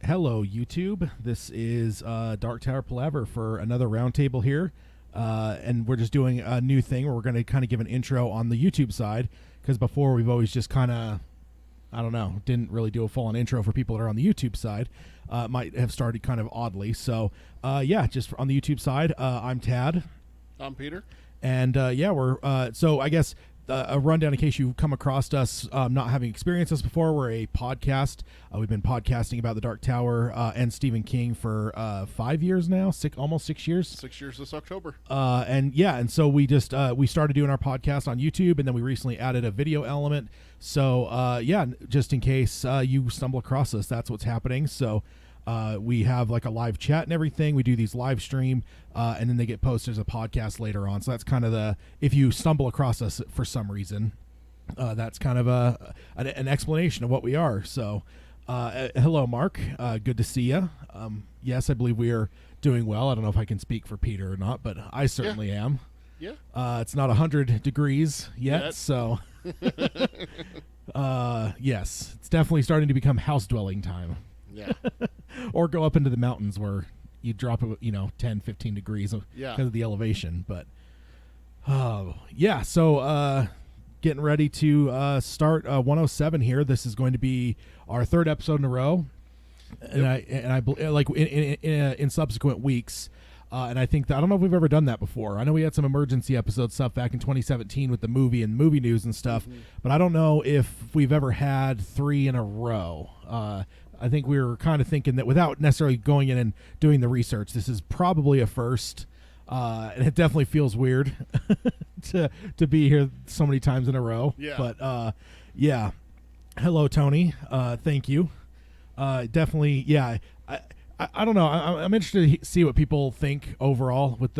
Hello, YouTube. This is Dark Tower Palaver for another roundtable here. And we're just doing a new thing where we're going to kind of give an intro on the YouTube side, because before we've always just kind of, I don't know, didn't really do a full-on intro for people that are on the YouTube side. Might have started kind of oddly. So, just on the YouTube side, I'm Tad. I'm Peter. And, we're, so I guess a rundown in case you've come across us not having experienced us before. We're a podcast. We've been podcasting about the Dark Tower and Stephen King for 5 years now, almost 6 years. 6 years this October. And so we just we started doing our podcast on YouTube, and then we recently added a video element. So just in case you stumble across us, that's what's happening. So we have like a live chat and everything. We do these live stream, and then they get posted as a podcast later on. So that's kind of if you stumble across us for some reason, that's kind of an explanation of what we are. So hello, Mark. Good to see you. Yes, I believe we are doing well. I don't know if I can speak for Peter or not, but I certainly am. Yeah. It's not 100 degrees yet. So yes, it's definitely starting to become house dwelling time. Yeah. Or go up into the mountains where you drop 10, 15 degrees because of the elevation. But so getting ready to start 107 here. This is going to be our third episode in a row. Yep. And I like in subsequent weeks. And I think that I don't know if we've ever done that before. I know we had some emergency episode stuff back in 2017 with the movie and movie news and stuff, but I don't know if we've ever had 3 in a row. I think we were kind of thinking that without necessarily going in and doing the research, this is probably a first, and it definitely feels weird to be here so many times in a row. Yeah. But hello, Tony. Thank you. Definitely, yeah. I don't know. I'm interested to see what people think overall with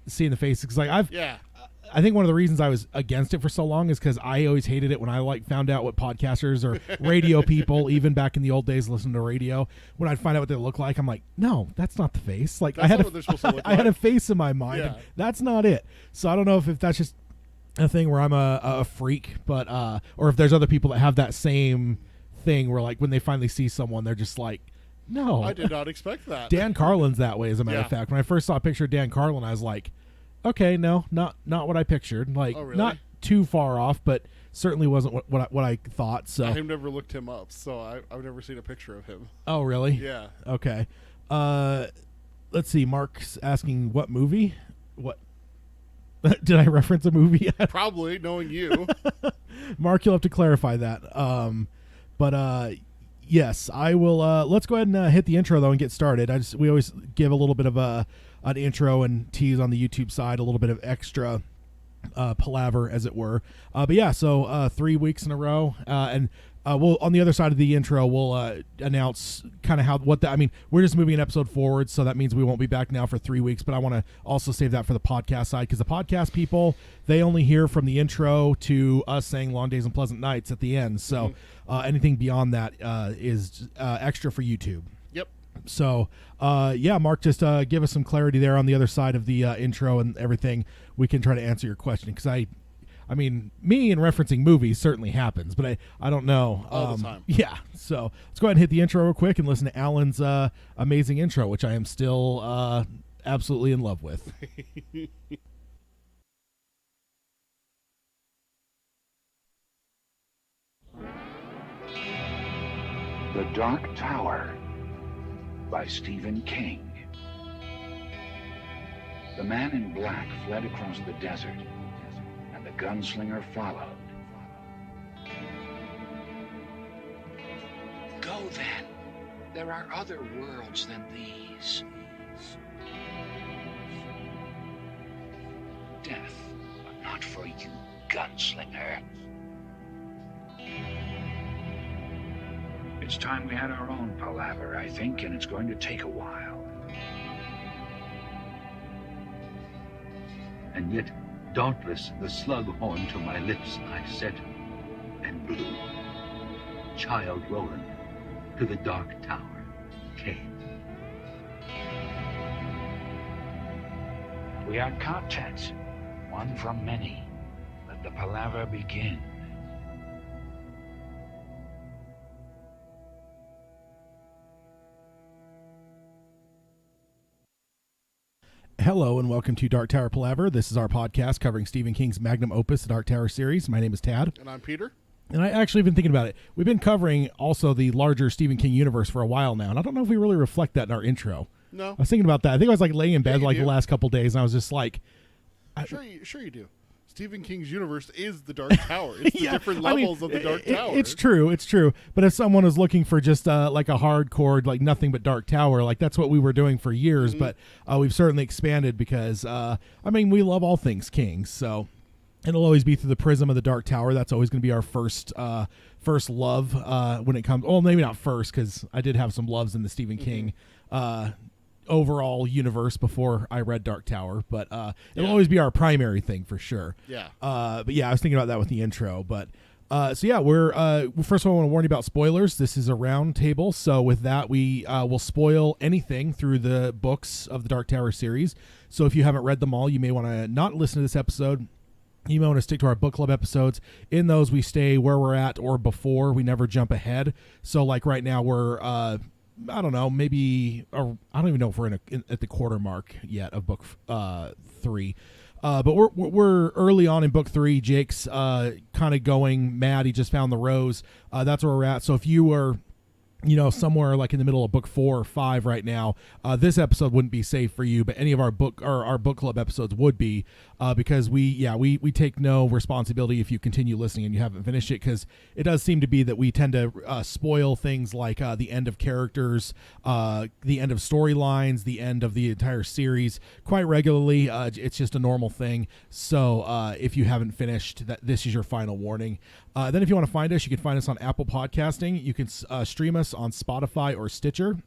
seeing the faces, because I think one of the reasons I was against it for so long is because I always hated it when I found out what podcasters or radio people, even back in the old days, listening to radio. When I'd find out what they look like, I'm like, no, that's not the face. Like that's not what they're supposed to look like. I had a face in my mind. Yeah. And that's not it. So I don't know if that's just a thing where I'm a freak, but or if there's other people that have that same thing where when they finally see someone, they're just like, no, I did not expect that. Dan Carlin's that way, as a matter of fact. When I first saw a picture of Dan Carlin, I was like, okay, no, not what I pictured. Oh, really? Not too far off, but certainly wasn't what I thought. So I've never looked him up, so I've never seen a picture of him. Oh, really? Yeah. Okay. Let's see. Mark's asking what movie? What did I reference a movie yet? Probably, knowing you. Mark, you'll have to clarify that. Yes, I will. Let's go ahead and hit the intro though and get started. We always give a little bit of an intro and tease on the YouTube side, a little bit of extra palaver, as it were. So 3 weeks in a row, and we'll on the other side of the intro we'll announce kind of we're just moving an episode forward, so that means we won't be back now for 3 weeks. But I want to also save that for the podcast side, because the podcast people, they only hear from the intro to us saying long days and pleasant nights at the end. So anything beyond that is extra for YouTube. Yep. So, Mark, just give us some clarity there on the other side of the intro and everything. We can try to answer your question, because I mean, me and referencing movies certainly happens, but I don't know. All the time. Yeah, so let's go ahead and hit the intro real quick and listen to Alan's amazing intro, which I am still absolutely in love with. The Dark Tower by Stephen King. The man in black fled across the desert, and the gunslinger followed. Go then. There are other worlds than these. Death, but not for you, gunslinger. It's time we had our own palaver, I think, and it's going to take a while. And yet, dauntless, the slug horn to my lips I set, and blew. Child Roland to the Dark Tower came. We are content, one from many. Let the palaver begin. Hello and welcome to Dark Tower Palaver. This is our podcast covering Stephen King's magnum opus, the Dark Tower series. My name is Tad. And I'm Peter. And I actually have been thinking about it. We've been covering also the larger Stephen King universe for a while now, and I don't know if we really reflect that in our intro. No. I was thinking about that. I think I was like laying in bed you like do. the last couple days, and I was just like, Sure you do. Stephen King's universe is the Dark Tower. It's the different levels of the Dark Tower. It's true. But if someone is looking for just like a hardcore, like nothing but Dark Tower, like that's what we were doing for years. Mm-hmm. But we've certainly expanded because, we love all things King. So it'll always be through the prism of the Dark Tower. That's always going to be our first love when it comes. Well, maybe not first because I did have some loves in the Stephen King overall universe before I read Dark Tower, but it'll always be our primary thing for sure. Yeah. But yeah, I was thinking about that with the intro. But we're first of all, I want to warn you about spoilers. This is a round table, so with that, we will spoil anything through the books of the Dark Tower series. So if you haven't read them all, you may want to not listen to this episode. You may want to stick to our book club episodes. In those, we stay where we're at or before. We never jump ahead. So like right now, we're I don't know, maybe I don't even know if we're at the quarter mark yet of book 3. But we're early on in book 3. Jake's kind of going mad. He just found the rose. That's where we're at. So if you were somewhere like in the middle of book 4 or 5 right now, this episode wouldn't be safe for you, but any of our book club episodes would be, because we take no responsibility if you continue listening and you haven't finished it, because it does seem to be that we tend to spoil things like the end of characters, the end of storylines, the end of the entire series quite regularly. It's just a normal thing. So if you haven't finished, this is your final warning. Then if you want to find us, you can find us on Apple Podcasting. You can stream us on Spotify or Stitcher,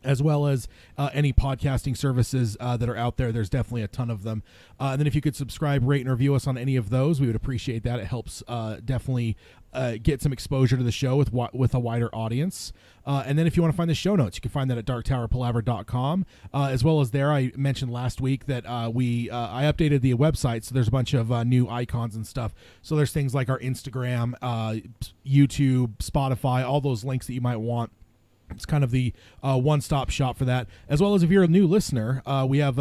as well as any podcasting services that are out there. There's definitely a ton of them. And then if you could subscribe, rate, and review us on any of those, we would appreciate that. It helps definitely get some exposure to the show with a wider audience. And then if you want to find the show notes, you can find that at darktowerpalaver.com. As well as there, I mentioned last week that I updated the website, so there's a bunch of new icons and stuff. So there's things like our Instagram, YouTube, Spotify, all those links that you might want. It's kind of the one-stop shop for that. As well as if you're a new listener, we have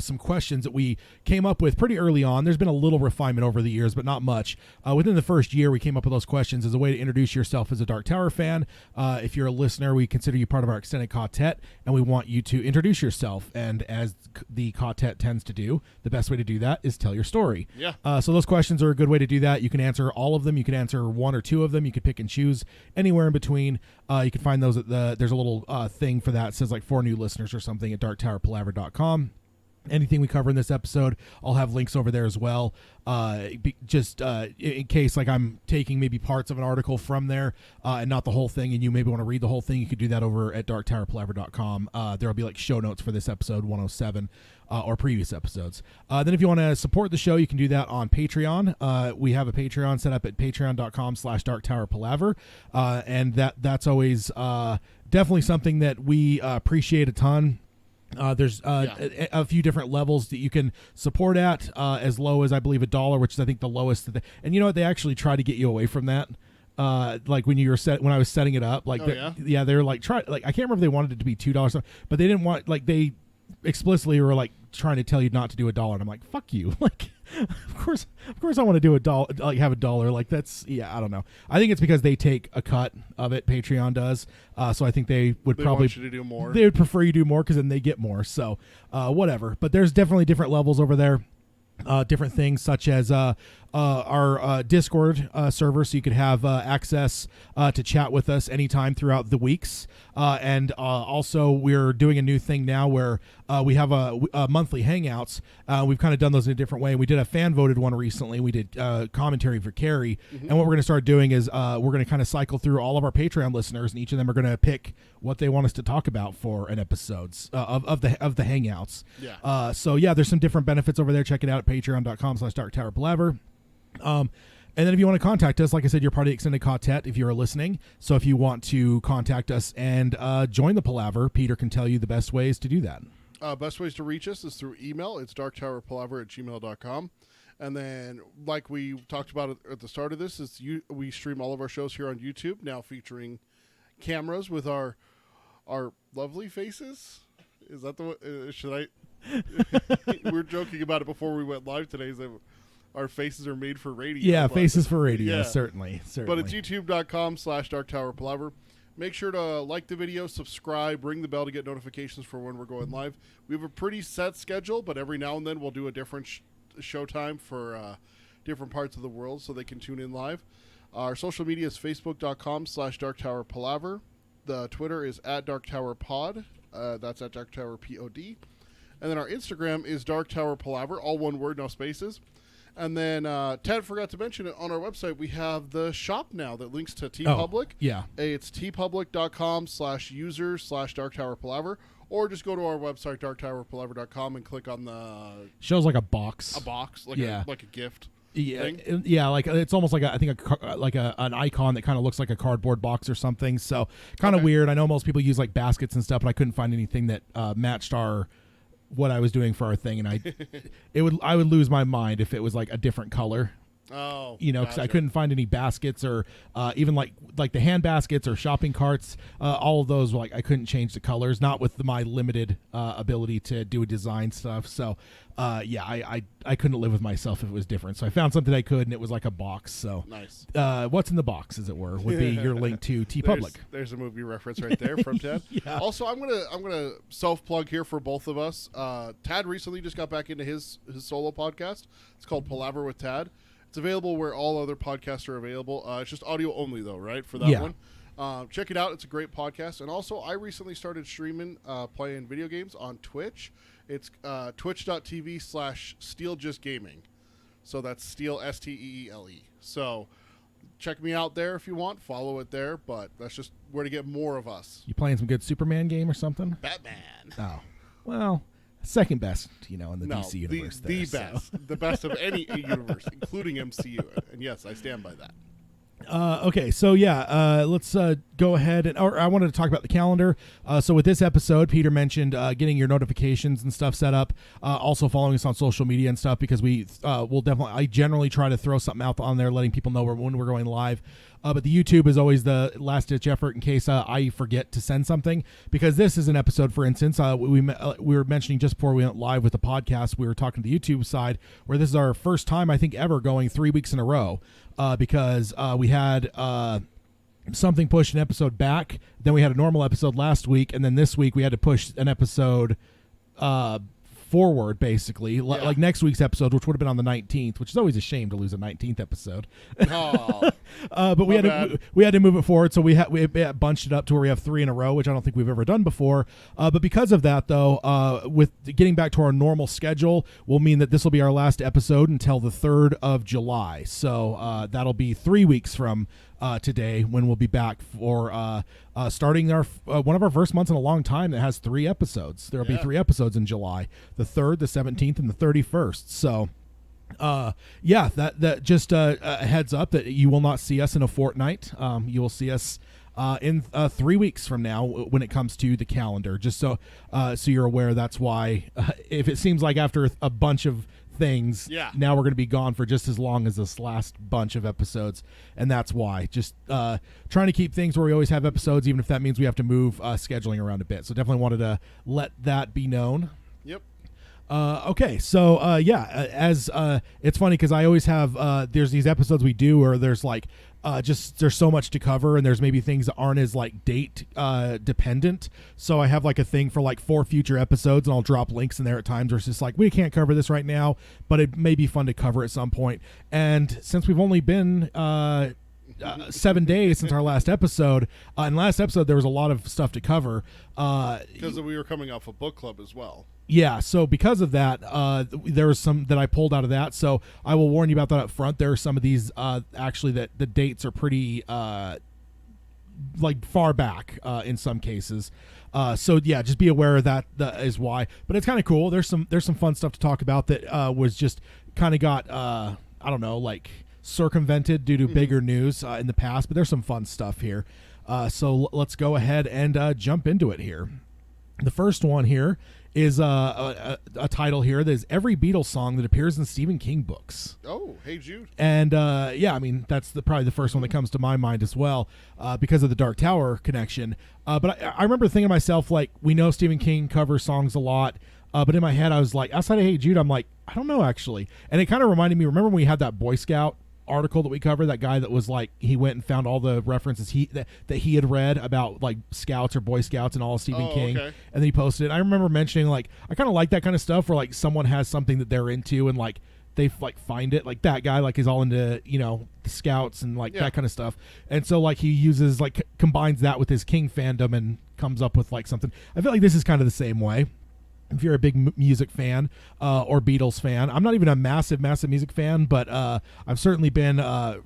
some questions that we came up with pretty early on. There's been a little refinement over the years, but not much. Within the first year, we came up with those questions as a way to introduce yourself as a Dark Tower fan. If you're a listener, we consider you part of our extended quartet, and we want you to introduce yourself. And as the quartet tends to do, the best way to do that is tell your story. Yeah. So those questions are a good way to do that. You can answer all of them. You can answer one or two of them. You can pick and choose anywhere in between. You can find those at there's a little thing for that. It says like for new listeners or something at darktowerpalaver.com. Anything we cover in this episode, I'll have links over there as well. Just in case like I'm taking maybe parts of an article from there and not the whole thing, and you maybe want to read the whole thing, you could do that over at darktowerpalaver.com. There'll be like show notes for this episode 107 or previous episodes. Then if you want to support the show, you can do that on Patreon. We have a Patreon set up at patreon.com/darktowerpalaver. And that's always definitely something that we appreciate a ton. There's a few different levels that you can support at, as low as I believe $1, which is I think the lowest. And you know what? They actually try to get you away from that. Like when I was setting it up, like they were like I can't remember if they wanted it to be $2, but they didn't want, like, they explicitly were like trying to tell you not to do $1, and I'm like, fuck you. Like, of course I want to do $1, like have $1. Like, that's, I don't know. I think it's because they take a cut of it. Patreon does. So I think they probably want you to do more. They would prefer you do more because then they get more. So whatever. But there's definitely different levels over there. Different things such as our Discord server, so you could have access to chat with us anytime throughout the weeks. And also we're doing a new thing now where we have a monthly hangouts. We've kind of done those in a different way. We did a fan voted one recently. We did commentary for Carrie. And what we're going to start doing is we're going to kind of cycle through all of our Patreon listeners, and each of them are going to pick what they want us to talk about for an episode of the hangouts. Yeah. So yeah, there's some different benefits over there. Check it out at patreon.com/darktowerpalaver. And then if you want to contact us, like I said, you're part of the extended quartet if you're listening. So if you want to contact us and join the Palaver, Peter can tell you the best ways to do that. Best ways to reach us is through email. It's darktowerpalaver@gmail.com. And then, like we talked about at the start of this, we stream all of our shows here on YouTube, now featuring cameras with our lovely faces. Is that should I? We were joking about it before we went live today. That our faces are made for radio. Yeah, but- faces for radio, Yeah. certainly. But it's youtube.com/darktowerpalaver. Make sure to like the video, subscribe, ring the bell to get notifications for when we're going live. We have a pretty set schedule, but every now and then we'll do a different showtime for different parts of the world so they can tune in live. Our social media is facebook.com/darktowerpalaver. The Twitter is @darktowerpod. That's at darktowerpod. And then our Instagram is darktowerpalaver, all one word, no spaces. And then Ted forgot to mention it on our website. We have the shop now that links to TeePublic. Yeah. It's tpublic.com/user/darktowerpalaver, or just go to our website darktowerpalaver.com and click on the Shows like a box. box, like Yeah. a gift. Yeah, thing. yeah, like it's almost like I think an icon that kind of looks like a cardboard box or something. So kind of Okay. weird. I know most people use like baskets and stuff, but I couldn't find anything that matched what I was doing for our thing, and I would lose my mind if it was like a different color. Oh, Because I gotcha. couldn't find any baskets or even like the hand baskets or shopping carts. All of those, like I couldn't change the colors, not with my limited ability to do design stuff. So I couldn't live with myself if it was different. So I found something I could, and it was like a box. So Nice. what's in the box, as it were, would be your link to TeePublic. There's a movie reference right there from Tad. Yeah. Also, I'm gonna self plug here for both of us. Tad recently just got back into his solo podcast. It's called Palaver with Tad. It's available where all other podcasts are available. It's just audio only though, right? For that Yeah. one. Check it out. It's a great podcast. And also, I recently started streaming, playing video games on Twitch. It's twitch.tv/SteelJustGaming. So that's Steel, STEELE. So check me out there if you want. Follow it there. But that's just where to get more of us. You playing some good Superman game or something? Batman. Oh, well, second best, in the No, DC universe. the there, so. best. The best of any universe, including MCU. And yes, I stand by that. Okay, so let's go ahead or I wanted to talk about the calendar. So with this episode, Peter mentioned getting your notifications and stuff set up. Also following us on social media and stuff, because we will definitely. I generally try to throw something out on there, letting people know when we're going live. But the YouTube is always the last ditch effort in case I forget to send something, because this is an episode, for instance, we were mentioning just before we went live with the podcast, we were talking to the YouTube side, where this is our first time, I think, ever going 3 weeks in a row, because we had something push an episode back, then we had a normal episode last week, and then this week we had to push an episode forward, basically, like next week's episode, which would have been on the 19th, which is always a shame to lose a 19th episode. Oh, But we had to move it forward, so we bunched it up to where we have 3 in a row, which I don't think we've ever done before. But because of that, though, with getting back to our normal schedule, will mean that this will be our last episode until the 3rd of July. So that'll be 3 weeks from today, when we'll be back for starting our one of our first months in a long time that has 3 episodes. There'll be 3 episodes in July: the 3rd, the 17th, and the 31st. So. That just a heads up that you will not see us in a fortnight. You will see us in 3 weeks from now when it comes to the calendar. Just so you're aware, that's why if it seems like after a bunch of things, now we're going to be gone for just as long as this last bunch of episodes, and that's why. Just trying to keep things where we always have episodes, even if that means we have to move scheduling around a bit. So definitely wanted to let that be known. Yep. Okay, so as it's funny because I always have there's these episodes we do where there's like there's so much to cover, and there's maybe things that aren't as like date dependent. So I have like a thing for like 4 future episodes, and I'll drop links in there at times where it's just like, we can't cover this right now, but it may be fun to cover at some point. And since we've only been 7 days since our last episode, and last episode there was a lot of stuff to cover Because we were coming off a book club as well. Yeah, so because of that, there was some that I pulled out of that. So I will warn you about that up front. There are some of these actually that the dates are pretty like far back in some cases. So yeah, just be aware of that. That is why. But it's kind of cool. There's some fun stuff to talk about that was just kind of got I don't know, like circumvented due to bigger news in the past. But there's some fun stuff here. So let's go ahead and jump into it here. The first one here is a title here that is every Beatles song that appears in Stephen King books. Oh, Hey Jude. And I mean, that's probably the first one that comes to my mind as well, because of the Dark Tower connection. But I remember thinking to myself, like, we know Stephen King covers songs a lot. But in my head, I was like, outside of Hey Jude, I'm like, I don't know actually. And it kind of reminded me. Remember when we had that Boy Scout article that we covered? That guy that was like, he went and found all the references that he had read about like Scouts or Boy Scouts and all of Stephen King, okay. and then he posted it. I remember mentioning like, I kind of like that kind of stuff where like someone has something that they're into and like they like find it, like that guy like is all into, you know, the Scouts and like that kind of stuff, and so like he uses like combines that with his King fandom and comes up with like something. I feel like this is kind of the same way. If you're a big music fan or Beatles fan, I'm not even a massive music fan, but I've certainly been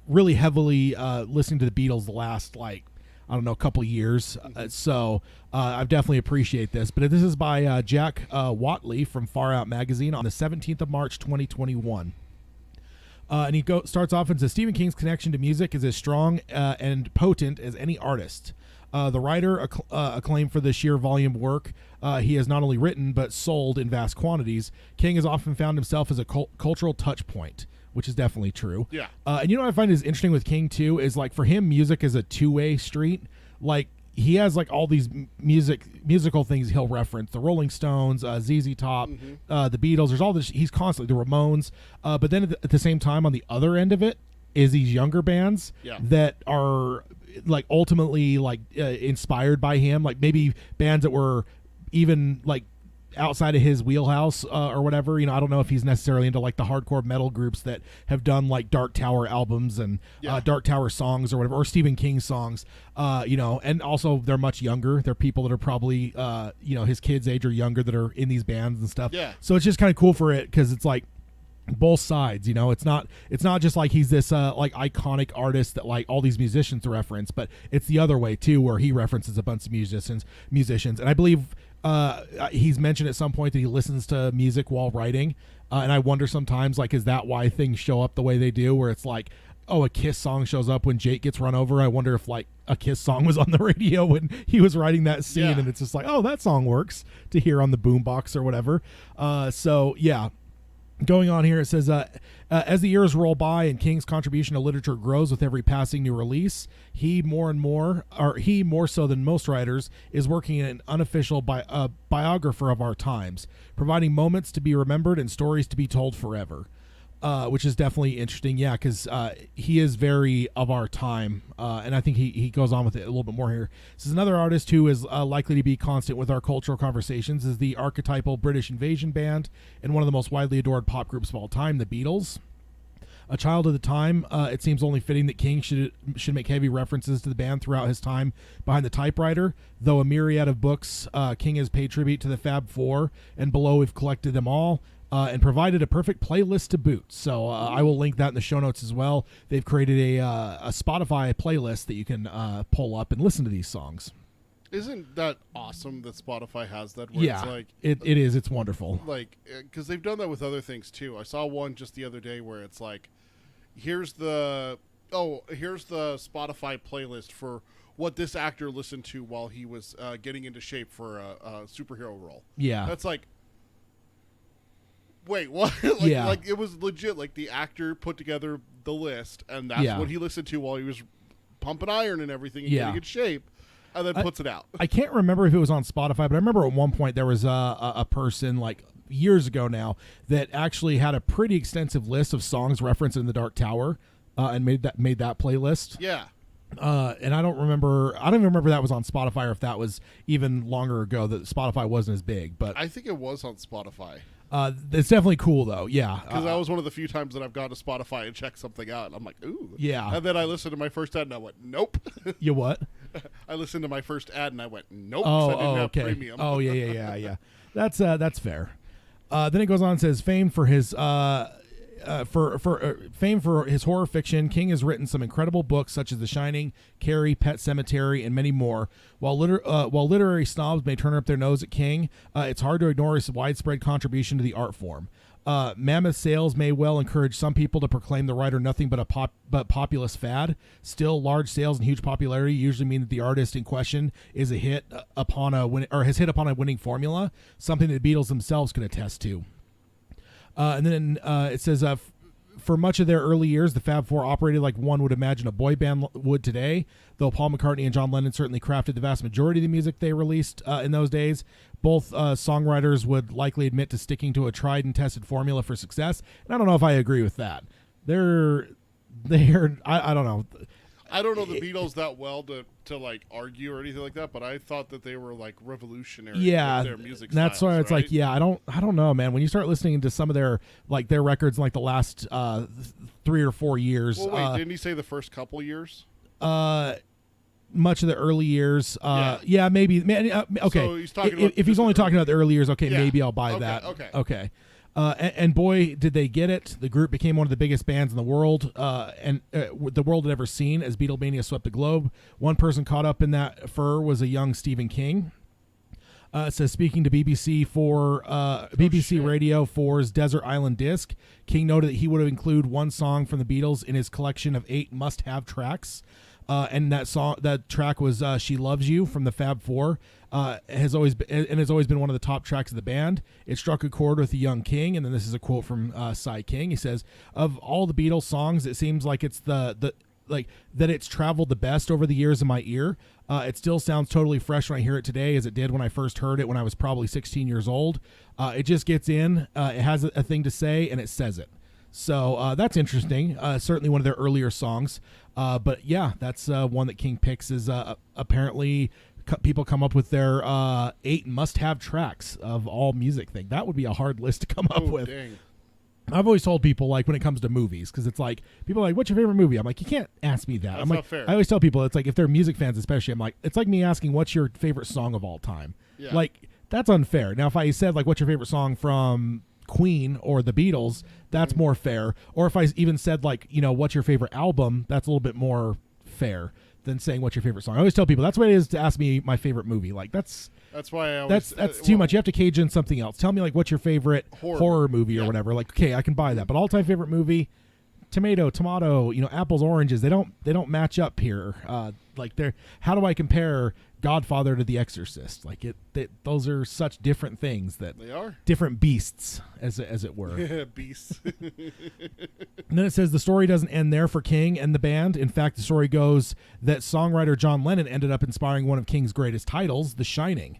really heavily listening to the Beatles the last, like, I don't know, couple years. So I definitely appreciate this. But this is by Jack Watley from Far Out Magazine on the 17th of March, 2021. And he starts off and says, Stephen King's connection to music is as strong and potent as any artist. The writer acclaimed for the sheer volume of work he has not only written but sold in vast quantities. King has often found himself as a cultural touch point, which is definitely true. Yeah. And you know what I find is interesting with King too is like for him, music is a two-way street. Like he has like all these musical things he'll reference: the Rolling Stones, ZZ Top, the Beatles. There's all this. He's constantly the Ramones. But then at the same time, on the other end of it is these younger bands that are like ultimately like inspired by him, like maybe bands that were even like outside of his wheelhouse or whatever. You know, I don't know if he's necessarily into like the hardcore metal groups that have done like Dark Tower albums and Dark Tower songs or whatever, or Stephen King songs, you know, and also they're much younger. They're people that are probably, you know, his kids' age or younger that are in these bands and stuff. Yeah. So it's just kind of cool for it because it's like both sides, you know. It's not just like he's this like iconic artist that like all these musicians reference, but it's the other way too, where he references a bunch of musicians, and I believe he's mentioned at some point that he listens to music while writing, and I wonder sometimes, like, is that why things show up the way they do, where it's like, oh, a Kiss song shows up when Jake gets run over. I wonder if like a Kiss song was on the radio when he was writing that scene, and it's just like, oh, that song works to hear on the boombox or whatever. So yeah. Going on here, it says, as the years roll by and King's contribution to literature grows with every passing new release, he more so than most writers, is working in an unofficial biographer of our times, providing moments to be remembered and stories to be told forever. Which is definitely interesting, yeah, because he is very of our time, and I think he goes on with it a little bit more here. This is another artist who is likely to be constant with our cultural conversations, is the archetypal British invasion band and one of the most widely adored pop groups of all time, the Beatles. A child of the time, it seems only fitting that King should make heavy references to the band throughout his time behind the typewriter. Though a myriad of books, King has paid tribute to the Fab Four, and below we've collected them all. And provided a perfect playlist to boot. So I will link that in the show notes as well. They've created a Spotify playlist that you can pull up and listen to these songs. Isn't that awesome that Spotify has that? Where Yeah, it's like, it is. It's wonderful. Like, because they've done that with other things too. I saw one just the other day where it's like, here's the Spotify playlist for what this actor listened to while he was getting into shape for a superhero role. Yeah, that's like, wait, what? Like it was legit. Like the actor put together the list, and that's what he listened to while he was pumping iron and everything and getting in shape, and then puts it out. I can't remember if it was on Spotify, but I remember at one point there was a person like years ago now that actually had a pretty extensive list of songs referenced in the Dark Tower, and made that playlist. Yeah. And I don't even remember that was on Spotify or if that was even longer ago that Spotify wasn't as big. But I think it was on Spotify. It's definitely cool though. Yeah, because that was one of the few times that I've gone to Spotify and checked something out, and I'm like, ooh, yeah. And then I listened to my first ad, and I went, nope. You what? I listened to my first ad, and I went, nope. Oh, I didn't have okay. premium. Oh, yeah. That's fair. Then it goes on and says, fame for his fame for his horror fiction, King has written some incredible books such as The Shining, Carrie, Pet Sematary, and many more. While literary snobs may turn up their nose at King, it's hard to ignore his widespread contribution to the art form. Mammoth sales may well encourage some people to proclaim the writer nothing but a populist fad. Still, large sales and huge popularity usually mean that the artist in question is has hit upon a winning formula, something that the Beatles themselves can attest to. And then it says, for much of their early years, the Fab Four operated like one would imagine a boy band would today, though Paul McCartney and John Lennon certainly crafted the vast majority of the music they released in those days. Both songwriters would likely admit to sticking to a tried and tested formula for success, and I don't know if I agree with that. I don't know. I don't know the Beatles that well to like argue or anything like that, but I thought that they were like revolutionary with their music that's styles, why it's right? like, yeah, I don't know, man. When you start listening to some of their records in like the last 3 or 4 years, Well, wait, didn't he say the first couple years? much of the early years, yeah, maybe, okay. So he's talking about if he's only talking about the early years, okay, Yeah. maybe I'll buy Okay, that. okay. And boy, did they get it. The group became one of the biggest bands in the world, the world had ever seen as Beatlemania swept the globe. One person caught up in that fur was a young Stephen King. It says, speaking to BBC shit. Radio 4's Desert Island Disc, King noted that he would have included one song from the Beatles in his collection of 8 must-have tracks. And that track was "She Loves You" from the Fab Four. Has always been one of the top tracks of the band. It struck a chord with the young King, and then this is a quote from Cy King. He says, "Of all the Beatles songs, it seems like it's that it's traveled the best over the years in my ear. It still sounds totally fresh when I hear it today, as it did when I first heard it when I was probably 16 years old. It just gets in. It has a thing to say, and it says it." So that's interesting. Certainly one of their earlier songs. But yeah, that's one that King picks is apparently people come up with their 8 must-have tracks of all music thing. That would be a hard list to come up with. Dang. I've always told people, like, when it comes to movies, because it's like, people are like, what's your favorite movie? I'm like, you can't ask me that. That's I'm not like, fair. I always tell people, it's like, if they're music fans especially, I'm like, it's like me asking, what's your favorite song of all time? Yeah. Like, that's unfair. Now, if I said, like, what's your favorite song from Queen or the Beatles, that's more fair. Or if I even said, like, what's your favorite album, that's a little bit more fair than saying what's your favorite song. I always tell people that's what it is to ask me my favorite movie. Like, that's why I always, that's too much. You have to cage in something else. Tell me, like, what's your favorite horror movie or Yeah. whatever. Like, okay, I can buy that. But all-time favorite movie, tomato, apples, oranges, they don't match up here. Like, they're, how do I compare Godfather to The Exorcist? Like, those are such different things that They are different beasts, as it were. beasts. And then it says the story doesn't end there for King and the band. In fact, the story goes that songwriter John Lennon ended up inspiring one of King's greatest titles, The Shining.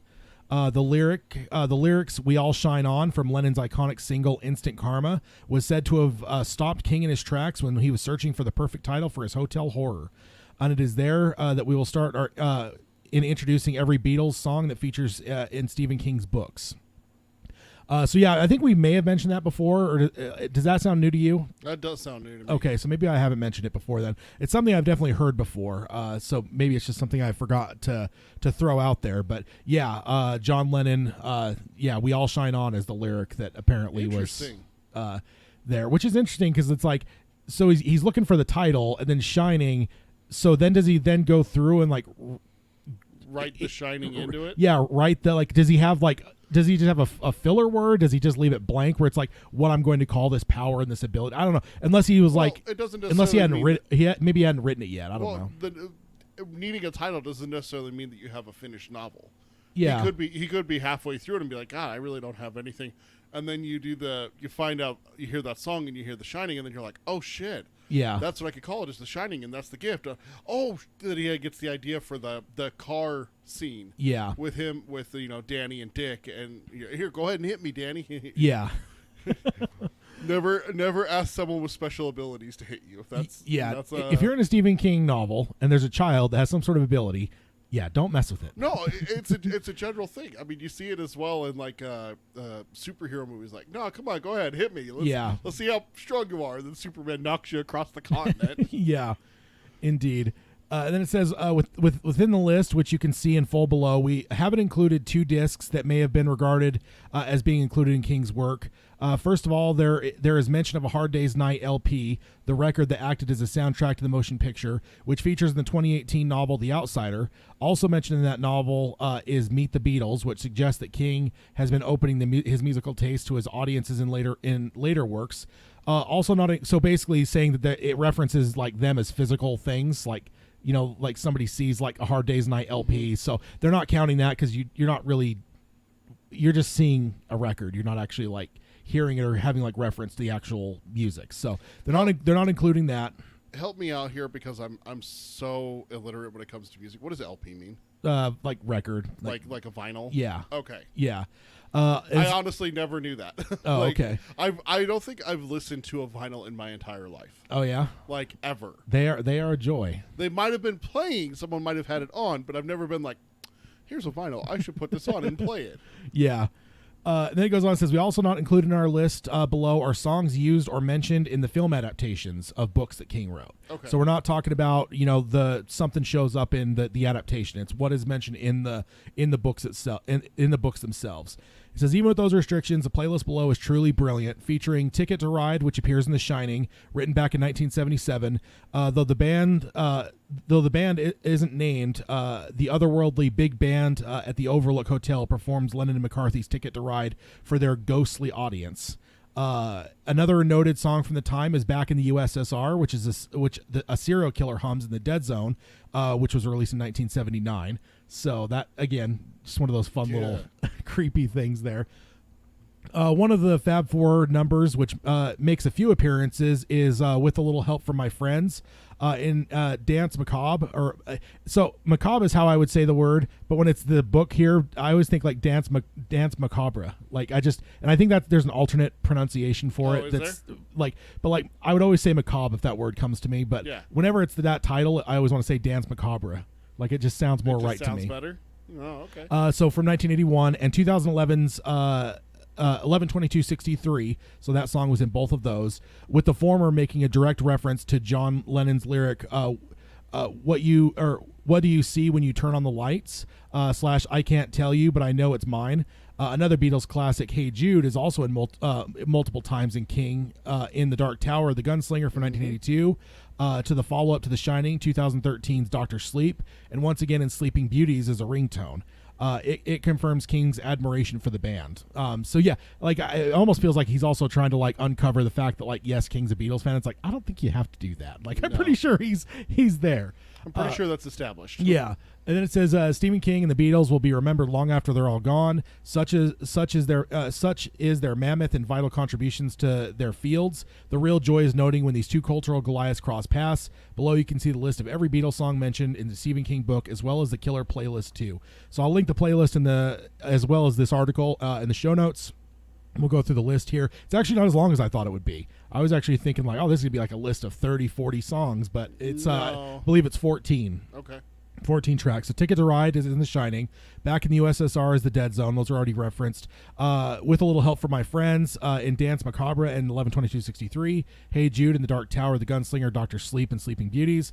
The lyrics "We All Shine On" from Lennon's iconic single "Instant Karma" was said to have stopped King in his tracks when he was searching for the perfect title for his hotel horror. And it is there that we will start in introducing every Beatles song that features in Stephen King's books. So yeah, I think we may have mentioned that before. Or does that sound new to you? That does sound new to me. Okay, so maybe I haven't mentioned it before then. It's something I've definitely heard before. So maybe it's just something I forgot to throw out there. But yeah, John Lennon, "We All Shine On" is the lyric that apparently was there, which is interesting because it's like, so he's looking for the title and then Shining. So then does he then go through and like Write The Shining into it? Yeah, right. Does he just have a filler word? Does he just leave it blank where it's like what I'm going to call this power and this ability? I don't know. Unless he was It doesn't unless he necessarily hadn't mean written, maybe he hadn't written it yet. I don't know. Needing a title doesn't necessarily mean that you have a finished novel. Yeah, he could be halfway through it and be like, God, I really don't have anything. And then you find out, you hear that song and you hear The Shining, and then you're like, oh shit. yeah, That's what I could call it, is The Shining, and that's the gift. That he gets the idea for the car scene. yeah, With him, with Danny and Dick, and here, go ahead and hit me, Danny. yeah. Never ask someone with special abilities to hit you. If you're in a Stephen King novel and there's a child that has some sort of ability, yeah, don't mess with it. No, it's a general thing. I mean, you see it as well in like superhero movies. Like, no, come on, go ahead, hit me. Let's see how strong you are. And then Superman knocks you across the continent. Yeah, indeed. And then it says within the list, which you can see in full below, we haven't included 2 discs that may have been regarded as being included in King's work. First of all, there is mention of A Hard Day's Night LP, the record that acted as a soundtrack to the motion picture, which features in the 2018 novel The Outsider. Also mentioned in that novel is Meet the Beatles, which suggests that King has been opening his musical taste to his audiences in later works. Also so basically saying that it references like them as physical things, like like somebody sees like A Hard Day's Night LP. So they're not counting that because you're not really, you're just seeing a record. You're not actually like hearing it or having like reference to the actual music. So they're not including that. Help me out here because I'm so illiterate when it comes to music. What does LP mean? Like record, Like a vinyl? Yeah. Okay. Yeah. I honestly never knew that. Oh, like, okay. I don't think I've listened to a vinyl in my entire life. Oh yeah. Like ever. They are a joy. They might have been playing. Someone might have had it on, but I've never been like, here's a vinyl. I should put this on and play it. Yeah. Then it goes on and says, we also not included in our list below are songs used or mentioned in the film adaptations of books that King wrote. Okay. So we're not talking about, the something shows up in the adaptation. It's what is mentioned in the books itself, in the books themselves. It says, even with those restrictions, the playlist below is truly brilliant, featuring Ticket to Ride, which appears in The Shining, written back in 1977. Though the band isn't named, the otherworldly big band at the Overlook Hotel performs Lennon and McCarthy's Ticket to Ride for their ghostly audience. Another noted song from the time is Back in the USSR, which is a serial killer hums in the Dead Zone, which was released in 1979. So that, again, just one of those fun little creepy things there. One of the Fab Four numbers, which makes a few appearances, is With a Little Help from My Friends in Dance Macabre. So macabre is how I would say the word, but when it's the book here, I always think like dance macabre. Like I think that there's an alternate pronunciation for it. That's there? But I would always say macabre if that word comes to me. But whenever it's that title, I always want to say Dance Macabre. Like it just sounds more right to me. Sounds better. Oh, okay. So from 1981 and 2011's 11/22/63, so that song was in both of those, with the former making a direct reference to John Lennon's lyric, what do you see when you turn on the lights, / I can't tell you, but I know it's mine. Another Beatles classic, Hey Jude, is also in multiple times in King, in The Dark Tower, The Gunslinger from 1982, to the follow-up to The Shining, 2013's Dr. Sleep, and once again in Sleeping Beauties as a ringtone. It confirms King's admiration for the band. So yeah, like it almost feels like he's also trying to like uncover the fact that like, yes, King's a Beatles fan. It's like, I don't think you have to do that. Like I'm pretty sure he's there. I'm pretty sure that's established. Yeah. And then it says Stephen King and the Beatles will be remembered long after they're all gone. Such is their mammoth and vital contributions to their fields. The real joy is noting when these two cultural Goliaths cross paths. Below you can see the list of every Beatles song mentioned in the Stephen King book, as well as the Killer playlist too. So I'll link the playlist as well as this article in the show notes. We'll go through the list here. It's actually not as long as I thought it would be. I was actually thinking like, oh, this is going to be like a list of 30, 40 songs, but it's I believe it's 14. Okay. 14 tracks. So Ticket to Ride is in The Shining. Back in the USSR is The Dead Zone. Those are already referenced. With a Little Help from My Friends in Dance Macabre and 11/22/63. Hey Jude in The Dark Tower, The Gunslinger, Dr. Sleep and Sleeping Beauties.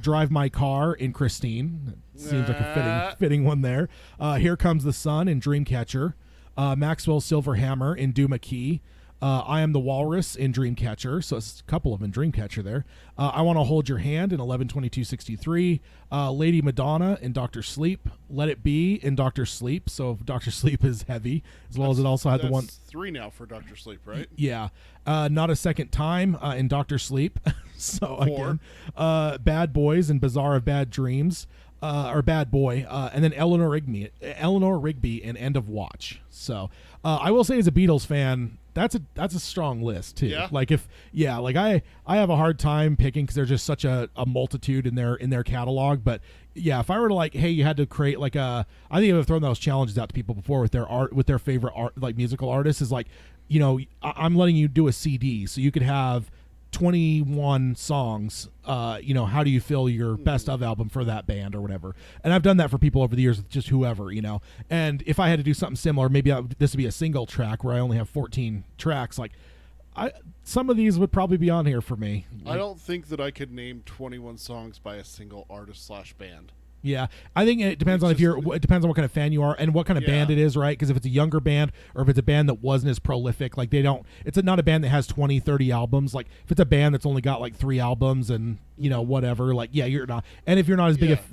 Drive My Car in Christine. Seems like a fitting one there. Here Comes the Sun in Dreamcatcher. Maxwell's Silver Hammer in Duma Key. I Am the Walrus in Dreamcatcher, so it's a couple of them in Dreamcatcher there. I Want to Hold Your Hand in 11/22/63. Lady Madonna in Dr. Sleep. Let It Be in Dr. Sleep, so Dr. Sleep is heavy, as well as it also had the one. 3 now for Dr. Sleep, right? Yeah. Not a Second Time in Dr. Sleep. So 4. again, Bad Boys and Bazaar of Bad Dreams. Or Bad Boy, and then Eleanor Rigby in End of Watch. So I will say, as a Beatles fan, that's a strong list too. Yeah. I have a hard time picking because there's just such a multitude in their catalog. But yeah, if I were to like, hey, you had to create like I think I've thrown those challenges out to people before with their favorite art, like musical artists, is like, I'm letting you do a CD, so you could have 21 songs. How do you fill your best of album for that band or whatever? And I've done that for people over the years with just whoever, and if I had to do something similar, maybe this would be a single track where I only have 14 tracks. Like some of these would probably be on here for me. I don't think that I could name 21 songs by a single artist / band. Yeah, I think it depends on it depends on what kind of fan you are and what kind of band it is, right? Because if it's a younger band or if it's a band that wasn't as prolific, like it's not a band that has 20, 30 albums. Like if it's a band that's only got like 3 albums and whatever, like you're not. And if you're not as big, if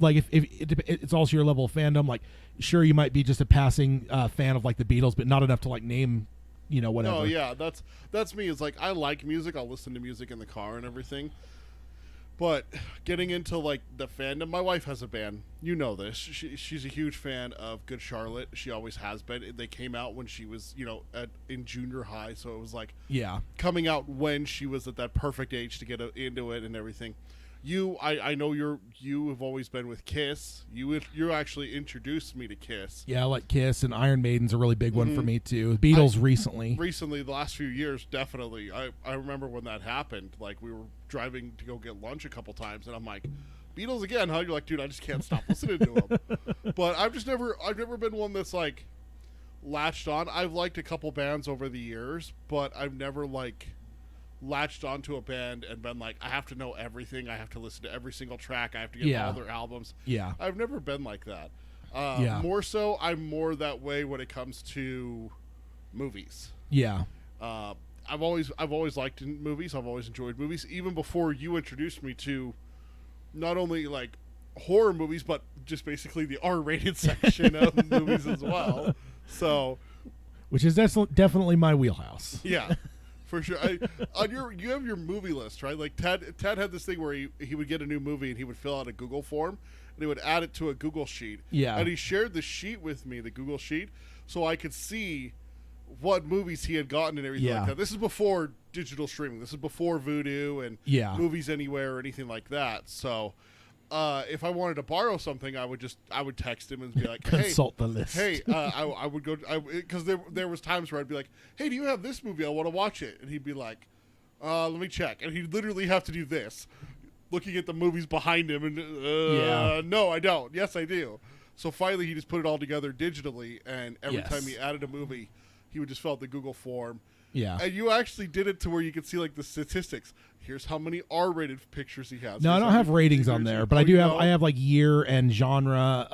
it's also your level of fandom, like sure you might be just a passing fan of like the Beatles, but not enough to like name, whatever. Oh yeah, that's me. It's like I like music. I'll listen to music in the car and everything. But getting into like the fandom, my wife has a band. You know this. She's a huge fan of Good Charlotte. She always has been. They came out when she was, in junior high, so it was like coming out when she was at that perfect age to get into it and everything. I know you have always been with Kiss. You actually introduced me to Kiss. Yeah, I like Kiss, and Iron Maiden's a really big one for me too. Beatles recently, the last few years, definitely. I remember when that happened. Like, we were driving to go get lunch a couple times, and I'm like, Beatles again, huh? You're like, dude, I just can't stop listening to them. But I've never been one that's like latched on. I've liked a couple bands over the years, but I've never like latched onto a band and been like, I have to know everything. I have to listen to every single track. I have to get all their albums. Yeah. I've never been like that. More so, I'm more that way when it comes to movies. Yeah. I've always liked movies. I've always enjoyed movies, even before you introduced me to not only like horror movies, but just basically the R-rated section of movies as well. So, which is definitely my wheelhouse. Yeah. For sure. You have your movie list, right? Like Ted had this thing where he would get a new movie and he would fill out a Google form and he would add it to a Google sheet. Yeah. And he shared the sheet with me, the Google sheet, so I could see what movies he had gotten and everything like that. This is before digital streaming. This is before Vudu and Movies Anywhere or anything like that. So if I wanted to borrow something, I would text him and be like, "Hey, consult the list." Hey, I would go because there was times where I'd be like, "Hey, do you have this movie? I want to watch it." And he'd be like, "Let me check." And he'd literally have to do this, looking at the movies behind him, and no, I don't. Yes, I do. So finally, he just put it all together digitally, and every time he added a movie, he would just fill out the Google form. Yeah. And you actually did it to where you could see like the statistics. Here's how many R-rated pictures he has. No, I don't have ratings on there, but I do have. I have like year and genre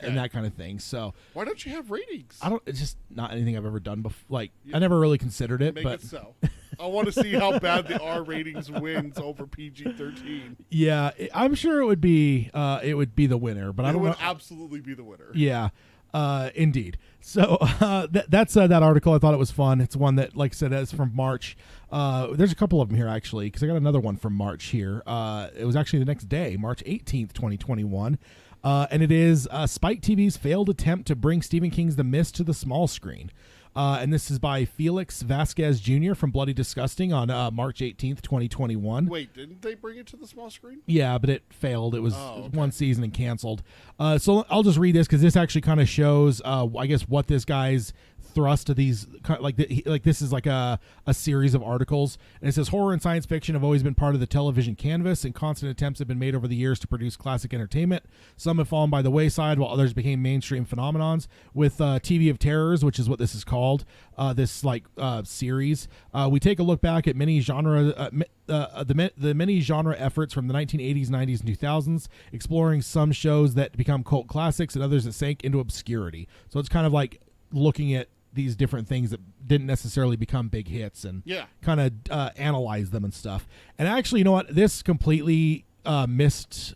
and that kind of thing. So why don't you have ratings? It's just not anything I've ever done before. Like I never really considered it. Make but it so. I want to see how bad the R ratings wins over PG-13. Yeah, I'm sure it would be the winner, but I don't know. It would absolutely be the winner. Yeah. Indeed. So that's that article. I thought it was fun. It's one that, like I said, is from March. There's a couple of them here, actually, because I got another one from March here. It was actually the next day, March 18th, 2021. And it is Spike TV's failed attempt to bring Stephen King's The Mist to the small screen. And this is by Felix Vasquez Jr. from Bloody Disgusting on March 18th, 2021. Wait, didn't they bring it to the small screen? Yeah, but it failed. It was one season and canceled. So I'll just read this because this actually kind of shows, I guess, what this guy's thrust to these, this is like a series of articles, and it says horror and science fiction have always been part of the television canvas, and constant attempts have been made over the years to produce classic entertainment. Some have fallen by the wayside, while others became mainstream phenomenons. With TV of Terrors, which is what this is called, this series, we take a look back at many genre the many genre efforts from the 1980s, 90s, and 2000s, exploring some shows that become cult classics and others that sank into obscurity. So it's kind of like looking at these different things that didn't necessarily become big hits and kind of analyze them and stuff. And actually, you know what? This completely So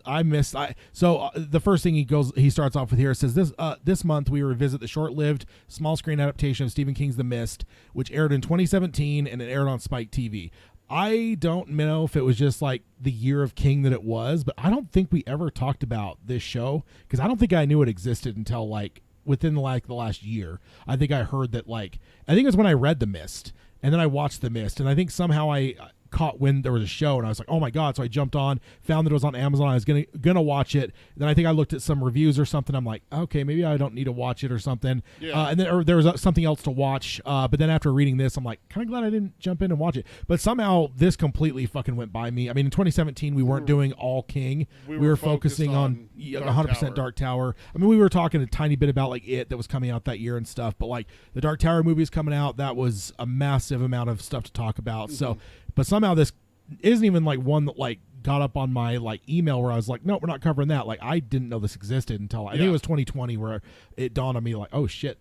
the first thing he starts off with here says this month we revisit the short-lived small screen adaptation of Stephen King's The Mist, which aired in 2017 and it aired on Spike TV. I don't know if it was just like the year of King that it was, but I don't think we ever talked about this show because I don't think I knew it existed until like within the last year. I think I heard that I think it was when I read The Mist and then I watched The Mist, and I think somehow I caught when there was a show and I was like, oh my god, so I jumped on, found that it was on Amazon. I was gonna watch it. Then I think I looked at some reviews or something. I'm like, okay, maybe I don't need to watch it or something. And then there was something else to watch, but then after reading this, I'm like, kind of glad I didn't jump in and watch it. But somehow this completely fucking went by me. I mean, in 2017 we weren't doing all King. We were focusing on 100% Dark Tower. I mean, we were talking a tiny bit about like It that was coming out that year and stuff, but like the Dark Tower movie is coming out. That was a massive amount of stuff to talk about. So but somehow this isn't even like one that like got up on my like email where I was like, no, we're not covering that. Like I didn't know this existed until I think it was 2020 where it dawned on me like, oh shit,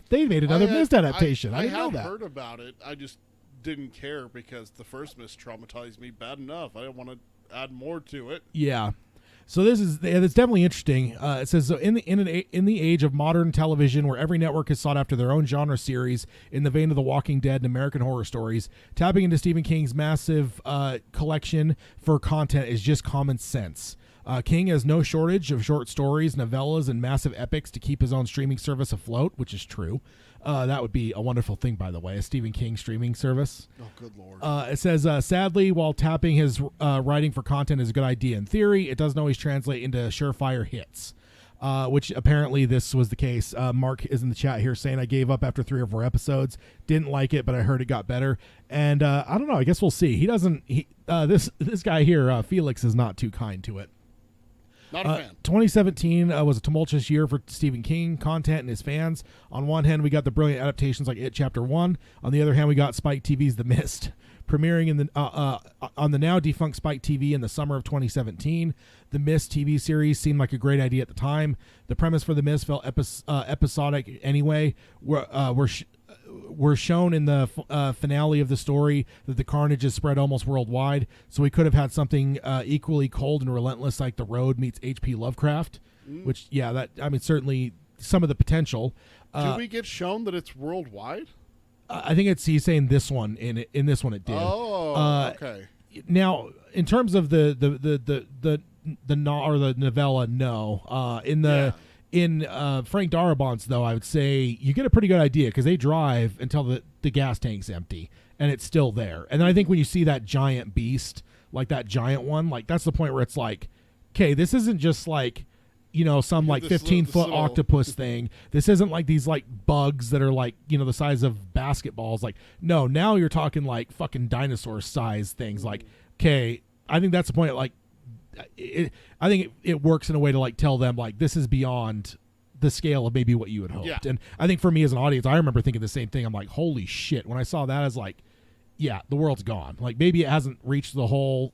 they made another Mist adaptation. I didn't know that. I heard about it. I just didn't care because the first Mist traumatized me bad enough. I didn't want to add more to it. Yeah. So it's definitely interesting. It says, so in the age of modern television, where every network has sought after their own genre series in the vein of The Walking Dead and American Horror Stories, tapping into Stephen King's massive collection for content is just common sense. King has no shortage of short stories, novellas, and massive epics to keep his own streaming service afloat, which is true. That would be a wonderful thing, by the way, a Stephen King streaming service. Oh, good Lord. It says, sadly, while tapping his writing for content is a good idea in theory, it doesn't always translate into surefire hits, which apparently this was the case. Mark is in the chat here saying, I gave up after 3 or 4 episodes. Didn't like it, but I heard it got better. And I don't know. I guess we'll see. This guy here, Felix, is not too kind to it. Not a fan. 2017 was a tumultuous year for Stephen King content and his fans. On one hand, we got the brilliant adaptations like It Chapter 1. On the other hand, we got Spike TV's The Mist, premiering in on the now defunct Spike TV in the summer of 2017. The Mist TV series seemed like a great idea at the time. The premise for The Mist felt episodic anyway. We're shown in the finale of the story that the carnage is spread almost worldwide, so we could have had something equally cold and relentless like The Road meets H.P. Lovecraft, which, certainly some of the potential. Did we get shown that it's worldwide? I think he's saying this one, in this one it did. Oh, okay. Now, in terms of the novella, no. In Frank Darabont's, though, I would say you get a pretty good idea because they drive until the gas tank's empty and it's still there. And then I think when you see that giant beast, like that giant one, like that's the point where it's like, okay, this isn't just like, some like 15-foot octopus thing. This isn't like these like bugs that are like, the size of basketballs. Like, no, now you're talking like fucking dinosaur size things. Like, okay, I think that's the point. Like, I think it works in a way to like tell them like this is beyond the scale of maybe what you had hoped. Yeah. And I think for me as an audience, I remember thinking the same thing. I'm like, holy shit. When I saw that, I was like, yeah, the world's gone. Like maybe it hasn't reached the whole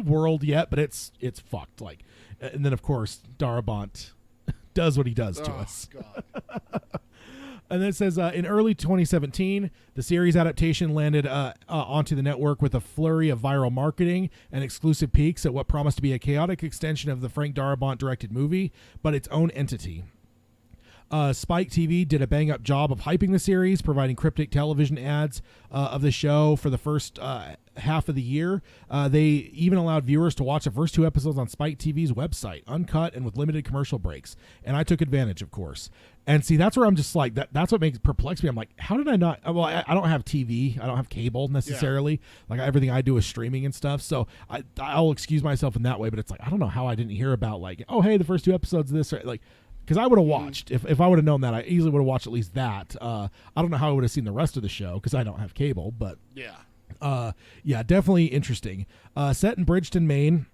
world yet, but it's fucked. Like, and then of course Darabont does what he does to us. God. And then it says, in early 2017, the series adaptation landed onto the network with a flurry of viral marketing and exclusive peeks at what promised to be a chaotic extension of the Frank Darabont-directed movie, but its own entity. Spike TV did a bang-up job of hyping the series, providing cryptic television ads of the show for the first half of the year. They even allowed viewers to watch the first 2 episodes on Spike TV's website, uncut and with limited commercial breaks. And I took advantage, of course. And see, that's where I'm just like, that's what makes perplex me. I'm like, how did I not? Well, I don't have TV. I don't have cable necessarily. Yeah. Like everything I do is streaming and stuff. So I'll excuse myself in that way. But it's like, I don't know how I didn't hear about like, oh, hey, the first 2 episodes of this. Like, because I would have watched. If I would have known that, I easily would have watched at least that. I don't know how I would have seen the rest of the show because I don't have cable. But yeah, definitely interesting. Set in Bridgeton, Maine.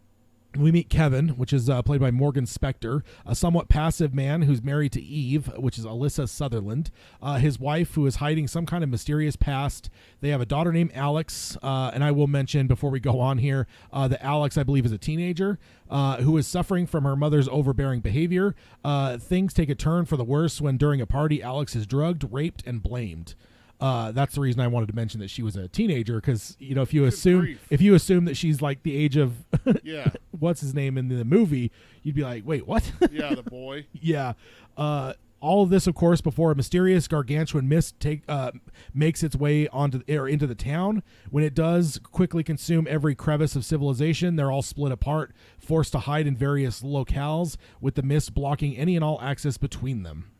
We meet Kevin, which is played by Morgan Spector, a somewhat passive man who's married to Eve, which is Alyssa Sutherland, his wife, who is hiding some kind of mysterious past. They have a daughter named Alex, and I will mention before we go on here that Alex, I believe, is a teenager who is suffering from her mother's overbearing behavior. Things take a turn for the worse when during a party, Alex is drugged, raped, and blamed. That's the reason I wanted to mention that she was a teenager, because if you assume that she's like the age of what's his name in the movie, you'd be like, wait, what? Yeah, the boy. Yeah. All of this, of course, before a mysterious gargantuan mist makes its way into the town. When it does quickly consume every crevice of civilization, they're all split apart, forced to hide in various locales, with the mist blocking any and all access between them.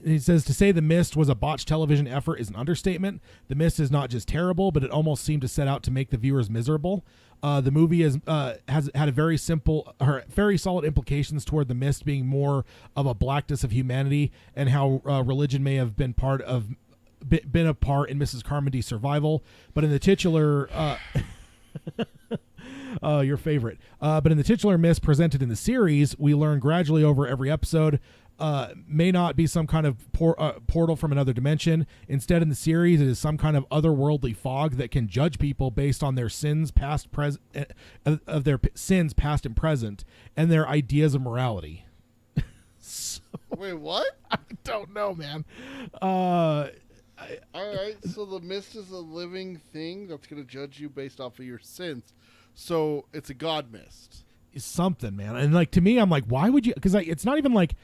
He says to say The Mist was a botched television effort is an understatement. The Mist is not just terrible, but it almost seemed to set out to make the viewers miserable. The movie has had a very solid implications toward The Mist being more of a blackness of humanity and how religion may have been a part in Mrs. Carmody's survival. But in the titular, your favorite. But in the titular Mist presented in the series, we learn gradually over every episode. May not be some kind of portal from another dimension. Instead, in the series, it is some kind of otherworldly fog that can judge people based on their sins, past and present, and their ideas of morality. Wait, what? I don't know, man. All right, so the mist is a living thing that's going to judge you based off of your sins. So it's a god mist. something, man. And like to me, I'm like, why would you? Because it's not even like,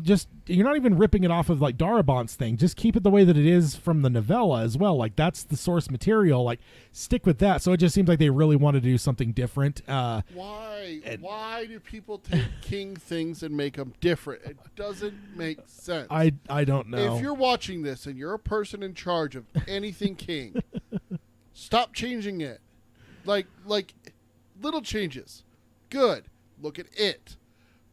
just you're not even ripping it off of like Darabont's thing. Just keep it the way that it is from the novella as well. Like that's the source material. Like stick with that. So it just seems like they really wanted to do something different. Why do people take King things and make them different? It doesn't make sense. I don't know. If you're watching this and you're a person in charge of anything King, stop changing it. Like little changes. Good. Look at it.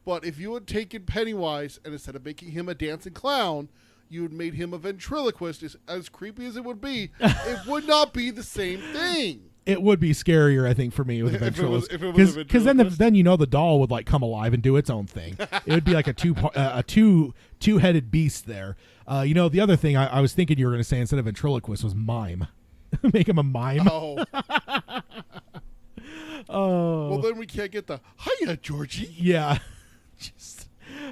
But if you had taken Pennywise and instead of making him a dancing clown, you had made him a ventriloquist, as creepy as it would be, it would not be the same thing. It would be scarier, I think, for me with a ventriloquist. If it was a Because then ventriloquist. then the doll would like come alive and do its own thing. It would be like a two-headed beast there. The other thing I was thinking you were going to say instead of ventriloquist was mime. Make him a mime. Oh. Oh. Well, then we can't get the hiya, Georgie. Yeah. Just,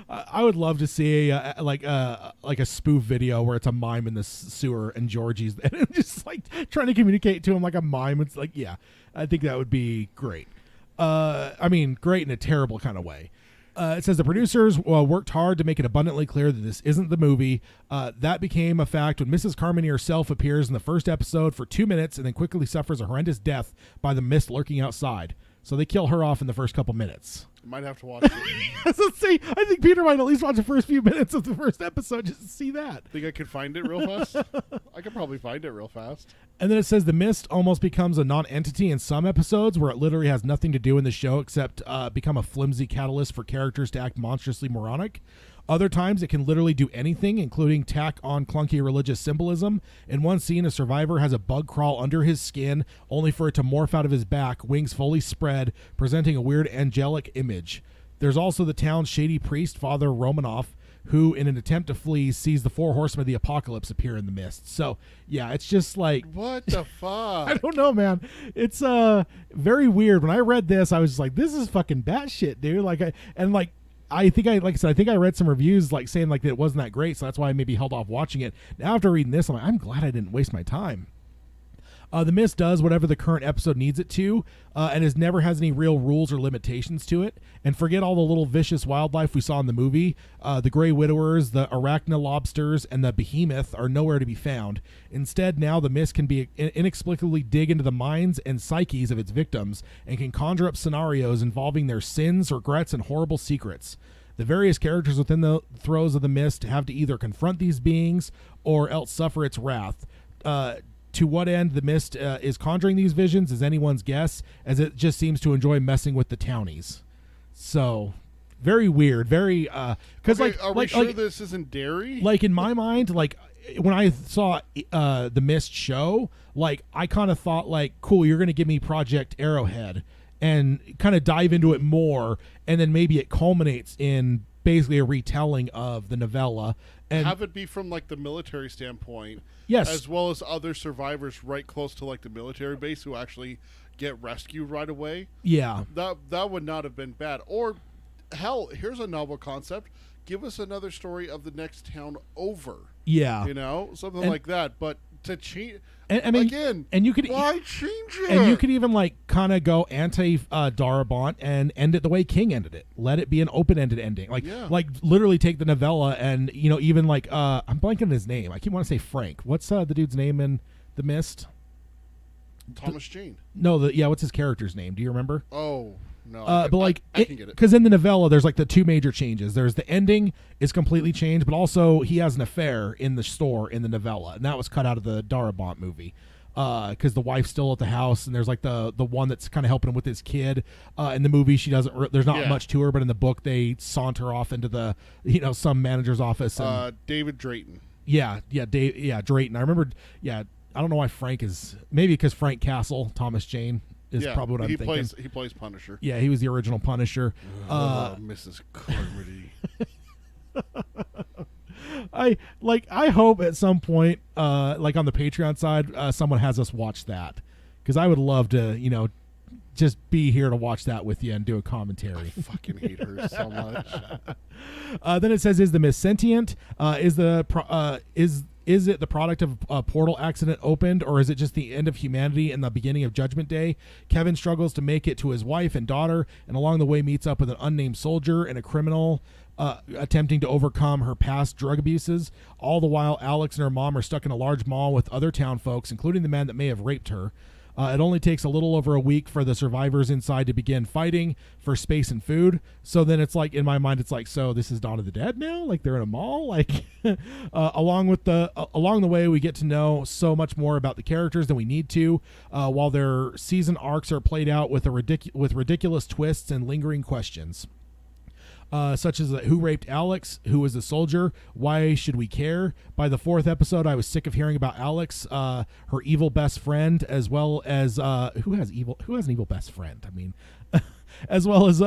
I would love to see like a spoof video where it's a mime in the sewer and Georgie's and just like trying to communicate to him like a mime. It's like, yeah, I think that would be great. Great in a terrible kind of way. It says the producers worked hard to make it abundantly clear that this isn't the movie. That became a fact when Mrs. Carmody herself appears in the first episode for 2 minutes and then quickly suffers a horrendous death by the mist lurking outside. So they kill her off in the first couple minutes. Might have to watch it. Let's see. I think Peter might at least watch the first few minutes of the first episode just to see that. Think I could find it real fast? I could probably find it real fast. And then it says the mist almost becomes a non-entity in some episodes where it literally has nothing to do in the show except become a flimsy catalyst for characters to act monstrously moronic. Other times it can literally do anything, including tack on clunky religious symbolism. In one scene, a survivor has a bug crawl under his skin, only for it to morph out of his back, wings fully spread, presenting a weird angelic image. There's also the town's shady priest, Father Romanoff, who, in an attempt to flee, sees the 4 horsemen of the apocalypse appear in the mist. So, yeah, it's just like... What the fuck? I don't know, man. It's very weird. When I read this, I was just like, this is fucking batshit, dude. I think I read some reviews like saying like that it wasn't that great, so that's why I maybe held off watching it. Now after reading this, I'm glad I didn't waste my time. The Mist does whatever the current episode needs it to, and never has any real rules or limitations to it. And forget all the little vicious wildlife we saw in the movie. The Grey Widowers, the Arachna lobsters, and the Behemoth are nowhere to be found. Instead, now the Mist can be inexplicably dig into the minds and psyches of its victims and can conjure up scenarios involving their sins, regrets, and horrible secrets. The various characters within the throes of the Mist have to either confront these beings or else suffer its wrath. To what end the Mist is conjuring these visions is anyone's guess, as it just seems to enjoy messing with the townies. So, very weird. Very because are we sure this isn't dairy? Like in my mind, like when I saw the Mist show, like I kind of thought like, cool, you're going to give me Project Arrowhead and kind of dive into it more, and then maybe it culminates in basically a retelling of the novella and have it be from like the military standpoint. Yes. As well as other survivors right close to like the military base who actually get rescued right away. Yeah. That would not have been bad. Or hell, here's a novel concept. Give us another story of the next town over. Yeah. Something like that. But to change and I mean, again, and you could why change it? And you could even like kind of go anti Darabont and end it the way King ended it. Let it be an open-ended ending. Like literally take the novella and even like I'm blanking on his name. I keep wanting to say Frank. What's the dude's name in The Mist? Thomas Jane. No, what's his character's name? Do you remember? Oh, no. But like, I can get it. Because in the novella, there's like the 2 major changes. There's the ending is completely changed, but also he has an affair in the store in the novella, and that was cut out of the Darabont movie. Because the wife's still at the house, and there's like the one that's kind of helping him with his kid. In the movie, she doesn't. There's not much to her, but in the book, they saunter off into the some manager's office. And, David Drayton. Drayton. I remember. Yeah, I don't know why Frank is. Maybe because Frank Castle, Thomas Jane is probably what I'm thinking. He plays Punisher. Yeah, he was the original Punisher. Mrs. Carmody. I hope at some point, like on the Patreon side, someone has us watch that, because I would love to, just be here to watch that with you and do a commentary. I fucking hate her so much. Then it says, "Is the Mist sentient? Is Is it the product of a portal accident opened, or is it just the end of humanity and the beginning of Judgment Day? Kevin struggles to make it to his wife and daughter, and along the way meets up with an unnamed soldier and a criminal attempting to overcome her past drug abuses. All the while, Alex and her mom are stuck in a large mall with other town folks, including the man that may have raped her. It only takes a little over a week for the survivors inside to begin fighting for space and food. So then it's like, in my mind, it's like, so this is Dawn of the Dead now? Like they're in a mall? Like along the way, we get to know so much more about the characters than we need to, while their season arcs are played out with ridiculous twists and lingering questions. Such as who raped Alex, who was the soldier, why should we care? By the 4th episode, I was sick of hearing about Alex, her evil best friend, as well as who has an evil best friend? I mean, as well as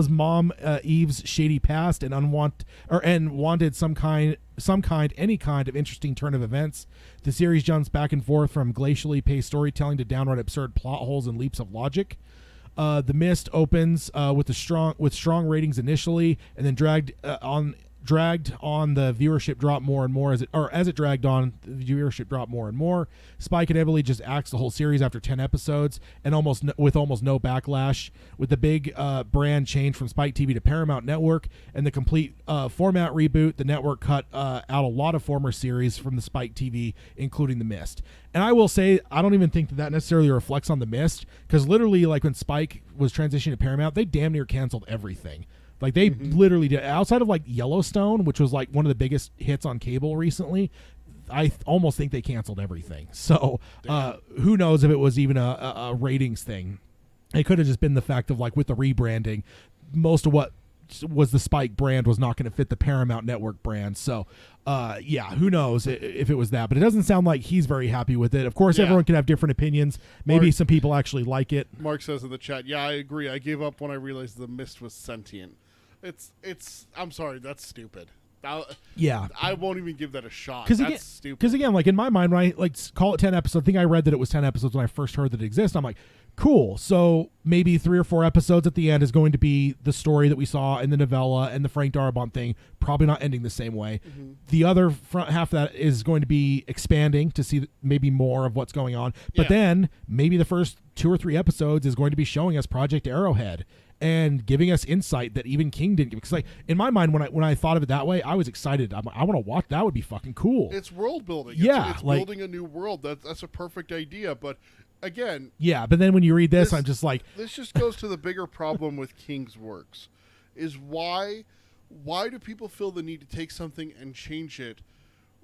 Mom Eve's shady past and wanted any kind of interesting turn of events. The series jumps back and forth from glacially paced storytelling to downright absurd plot holes and leaps of logic. The Mist opens with strong ratings initially, and then dragged on the viewership drop more and more as it dragged on, the viewership dropped more and more. Spike inevitably just axed the whole series after 10 episodes and almost no backlash. With the big brand change from Spike TV to Paramount Network and the complete format reboot, the network cut out a lot of former series from the Spike TV, including The Mist. And I will say, I don't even think that necessarily reflects on The Mist, because literally, like when Spike was transitioning to Paramount, they damn near canceled everything. Like they literally did, outside of like Yellowstone, which was like one of the biggest hits on cable recently. I almost think they canceled everything. So who knows if it was even a ratings thing. It could have just been the fact of like with the rebranding, most of what was the Spike brand was not going to fit the Paramount Network brand. So who knows if it was that, but it doesn't sound like he's very happy with it. Of course, everyone can have different opinions. Maybe some people actually like it. Mark says in the chat, yeah, I agree. I gave up when I realized the Mist was sentient. It's I'm sorry, that's stupid. I won't even give that a shot. That's stupid. Because again, like in my mind, right, like call it 10 episodes. I think I read that it was 10 episodes when I first heard that it exists. I'm like, cool. So maybe 3 or 4 episodes at the end is going to be the story that we saw in the novella and the Frank Darabont thing, probably not ending the same way. Mm-hmm. The other front half of that is going to be expanding to see maybe more of what's going on. But then maybe the first 2 or 3 episodes is going to be showing us Project Arrowhead and giving us insight that even King didn't give. Because like in my mind, when I thought of it that way, I was excited. I want to watch. That would be fucking cool. It's world building. Yeah, it's building a new world. That's a perfect idea. But again, but then when you read this, I'm just like, this just goes to the bigger problem with King's works, is why do people feel the need to take something and change it,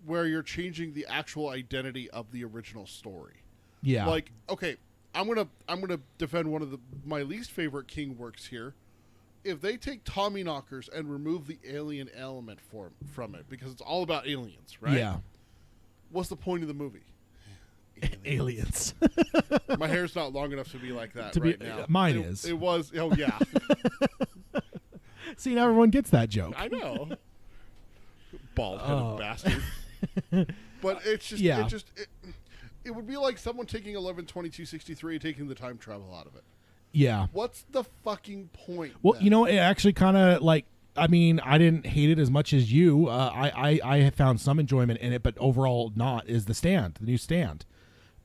where you're changing the actual identity of the original story? Yeah, like okay. I'm gonna defend one of my least favorite King works here. If they take Tommy Knockers and remove the alien element from it, because it's all about aliens, right? Yeah. What's the point of the movie? Aliens. My hair's not long enough to be like that now. Mine is. It was. Oh yeah. See, now everyone gets that joke. I know. Bald-headed bastard. But it's just. It would be like someone taking 11/22/63 and taking the time travel out of it. Yeah. What's the fucking point? Well, then? you know, it actually kind of like, I mean, I didn't hate it as much as you. I have found some enjoyment in it, but overall not, is the new Stand.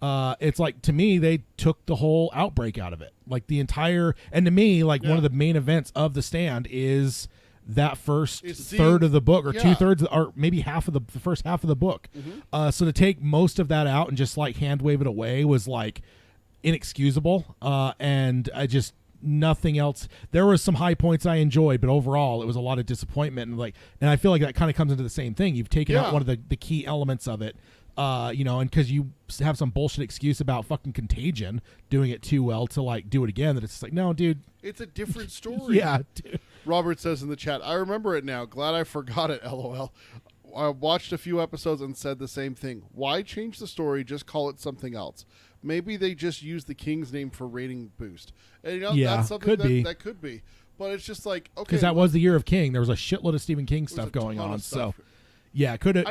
It's like, to me, they took the whole outbreak out of it. Like the entire, and to me, like one of the main events of the Stand is that first third of the book, or 2/3, or maybe half of the first half of the book. Mm-hmm. So to take most of that out and just like hand wave it away was like inexcusable. And I just, nothing else. There was some high points I enjoyed, but overall it was a lot of disappointment. And I feel like that kind of comes into the same thing. You've taken out one of the key elements of it. And because you have some bullshit excuse about fucking Contagion doing it too well to like do it again, that it's just like, no, dude, it's a different story. Yeah, dude. Robert says in the chat, I remember it now. Glad I forgot it, LOL. I watched a few episodes and said the same thing. Why change the story? Just call it something else. Maybe they just use the King's name for rating boost. And that's something that could be. But it's just like, okay. Because that was the year of King. There was a shitload of Stephen King stuff going on. So, yeah, could it.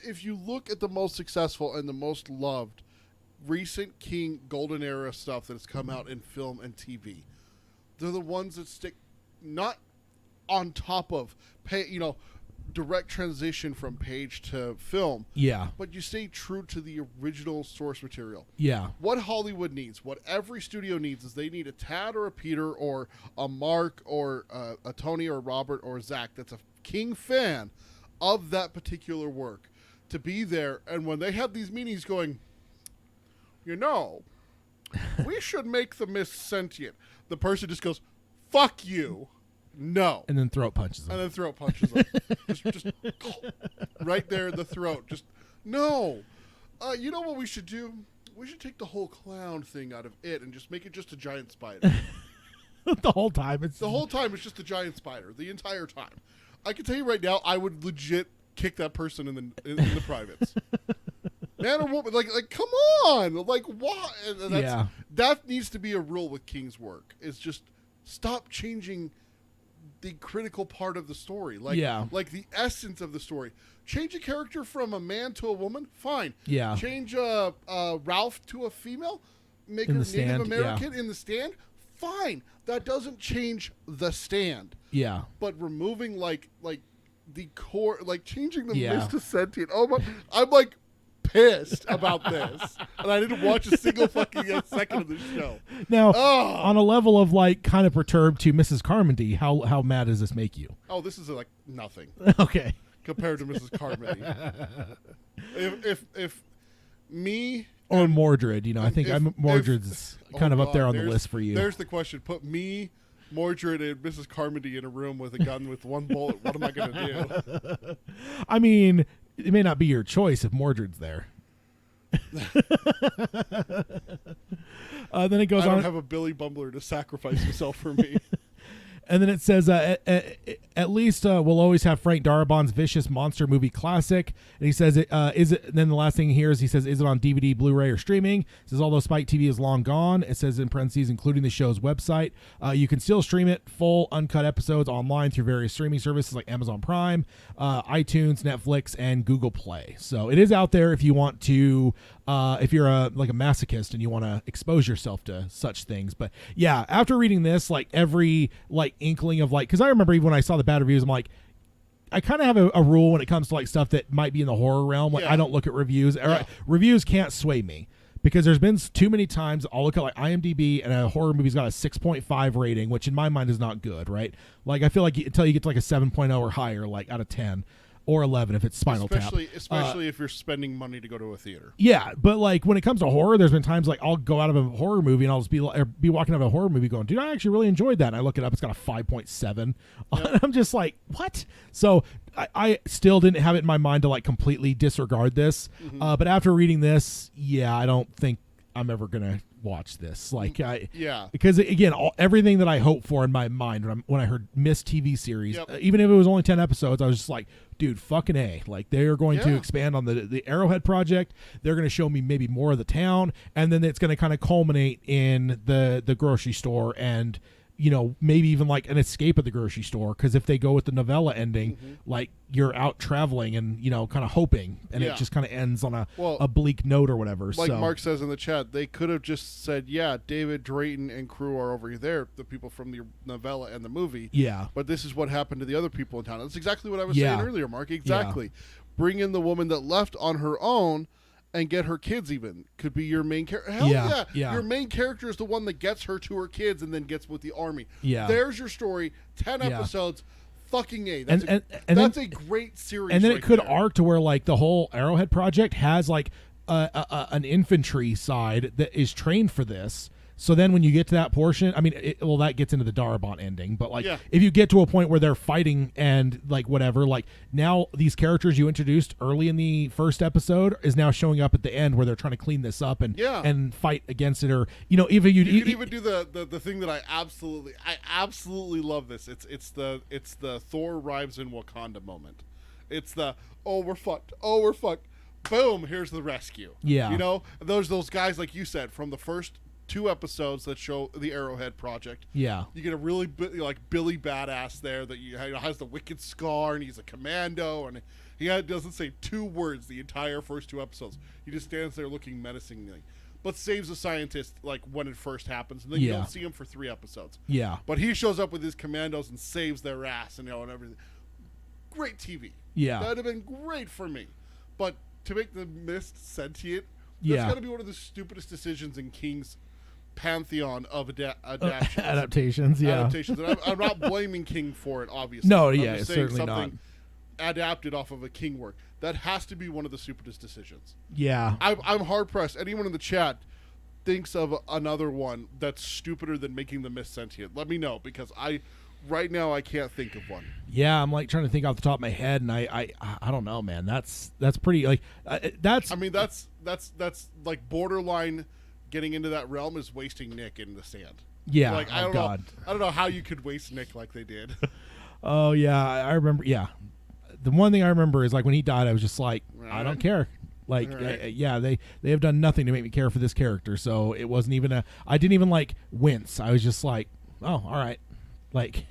If you look at the most successful and the most loved recent King Golden Era stuff that has come out in film and TV, they're the ones that stick not on top of direct transition from page to film. Yeah. But you stay true to the original source material. Yeah. What Hollywood needs, what every studio needs, is they need a Tad or a Peter or a Mark or a Tony or Robert or Zach that's a King fan of that particular work to be there. And when they have these meetings going, we should make the Miss sentient. The person just goes, fuck you. No. And then throat punches him. just right there in the throat. Just, no. You know what we should do? We should take the whole clown thing out of it and just make it just a giant spider. The whole time. It's just a giant spider. The entire time. I can tell you right now, I would legit kick that person in the privates. Man or woman, like, come on, like, why? That needs to be a rule with King's work. Is just stop changing the critical part of the story, like the essence of the story. Change a character from a man to a woman, fine. Yeah. Change Ralph to a female, make her Native American in the Stand, fine. That doesn't change the Stand. Yeah. But removing like the core, like changing the Mist to sentient. Oh my! I'm like pissed about this, and I didn't watch a single fucking second of the show. Now, on a level of like kind of perturbed to Mrs. Carmody, how mad does this make you? Oh, this is like nothing. Okay. Compared to Mrs. Carmody. if me or Mordred, I think Mordred's kind of up there on the list for you. There's the question: put me, Mordred, and Mrs. Carmody in a room with a gun with one bullet. What am I going to do? I mean, it may not be your choice if Mordred's there. Then it goes on. I don't have a Billy Bumbler to sacrifice himself for me. And then it says, at least we'll always have Frank Darabont's vicious monster movie classic. And he says, is it? Then the last thing here is he says, is it on DVD, Blu-ray, or streaming? It says, although Spike TV is long gone, it says in parentheses, including the show's website. You can still stream it, full uncut episodes online through various streaming services like Amazon Prime, iTunes, Netflix, and Google Play. So it is out there if you want to. If you're a masochist and you want to expose yourself to such things. But yeah, after reading this, like every inkling of because I remember even when I saw the bad reviews, I'm like, I kind of have a rule when it comes to stuff that might be in the horror realm. I don't look at reviews. Reviews can't sway me because there's been too many times I'll look at IMDb and a horror movie's got a 6.5 rating, which in my mind is not good, right? I feel like until you get to a 7.0 or higher, out of 10. Or 11 if it's Spinal Tap. Especially if you're spending money to go to a theater. Yeah, but when it comes to horror, there's been times I'll go out of a horror movie and I'll just be walking out of a horror movie going, dude, I actually really enjoyed that. And I look it up, it's got a 5.7. Yep. And I'm just like, what? So I still didn't have it in my mind to completely disregard this. Mm-hmm. But after reading this, I don't think I'm ever going to watch this because again everything that I hope for in my mind when I heard Mist TV series, even if it was only 10 episodes, I was just like, dude, fucking A. They are going to expand on the Arrowhead project. They're going to show me maybe more of the town, and then it's going to kind of culminate in the grocery store and maybe even an escape at the grocery store, because if they go with the novella ending, you're out traveling and kind of hoping, and it just kind of ends on a bleak note or whatever. Mark says in the chat, they could have just said, David Drayton and crew are over there, the people from the novella and the movie. Yeah. But this is what happened to the other people in town. That's exactly what I was saying earlier, Mark. Exactly. Yeah. Bring in the woman that left on her own and get her kids even. Could be your main character. Hell yeah. Your main character is the one that gets her to her kids and then gets with the army. Yeah. There's your story. 10 episodes. Fucking A. That's a great series. And then it could arc to where the whole Arrowhead project has an infantry side that is trained for this. So then when you get to that portion, I mean, that gets into the Darabont ending. But if you get to a point where they're fighting and whatever, now these characters you introduced early in the first episode is now showing up at the end where they're trying to clean this up and fight against it, or even you could even do the thing that I absolutely love this. It's the Thor arrives in Wakanda moment. It's the we're fucked. Boom, here's the rescue. Yeah. Those guys like you said from the first 2 episodes that show the Arrowhead project. Yeah. You get a really Billy Badass there that has the wicked scar and he's a commando and he doesn't say 2 words the entire first 2 episodes. He just stands there looking menacingly, but saves the scientist when it first happens, and then you don't see him for 3 episodes. Yeah. But he shows up with his commandos and saves their ass and everything. great TV. Yeah. That would have been great for me. But to make the Mist sentient, Yeah. that's got to be one of the stupidest decisions in King's pantheon of adaptations. Adaptations, yeah. Adaptations. And I'm not blaming King for it, obviously. No, I'm yeah, just it's saying certainly not. something adapted off of a King work. That has to be one of the stupidest decisions. Yeah. I'm hard pressed. Anyone in the chat thinks of another one that's stupider than making the Mist sentient. Let me know, because right now I can't think of one. Yeah, I'm like trying to think off the top of my head, and I don't know, man. That's pretty like that's. I mean, that's like borderline. Getting into that realm is wasting Nick in the sand. Yeah. Like I don't God. know. I don't know how you could waste Nick like they did. Oh yeah, I remember. Yeah, the one thing I remember is like when he died, I was just like, I don't care. Like, Right. yeah, they have done nothing to make me care for this character. So it wasn't even I didn't even like wince. I was just like, oh, all right. Like,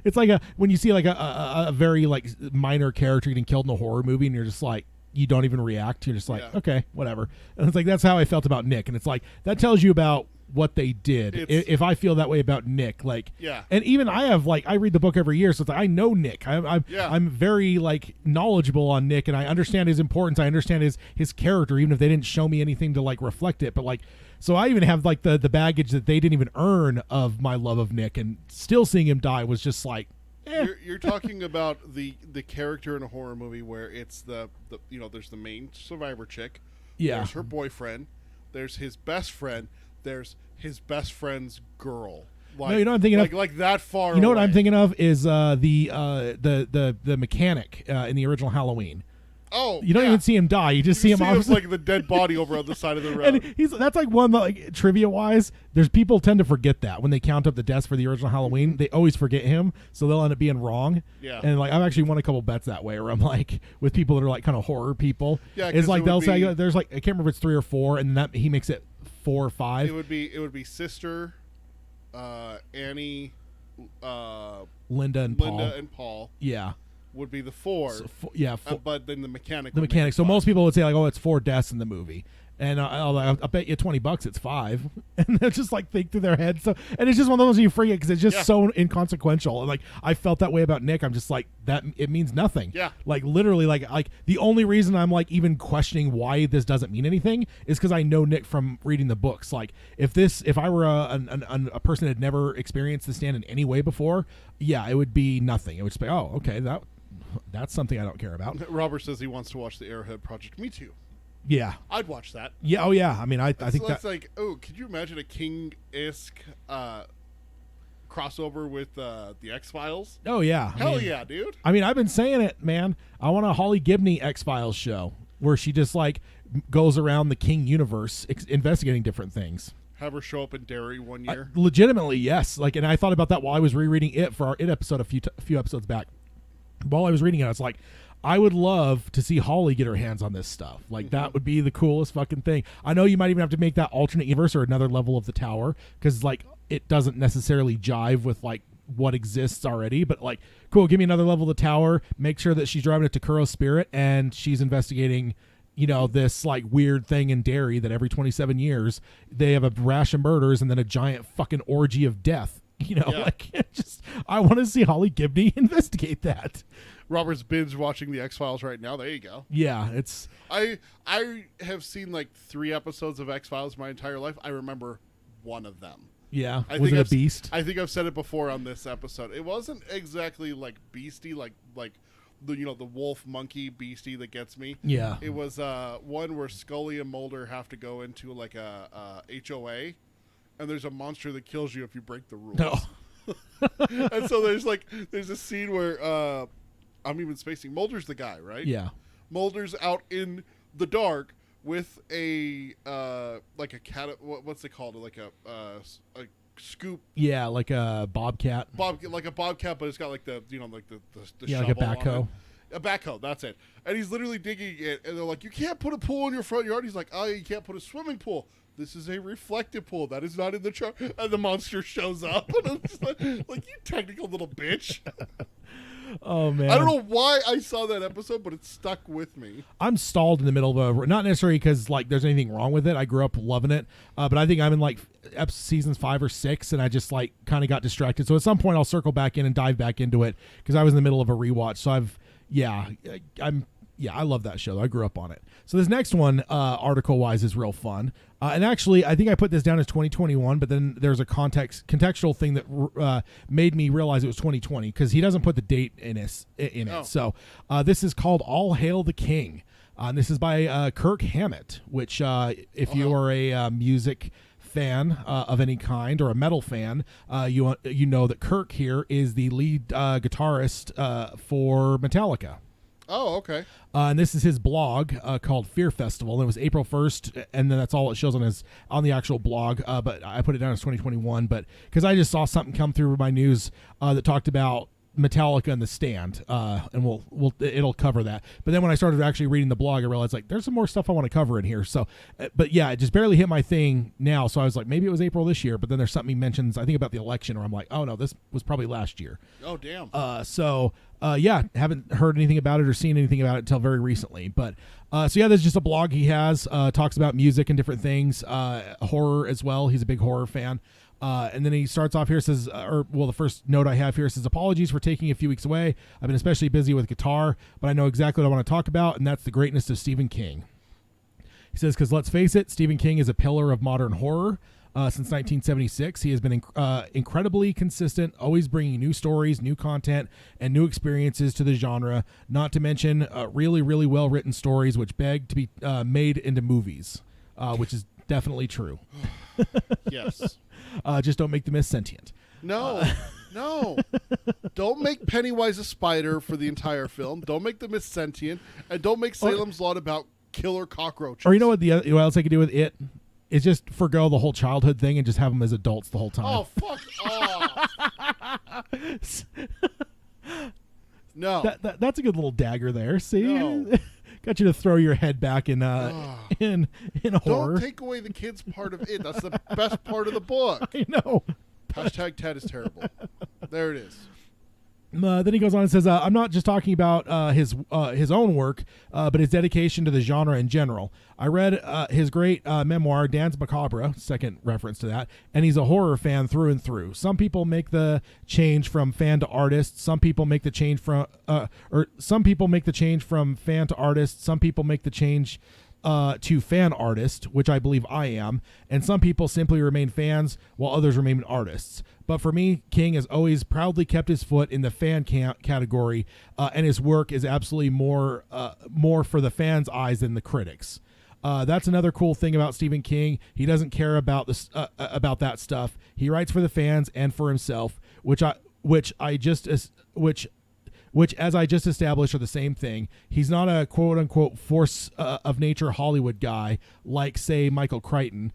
it's like when you see like a very like minor character getting killed in a horror movie, and you're just like, you don't even react. You're just like, Yeah. okay, whatever. And it's like that's how I felt about Nick. And it's like that tells you about what they did. If I feel that way about Nick, like, Yeah. and even I have like I read the book every year, so it's like I know Nick. I'm very like knowledgeable on Nick, and I understand his importance. I understand his character, even if they didn't show me anything to like reflect it. But like, so I even have like the baggage that they didn't even earn of my love of Nick, and still seeing him die was just like. You're talking about the character in a horror movie where it's the there's the main survivor chick, Yeah. there's her boyfriend, there's his best friend, there's his best friend's girl. Like, No, you know what I'm thinking of? like that far. You know what away. I'm thinking of is the mechanic in the original Halloween. Oh, You don't yeah. even see him die. You just see You him as obviously. like the dead body over on the side of the road. And that's like one that, like, trivia wise, there's people tend to forget that when they count up the deaths for the original Halloween, they always forget him, so they'll end up being wrong. Yeah. And like I've actually won a couple bets that way, where I'm like with people that are like kind of horror people. Yeah, 'cause it's like it they'll would say be- there's like I can't remember if it's 3 or 4, and that he makes it 4 or 5. It would be sister, Annie, Linda and Paul. Linda and Paul Yeah. would be the 4. So, But then the mechanic. the would make mechanic. it So 5. most people would say like, oh, it's 4 deaths in the movie, and I'll bet you $20 it's 5, and they'll just like think through their head. So, and it's just one of those you forget because it's just Yeah. so inconsequential. And like I felt that way about Nick. I'm just like that. It means nothing. Yeah. Like literally, like the only reason I'm like even questioning why this doesn't mean anything is because I know Nick from reading the books. Like if I were a person that had never experienced the stand in any way before, yeah, it would be nothing. It would just be, oh, okay, that's something I don't care about. Robert says he wants to watch the Airhead Project. Me too. Yeah. I'd watch that. Yeah. Oh, yeah. I mean, I think That's that. like, oh, could you imagine a King-esque crossover with the X-Files? Oh, yeah. Hell yeah, dude. I mean, I've been saying it, man. I want a Holly Gibney X-Files show where she just like goes around the King universe investigating different things. Have her show up in Derry one year. Legitimately, yes. Like, and I thought about that while I was rereading it for our It episode a few episodes back. While I was reading it, I was like, I would love to see Holly get her hands on this stuff. Like, that would be the coolest fucking thing. I know you might even have to make that alternate universe or another level of the tower because, like, it doesn't necessarily jive with, like, what exists already. But, like, cool, give me another level of the tower. Make sure that she's driving a Takuro spirit and she's investigating, you know, this, like, weird thing in Derry that every 27 years they have a rash of murders and then a giant fucking orgy of death. You know, Yeah. like, I want to see Holly Gibney investigate that. Robert's binge watching the X-Files right now. There you go. Yeah, it's I have seen like 3 episodes of X-Files my entire life. I remember one of them. yeah. I Was think it a I've- beast? I think I've said it before on this episode. It wasn't exactly like beastie, like the the wolf monkey beastie that gets me. Yeah. It was one where Scully and Mulder have to go into like a HOA, and there's a monster that kills you if you break the rules. No. And so there's a scene where I'm even spacing. Mulder's the guy, right? Yeah. Mulder's out in the dark with a like a cat. What's it called? Like a scoop Yeah, like a bobcat. like a bobcat, but it's got like the like the Yeah, like shovel a on backhoe. it. A backhoe, that's it. And he's literally digging it, and they're like, "You can't put a pool in your front yard." He's like, "Oh, you can't put a swimming pool. This is a reflective pool. That is not in the chart." And the monster shows up, and I'm just like you technical little bitch. Oh man, I don't know why I saw that episode, but it stuck with me. I'm stalled in the middle of a, not necessarily because like there's anything wrong with it. I grew up loving it, but I think I'm in like seasons 5 or 6, and I just like kind of got distracted. So at some point I'll circle back in and dive back into it because I was in the middle of a rewatch. So I love that show. I grew up on it. So this next one, article-wise, is real fun. And actually, I think I put this down as 2021, but then there's a contextual thing that made me realize it was 2020 because he doesn't put the date in it. Oh. So this is called All Hail the King. And this is by Kirk Hammett, which if you are a music fan of any kind or a metal fan, you know that Kirk here is the lead guitarist for Metallica. Oh, okay. And this is his blog called Fear Festival. And it was April 1st, and then that's all it shows on the actual blog. But I put it down as 2021, but because I just saw something come through my news that talked about Metallica and The Stand, and it'll cover that. But then when I started actually reading the blog, I realized like there's some more stuff I want to cover in here. So, but yeah, it just barely hit my thing now. So I was like, maybe it was April this year. But then there's something he mentions, I think about the election, where I'm like, oh no, this was probably last year. Oh damn. Yeah, haven't heard anything about it or seen anything about it until very recently. But so yeah, there's just a blog he has, talks about music and different things, horror as well. He's a big horror fan. And then he starts off here, says, the first note I have here says, apologies for taking a few weeks away. I've been especially busy with guitar, but I know exactly what I want to talk about, and that's the greatness of Stephen King. He says, because let's face it, Stephen King is a pillar of modern horror. Since 1976, he has been incredibly consistent, always bringing new stories, new content, and new experiences to the genre, not to mention really, really well-written stories which beg to be made into movies, which is definitely true. Yes. Just don't make the myth sentient. No. No. Don't make Pennywise a spider for the entire film. Don't make the myth sentient. And don't make Salem's Lot about killer cockroaches. Or you know what what else I could do with it? Is just forgo the whole childhood thing and just have them as adults the whole time. Oh, fuck off. No. That's a good little dagger there. See? No. Got you to throw your head back in in horror. Don't take away the kids part of it. That's the best part of the book. I know. Hashtag Ted is terrible. There it is. Then he goes on and says, I'm not just talking about his own work, but his dedication to the genre in general. I read his great memoir, Danse Macabre, second reference to that, and he's a horror fan through and through. Some people make the change from fan to artist. Some people make the change from fan to artist. Some people make the change to fan artist, which I believe I am, and some people simply remain fans while others remain artists. But for me, King has always proudly kept his foot in the fan category, and his work is absolutely more for the fans' eyes than the critics. That's another cool thing about Stephen King. He doesn't care about this about that stuff. He writes for the fans and for himself, which as I just established are the same thing. He's not a quote-unquote force of nature Hollywood guy like, say, Michael Crichton.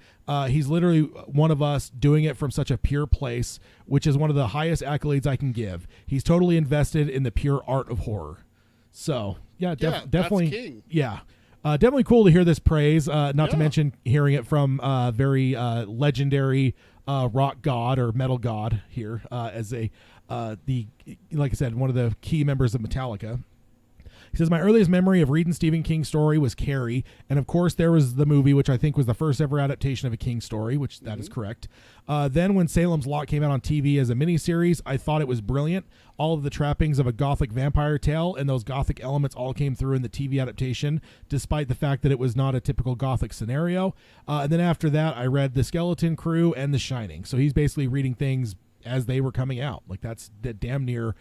He's literally one of us doing it from such a pure place, which is one of the highest accolades I can give. He's totally invested in the pure art of horror. So, definitely. That's King. Yeah. Definitely cool to hear this praise, not to mention hearing it from very legendary rock god or metal god here as like I said, one of the key members of Metallica. He says, my earliest memory of reading Stephen King's story was Carrie, and of course there was the movie, which I think was the first ever adaptation of a King story, which that is correct. Then when Salem's Lot came out on TV as a miniseries, I thought it was brilliant. All of the trappings of a gothic vampire tale and those gothic elements all came through in the TV adaptation, despite the fact that it was not a typical gothic scenario. And then after that, I read The Skeleton Crew and The Shining. So he's basically reading things as they were coming out. Like that's damn near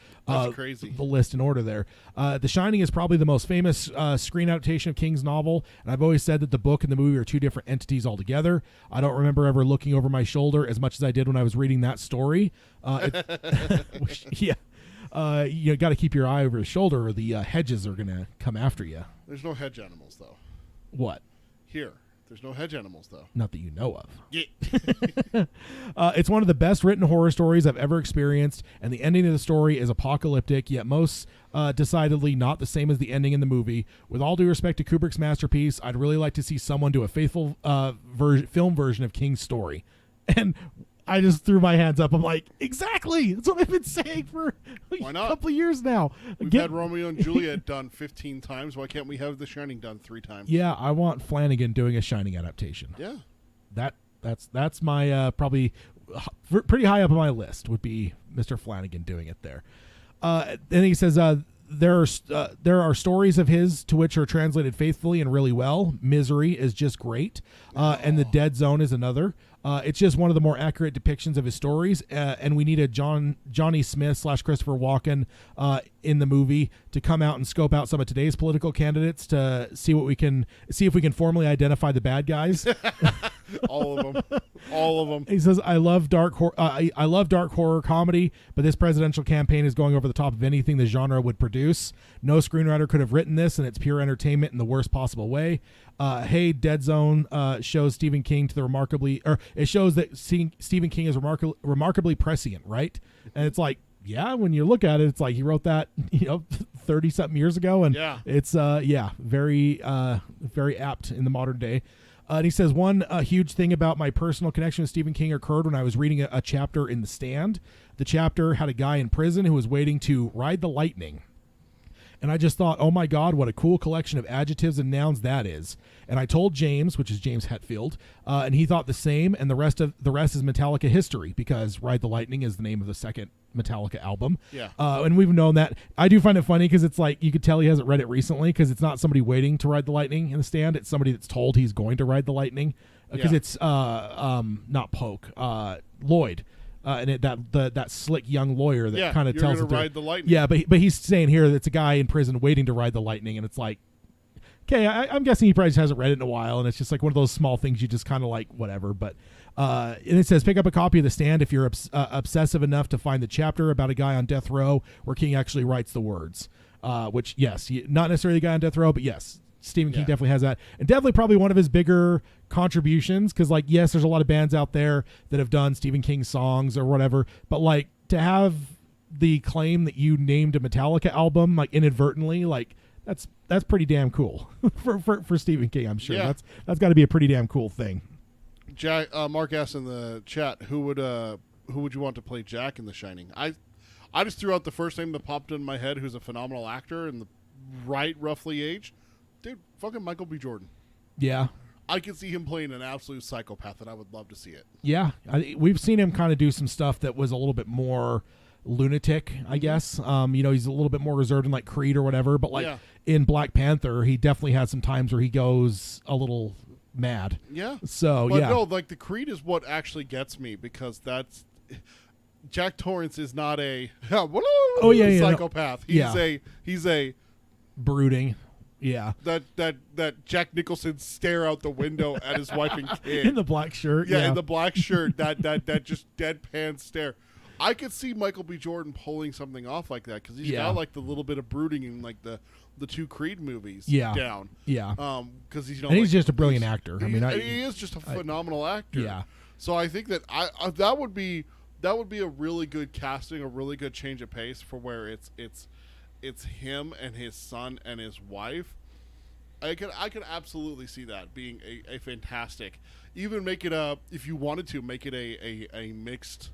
crazy. The list in order there. The Shining is probably the most famous screen adaptation of King's novel, and I've always said that the book and the movie are two different entities altogether. I don't remember ever looking over my shoulder as much as I did when I was reading that story. You got to keep your eye over your shoulder or the hedges are going to come after you. There's no hedge animals, though. What? Here. There's no hedge animals, though. Not that you know of. Yeah. It's one of the best written horror stories I've ever experienced, and the ending of the story is apocalyptic, yet most decidedly not the same as the ending in the movie. With all due respect to Kubrick's masterpiece, I'd really like to see someone do a faithful film version of King's story. And I just threw my hands up. I'm like, exactly. That's what I've been saying for Why a not? couple of years now. We've had Romeo and Juliet done 15 times. Why can't we have The Shining done 3 times? Yeah, I want Flanagan doing a Shining adaptation. Yeah. That's my probably pretty high up on my list would be Mr. Flanagan doing it there. Then he says there are stories of his to which are translated faithfully and really well. Misery is just great, and The Dead Zone is another. It's just one of the more accurate depictions of his stories, and we need a Johnny Smith / Christopher Walken in the movie to come out and scope out some of today's political candidates to see if we can formally identify the bad guys. All of them. All of them. He says, I love dark horror comedy, but this presidential campaign is going over the top of anything the genre would produce. No screenwriter could have written this, and it's pure entertainment in the worst possible way. Hey, Dead Zone shows Stephen King it shows that Stephen King is remarkably prescient, right? And it's like, yeah, when you look at it, it's like he wrote that 30 something years ago, and it's very very apt in the modern day. And he says, one huge thing about my personal connection with Stephen King occurred when I was reading a chapter in The Stand. The chapter had a guy in prison who was waiting to ride the lightning. And I just thought, oh my God, what a cool collection of adjectives and nouns that is. And I told James, which is James Hetfield, and he thought the same. And the rest is Metallica history, because Ride the Lightning is the name of the second Metallica album. Yeah. And we've known that. I do find it funny because it's like you could tell he hasn't read it recently, because it's not somebody waiting to ride the lightning in The Stand. It's somebody that's told he's going to ride the lightning, because it's not Polk, Lloyd. And that slick young lawyer that kind of tells him to ride the lightning. Yeah, but he's saying here that it's a guy in prison waiting to ride the lightning, and it's like, okay, I'm guessing he probably just hasn't read it in a while, and it's just like one of those small things you just kind of like whatever. But and it says, pick up a copy of The Stand if you're obsessive enough to find the chapter about a guy on death row where King actually writes the words. Which yes, not necessarily a guy on death row, but yes, Stephen King definitely has that, and definitely probably one of his bigger contributions, because like, yes, there's a lot of bands out there that have done Stephen King songs or whatever, but like to have the claim that you named a Metallica album like inadvertently, like that's pretty damn cool for Stephen King. I'm sure that's got to be a pretty damn cool thing. Jack, Mark asked in the chat, who would you want to play Jack in The Shining? I just threw out the first name that popped in my head, who's a phenomenal actor and roughly age. Dude, fucking Michael B. Jordan. Yeah. I could see him playing an absolute psychopath, and I would love to see it. Yeah. We've seen him kind of do some stuff that was a little bit more lunatic, I guess. He's a little bit more reserved in like Creed or whatever, but like in Black Panther, he definitely has some times where he goes a little mad. Yeah. So, but no, like the Creed is what actually gets me, because that's Jack Torrance is not a psychopath. He's a brooding. Yeah. That Jack Nicholson stare out the window at his wife and kid. In the black shirt. Yeah, in the black shirt. that just deadpan stare. I could see Michael B. Jordan pulling something off like that, because he's got like the little bit of brooding in like the 2 Creed movies down. Yeah. Because he's he's just a brilliant actor. I mean, he is just a phenomenal actor. Yeah. So I think that that would be a really good casting, a really good change of pace for where it's him and his son and his wife. I could absolutely see that being a fantastic. Even make it if you wanted to make it a mixed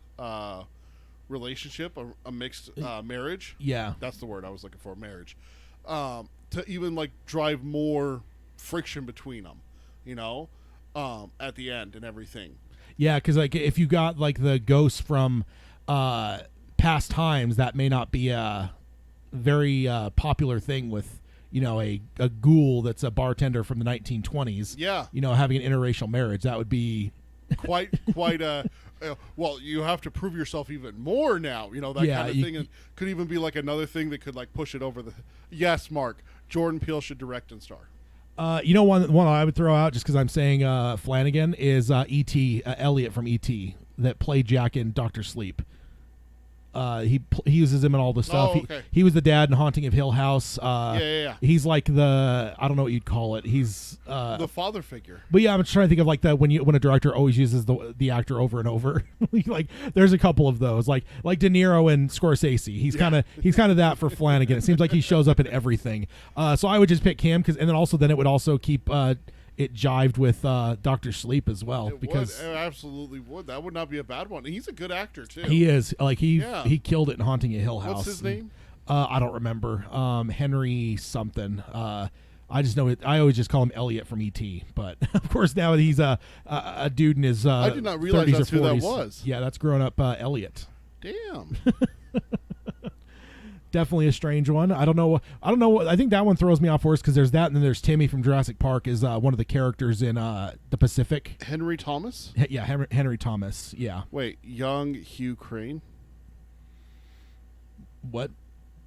relationship, a mixed marriage. Yeah, that's the word I was looking for. Marriage. To even like drive more friction between them, at the end and everything. Yeah, because like if you got like the ghosts from past times, that may not be a very popular thing with a ghoul that's a bartender from the 1920s. Yeah, having an interracial marriage, that would be quite well, you have to prove yourself even more now, that kind of thing. And could even be like another thing that could like push it over the. Yes, Mark, Jordan Peele should direct and star. One I would throw out just because I'm saying Flanagan is E.T. Elliot from E.T. that played Jack in Dr. Sleep. He uses him in all the stuff. Oh, okay. He was the dad in Haunting of Hill House. Yeah. He's like I don't know what you'd call it. He's the father figure. But yeah, I'm trying to think of like when a director always uses the actor over and over. Like there's a couple of those, like De Niro and Scorsese. He's kind of that for Flanagan. It seems like he shows up in everything. So I would just pick him, and then it would also keep it jived with Dr. Sleep as well. It because would. It absolutely would. That would not be a bad one. He's a good actor too. he is like Yeah. he killed it in Haunting a Hill House. What's his name? I don't remember. Henry something. I just know it. I always just call him Elliot from E.T. But of course now he's a dude in his I did not realize 30s that's or 40s. who that was. Yeah, that's grown up Elliot. Damn. Definitely a strange one. I don't know. I think that one throws me off worse because there's that, and then there's Timmy from Jurassic Park is one of the characters in the Pacific. Henry Thomas? Yeah, Henry Thomas. Yeah. Wait, young Hugh Crane? What?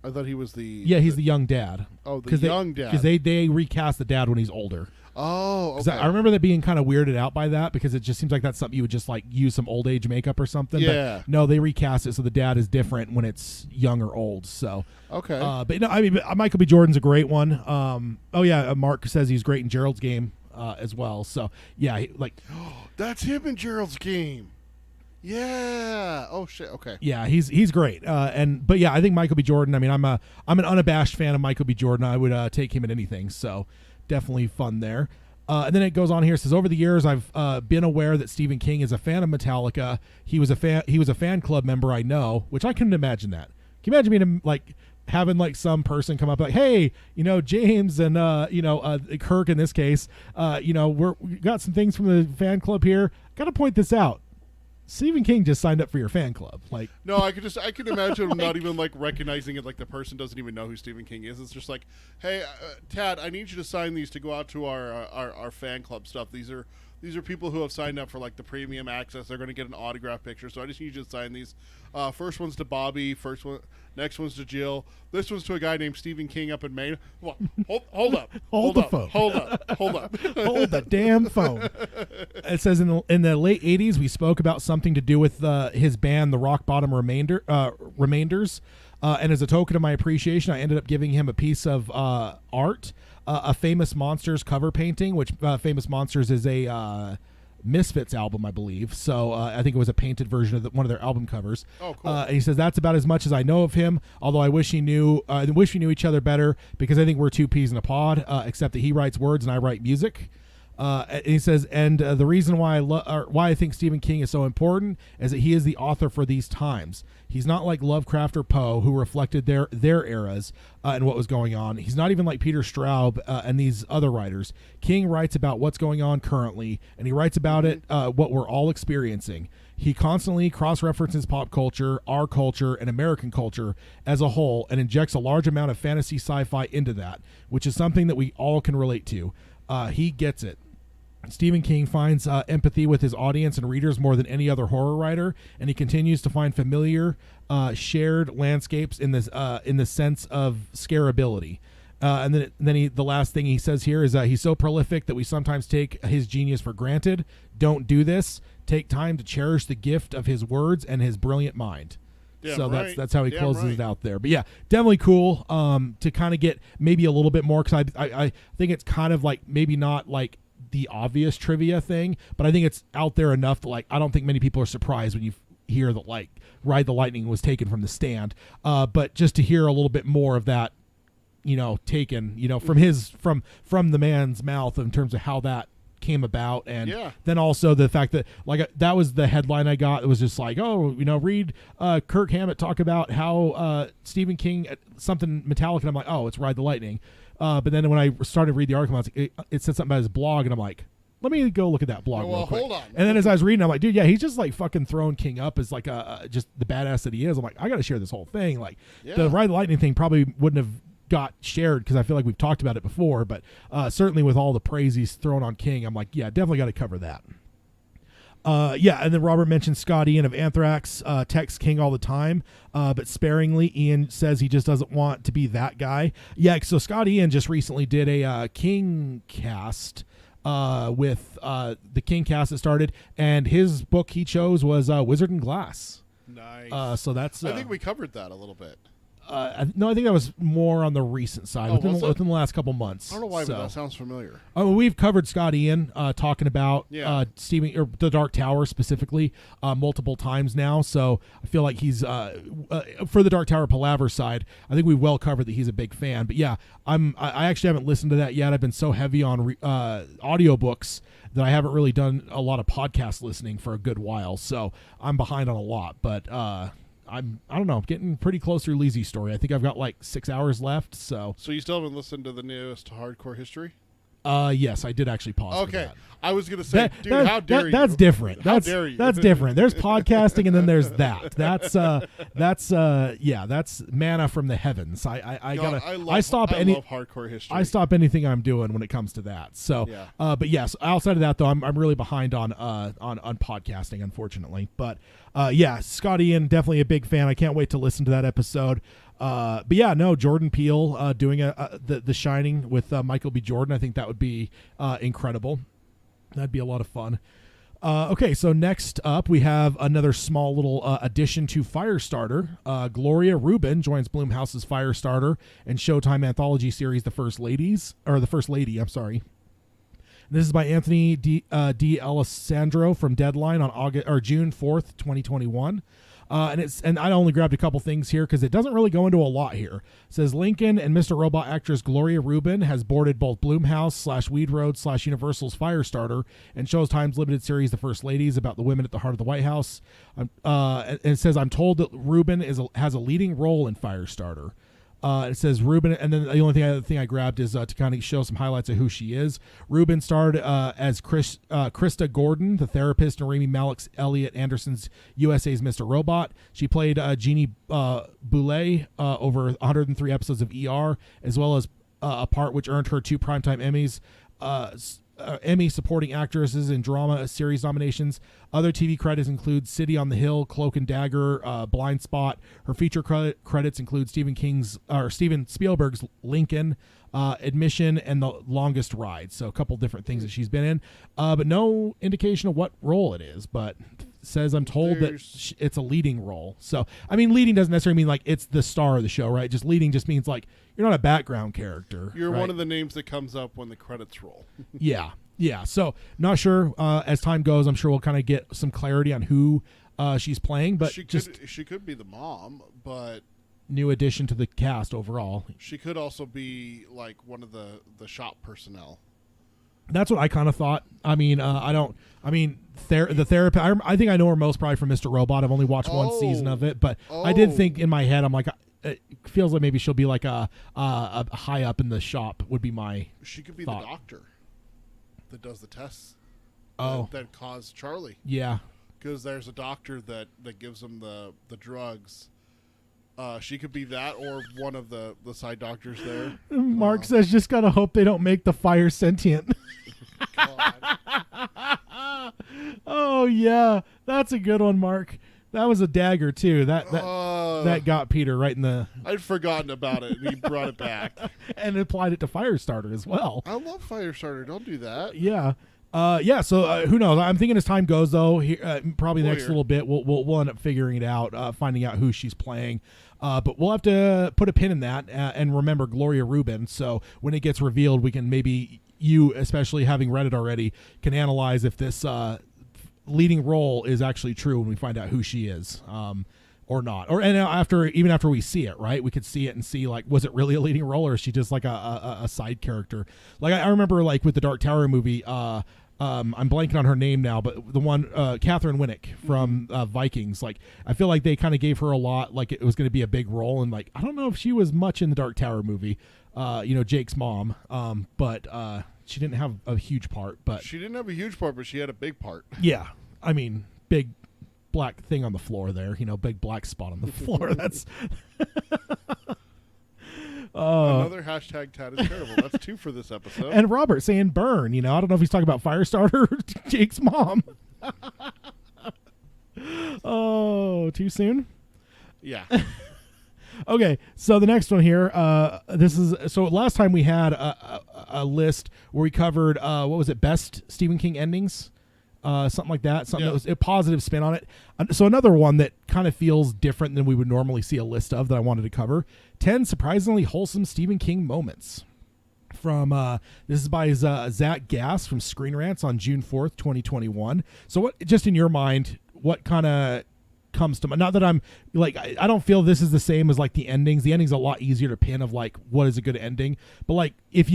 I thought he was the... Yeah, he's the young dad. Oh, the young dad. Because they recast the dad when he's older. Oh, okay. I remember that being kind of weirded out by that because it just seems like that's something you would just like use some old age makeup or something. Yeah. But no, they recast it so the dad is different when it's young or old. So Okay. but no, I mean Michael B. Jordan's a great one. Oh yeah, Mark says he's great in Gerald's Game as well. So yeah, That's him in Gerald's Game. Yeah. Oh shit. Okay. yeah, he's great. But yeah, I think Michael B. Jordan. I mean, I'm an unabashed fan of Michael B. Jordan. I would take him in anything. So definitely fun there. And then it goes on here. It says, over the years, I've been aware that Stephen King is a fan of Metallica. He was a fan club member I know, which I couldn't imagine that. Can you imagine me like having like some person come up like, hey, James and Kirk in this case, we got some things from the fan club here. Got to point this out. Stephen King just signed up for your fan club. Like, no, I could imagine him not even like recognizing it. Like the person doesn't even know who Stephen King is. It's just like, hey, Tad, I need you to sign these to go out to our fan club stuff. These are people who have signed up for like the premium access. They're going to get an autograph picture. So I just need you to sign these. First one's to Bobby. Next one's to Jill. This one's to a guy named Stephen King up in Maine. Well, hold up. Hold the phone. Hold up. Hold the damn phone. It says in the late 80s, we spoke about something to do with his band, the Rock Bottom Remainders. And as a token of my appreciation, I ended up giving him a piece of art, a Famous Monsters cover painting, which Famous Monsters is a Misfits album, I believe. So I think it was a painted version of one of their album covers. Oh, cool. And he says that's about as much as I know of him. Although I wish we knew each other better because I think we're two peas in a pod. Except that he writes words and I write music. And he says, and the reason why I think Stephen King is so important is that he is the author for these times. He's not like Lovecraft or Poe, who reflected their eras and what was going on. He's not even like Peter Straub and these other writers. King writes about what's going on currently, and he writes about it, what we're all experiencing. He constantly cross-references pop culture, our culture, and American culture as a whole, and injects a large amount of fantasy sci-fi into that, which is something that we all can relate to. He gets it. Stephen King finds empathy with his audience and readers more than any other horror writer, and he continues to find familiar, shared landscapes in the sense of scarability. And then the last thing he says here is that he's so prolific that we sometimes take his genius for granted. Don't do this. Take time to cherish the gift of his words and his brilliant mind. Damn so right. that's how he Damn closes right. it out there. But yeah, definitely cool to kind of get maybe a little bit more, because I think it's kind of like maybe not like the obvious trivia thing, but I think it's out there enough that like I don't think many people are surprised when you hear that like Ride the Lightning was taken from The Stand. But just to hear a little bit more of that, taken, from the man's mouth in terms of how that came about, and then also the fact that like that was the headline I got. It was just like, read Kirk Hammett talk about how Stephen King something Metallica, and I'm like, oh, it's Ride the Lightning. But then when I started to read the article, I was like, it said something about his blog, and I'm like, let me go look at that blog real quick. Hold on. And then as I was reading, I'm like, dude, yeah, he's just like fucking throwing King up as like just the badass that he is. I'm like, I got to share this whole thing. Like the Ride the Lightning thing probably wouldn't have got shared because I feel like we've talked about it before, but certainly with all the praise he's thrown on King, I'm like, yeah, definitely got to cover that. And then Robert mentioned Scott Ian of Anthrax texts King all the time, but sparingly. Ian says he just doesn't want to be that guy. Yeah, so Scott Ian just recently did a King cast with the King cast that started, and his book he chose was Wizard and Glass. Nice. So that's I think we covered that a little bit. No, I think that was more on the recent side, Oh, within was it? the last couple months. I don't know why, So. but that sounds familiar. We've covered Scott Ian talking about Stephen or the Dark Tower specifically multiple times now. So I feel like he's for the Dark Tower Palaver side. I think we've well covered that he's a big fan. But yeah, I actually haven't listened to that yet. I've been so heavy on audiobooks that I haven't really done a lot of podcast listening for a good while. So I'm behind on a lot. But I don't know, getting pretty close through Lizzy's story. I think I've got like 6 hours left. So you still haven't listened to the newest Hardcore History? yes, I did actually pause. Okay, For that. I was gonna say, dude, how dare you? That's different. How That's dare you? That's different. There's podcasting, and then there's that. That's manna from the heavens. I stop love Hardcore History. I stop anything I'm doing when it comes to that. So, Yeah. but yes, outside of that though, I'm really behind on podcasting, unfortunately. But yeah, Scott Ian, definitely a big fan. I can't wait to listen to that episode. But yeah, no, Jordan Peele doing the Shining with Michael B. Jordan. I think that would be incredible. That'd be a lot of fun. Okay, so next up we have another small little addition to Firestarter. Gloria Rubin joins Blumhouse's Firestarter and Showtime anthology series The First Lady. I'm sorry. This is by Anthony D. Alessandro from Deadline on June 4th, 2021. And I only grabbed a couple things here because it doesn't really go into a lot here. It says Lincoln and Mr. Robot actress Gloria Rubin has boarded both Blumhouse / Weed Road / Universal's Firestarter and Showtime's limited series The First Ladies about the women at the heart of the White House. And it says I'm told that Rubin has a leading role in Firestarter. It says Rubin, and then the only other thing I grabbed is to kind of show some highlights of who she is. Rubin starred as Krista Gordon, the therapist, in Rami Malek's Elliot Anderson's USA's Mr. Robot. She played Jeannie Boulay over 103 episodes of ER, as well as a part which earned her 2 Primetime Emmys. Emmy supporting actresses in drama series nominations. Other TV credits include City on the Hill, Cloak and Dagger, Blind Spot. Her feature credits include Steven Spielberg's Lincoln, Admission, and The Longest Ride. So a couple different things that she's been in, but no indication of what role it is. But says I'm told that it's a leading role. So I mean, leading doesn't necessarily mean like it's the star of the show, right? Just leading just means like you're not a background character. You're right? one of the names that comes up when the credits roll. Yeah. So not sure. As time goes, I'm sure we'll kind of get some clarity on who she's playing. But she could be the mom, but new addition to the cast overall. She could also be like one of the shop personnel. That's what I kind of thought. I mean, the therapist. I think I know her most probably from Mr. Robot. I've only watched one season of it, but I did think in my head, I'm like, it feels like maybe she'll be like a high up in the shop. Would be my. She could be thought. the doctor that does the tests. That cause Charlie. Yeah, because there's a doctor that gives him the drugs. She could be that or one of the side doctors there. Mark says just gotta hope they don't make the fire sentient. Oh yeah, that's a good one, Mark. That was a dagger too. That got Peter right in the. I'd forgotten about it, and he brought it back and applied it to Firestarter as well. I love Firestarter. Don't do that. Yeah. So who knows? I'm thinking as time goes, though, probably the next little bit, we'll end up figuring it out, finding out who she's playing. But we'll have to put a pin in that and remember Gloria Rubin. So when it gets revealed, we can maybe you, especially having read it already, can analyze if this leading role is actually true when we find out who she is. Or not, even after we see it, right? We could see it and see like, was it really a leading role, or is she just like a side character? Like I remember, like with the Dark Tower movie, I'm blanking on her name now, but the one Catherine Winnick from Vikings. Like I feel like they kind of gave her a lot, like it was going to be a big role, and like I don't know if she was much in the Dark Tower movie. Jake's mom, but she didn't have a huge part. But she didn't have a huge part, but she had a big part. Yeah, I mean, big black thing on the floor there, big black spot on the floor. That's another hashtag Tad is terrible. That's 2 for this episode. And Robert saying burn. I don't know if he's talking about Firestarter or Jake's mom. Oh, too soon? Yeah. Okay, so the next one here, last time we had a list where we covered, best Stephen King endings. something like that. Something Yeah. that was a positive spin on it. So another one that kind of feels different than we would normally see a list of that I wanted to cover. 10 surprisingly wholesome Stephen King moments. From this is by Zach Gass from Screen Rants on June 4th, 2021. So what, just in your mind, what kind of comes to mind? Not that I'm like, I don't feel this is the same as like the endings. The ending's a lot easier to pin of like what is a good ending. But like if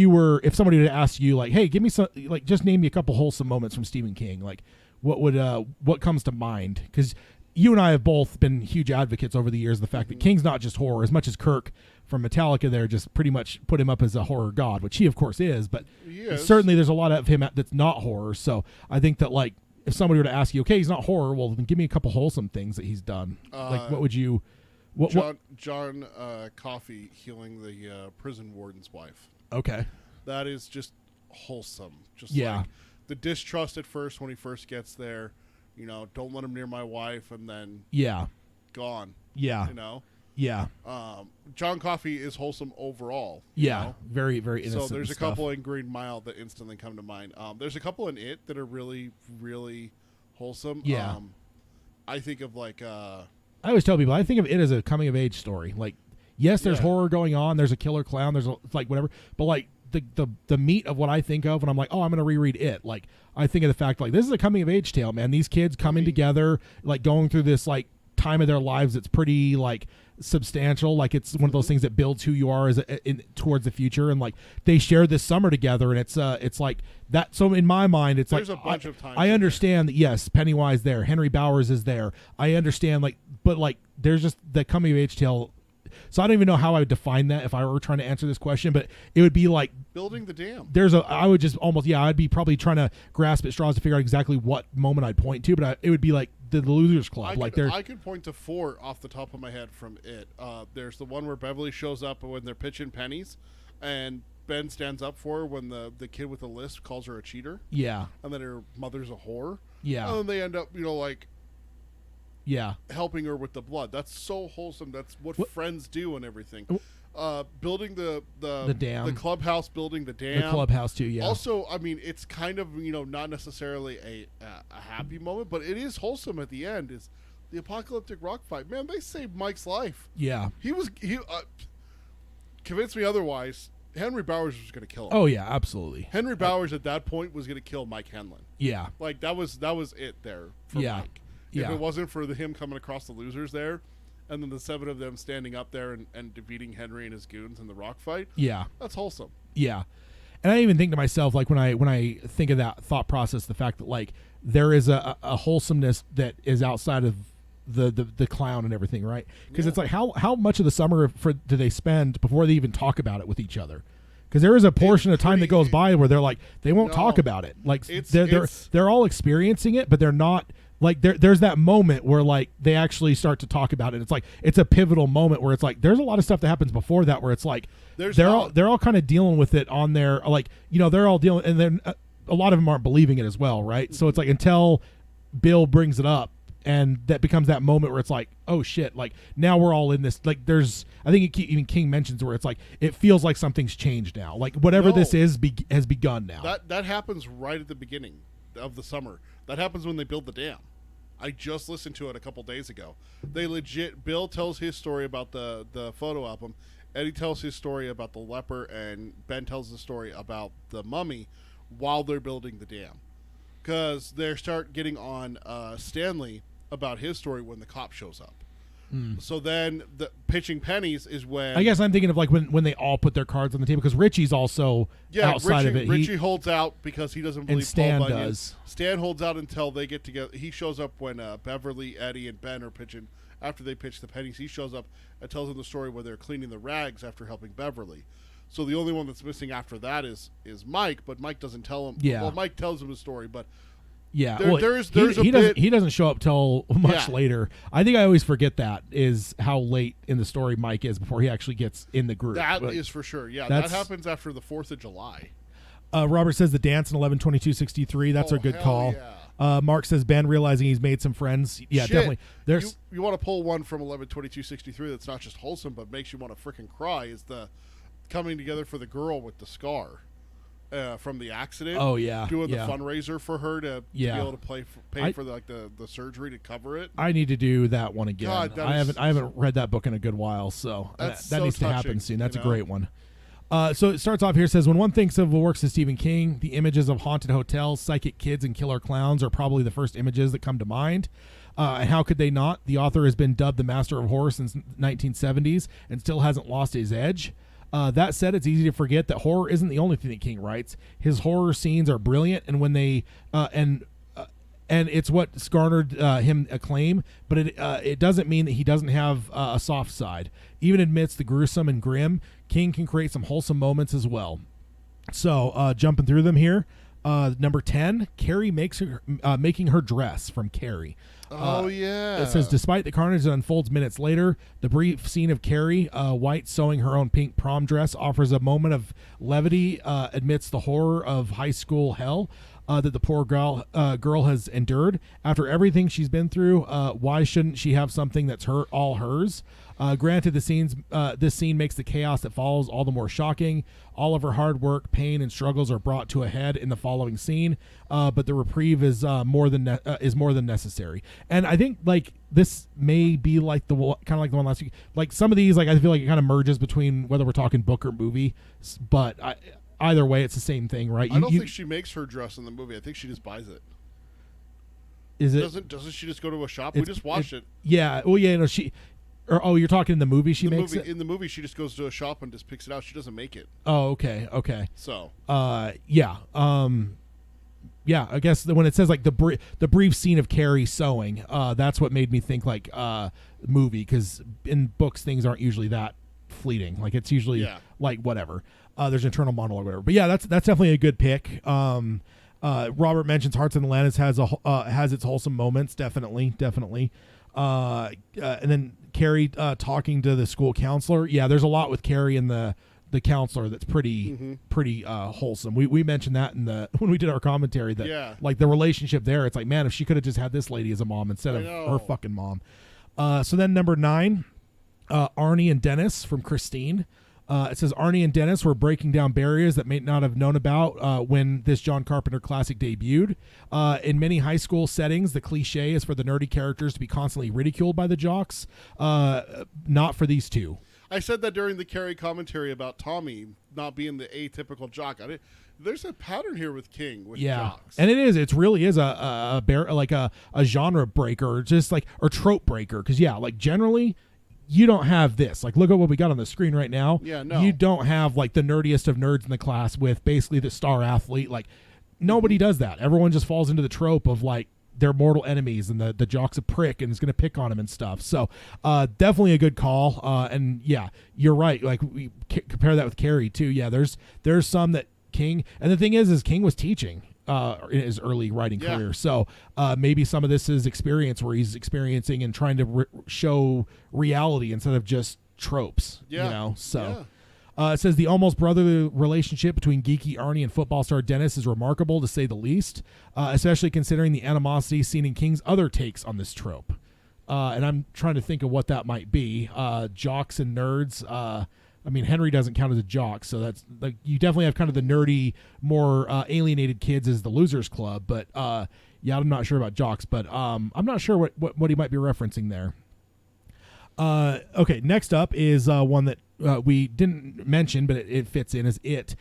somebody would ask you like, hey, give me some, like just name me a couple wholesome moments from Stephen King, like what comes to mind? Because you and I have both been huge advocates over the years of the fact that King's not just horror, as much as Kirk from Metallica there just pretty much put him up as a horror god, which he of course is, but certainly there's a lot of him that's not horror. So I think that like if somebody were to ask you, okay, he's not horror, well then give me a couple wholesome things that he's done. Like what would you John Coffey healing the prison warden's wife. Okay. That is just wholesome. Just Yeah. like the distrust at first when he first gets there, you know, don't let him near my wife, and then gone. Yeah. You know? Yeah. John Coffey is wholesome overall. Yeah. Know? Very, very innocent. So there's a stuff. couple in Green Mile that instantly come to mind. There's a couple in It that are really, really wholesome. Yeah. I think of like I always tell people I think of It as a coming of age story. Like, yes, there's horror going on, there's a killer clown, there's like whatever, but like the meat of what I think of when I'm like, oh, I'm gonna reread It. Like I think of the fact like this is a coming of age tale, man. These kids coming together, like going through this like time of their lives that's pretty like substantial. Like it's one of those things that builds who you are as towards the future, and like they share this summer together, and it's like that. So in my mind, it's there's like a bunch of times I understand that yes, Pennywise there, Henry Bowers is there. I understand like, but like there's just the coming of age tale. So I don't even know how I would define that if I were trying to answer this question, but it would be like building the dam. I would just almost, I'd be probably trying to grasp at straws to figure out exactly what moment I'd point to, but it would be like the Losers Club. I could point to 4 off the top of my head from It. There's the one where Beverly shows up when they're pitching pennies, and Ben stands up for her when the kid with the lisp calls her a cheater. Yeah. And then her mother's a whore. Yeah. And then they end up, like, yeah, helping her with the blood. That's so wholesome. That's what friends do and everything. Building the dam, the clubhouse, building the dam, the clubhouse too. Yeah. Also, I mean, it's kind of not necessarily a happy moment, but it is wholesome at the end. Is the apocalyptic rock fight? Man, they saved Mike's life. Yeah. He convinced me otherwise. Henry Bowers was going to kill him. Oh yeah, absolutely. Henry Bowers at that point was going to kill Mike Henlon. Yeah. Like that was it there for Mike. If it wasn't for him coming across the losers there, and then the 7 of them standing up there and defeating Henry and his goons in the rock fight. Yeah. That's wholesome. Yeah. And I even think to myself, like when I think of that thought process, the fact that like there is a wholesomeness that is outside of the clown and everything, right? Because it's like how much of the summer do they spend before they even talk about it with each other? Because there is a portion of time that goes by where they're like they won't talk about it. Like they're all experiencing it, but they're not. Like there's that moment where like they actually start to talk about it. It's like it's a pivotal moment where it's like there's a lot of stuff that happens before that where it's like they're all kind of dealing with it on their like they're all dealing, and then a lot of them aren't believing it as well, right? So it's like until Bill brings it up, and that becomes that moment where it's like, oh shit, like now we're all in this. Like there's I think even King mentions where it's like it feels like something's changed now. Like whatever this is has begun now. That happens right at the beginning of the summer. That happens when they build the dam. I just listened to it a couple days ago. Bill tells his story about the photo album. Eddie tells his story about the leper, and Ben tells the story about the mummy while they're building the dam. Because they start getting on Stanley about his story when the cop shows up. So then the pitching pennies is when... I guess I'm thinking of like when they all put their cards on the table, because Richie's also outside of it. Richie holds out because he doesn't believe and Stan Paul Bunyan. does. Stan holds out until they get together. He shows up when Beverly, Eddie, and Ben are pitching. After they pitch the pennies, he shows up and tells them the story where they're cleaning the rags after helping Beverly. So the only one that's missing after that is Mike, but Mike doesn't tell him. Yeah. Well, Mike tells him his story, but... Yeah, he doesn't show up till much later. I think I always forget that is how late in the story Mike is before he actually gets in the group. That is for sure. Yeah, that happens after the 4th of July. Robert says the dance in 11/22/63. That's a good call. Yeah. Mark says Ben realizing he's made some friends. Yeah, definitely. There's you want to pull one from 11/22/63 that's not just wholesome but makes you want to freaking cry is the coming together for the girl with the scar. from the accident. Oh, yeah. Doing yeah. the fundraiser for her to be able to pay for the surgery to cover it. I need to do that one again. God, I haven't read that book in a good while, so that so needs to happen touching, soon. That's you a know? great one. So it starts off here. It says, when one thinks of the works of Stephen King, the images of haunted hotels, psychic kids, and killer clowns are probably the first images that come to mind. And how could they not? The author has been dubbed the master of horror since 1970s and still hasn't lost his edge. That said, it's easy to forget that horror isn't the only thing that King writes. His horror scenes are brilliant, and when they and it's what's garnered him acclaim. But it doesn't mean that he doesn't have a soft side. Even amidst the gruesome and grim, King can create some wholesome moments as well. So jumping through them here, number 10, Carrie making her dress from Carrie. Yeah. It says, despite the carnage that unfolds minutes later, the brief scene of Carrie White sewing her own pink prom dress offers a moment of levity amidst the horror of high school hell that the poor girl has endured. After everything she's been through, why shouldn't she have something that's all hers? Granted, this scene makes the chaos that follows all the more shocking. All of her hard work, pain, and struggles are brought to a head in the following scene, but the reprieve is more than necessary. And I think like this may be like kind of like the one last week. Like some of these, like I feel like it kind of merges between whether we're talking book or movie, but either way, it's the same thing, right? I don't think she makes her dress in the movie. I think she just buys it. Is it? Doesn't she just go to a shop? We just watched it. Yeah. Well, yeah. No, she. Or you're talking in the movie. She makes it. In the movie, she just goes to a shop and just picks it out. She doesn't make it. Oh, okay. Okay. So. Yeah. Yeah. I guess when it says like the brief scene of Carrie sewing, that's what made me think like movie, because in books things aren't usually that fleeting. Like it's usually like whatever. There's an internal monologue or whatever. But yeah, that's definitely a good pick. Robert mentions Hearts in Atlantis has its wholesome moments. Definitely. And then Carrie talking to the school counselor. Yeah, there's a lot with Carrie and the counselor that's pretty wholesome. We mentioned that when we did our commentary that like the relationship there. It's like, man, if she could have just had this lady as a mom instead of her fucking mom. So then number 9, Arnie and Dennis from Christine. It says Arnie and Dennis were breaking down barriers that may not have known about when this John Carpenter classic debuted. In many high school settings, the cliche is for the nerdy characters to be constantly ridiculed by the jocks. Not for these two. I said that during the Carrie commentary about Tommy not being the atypical jock. There's a pattern here with King with jocks. And it really is a genre breaker, just like, or trope breaker. Because like generally, you don't have this. Like, look at what we got on the screen right now. Yeah, no. You don't have like the nerdiest of nerds in the class with basically the star athlete. Like, nobody does that. Everyone just falls into the trope of like they're mortal enemies and the jock's a prick and is going to pick on him and stuff. So definitely a good call. And yeah, you're right. Like we compare that with Carrie too. Yeah, there's some that King, and the thing is King was teaching in his early writing career. So maybe some of this is experience where he's experiencing and trying to show reality instead of just tropes. Yeah. You know, so. It says the almost brotherly relationship between geeky Arnie and football star Dennis is remarkable, to say the least, especially considering the animosity seen in King's other takes on this trope. And I'm trying to think of what that might be. Jocks and nerds. I mean, Henry doesn't count as a jock, so that's like you definitely have kind of the nerdy, more alienated kids as the Losers Club. But yeah, I'm not sure about jocks, but I'm not sure what he might be referencing there. Okay, next up is one that we didn't mention, but it fits in as It.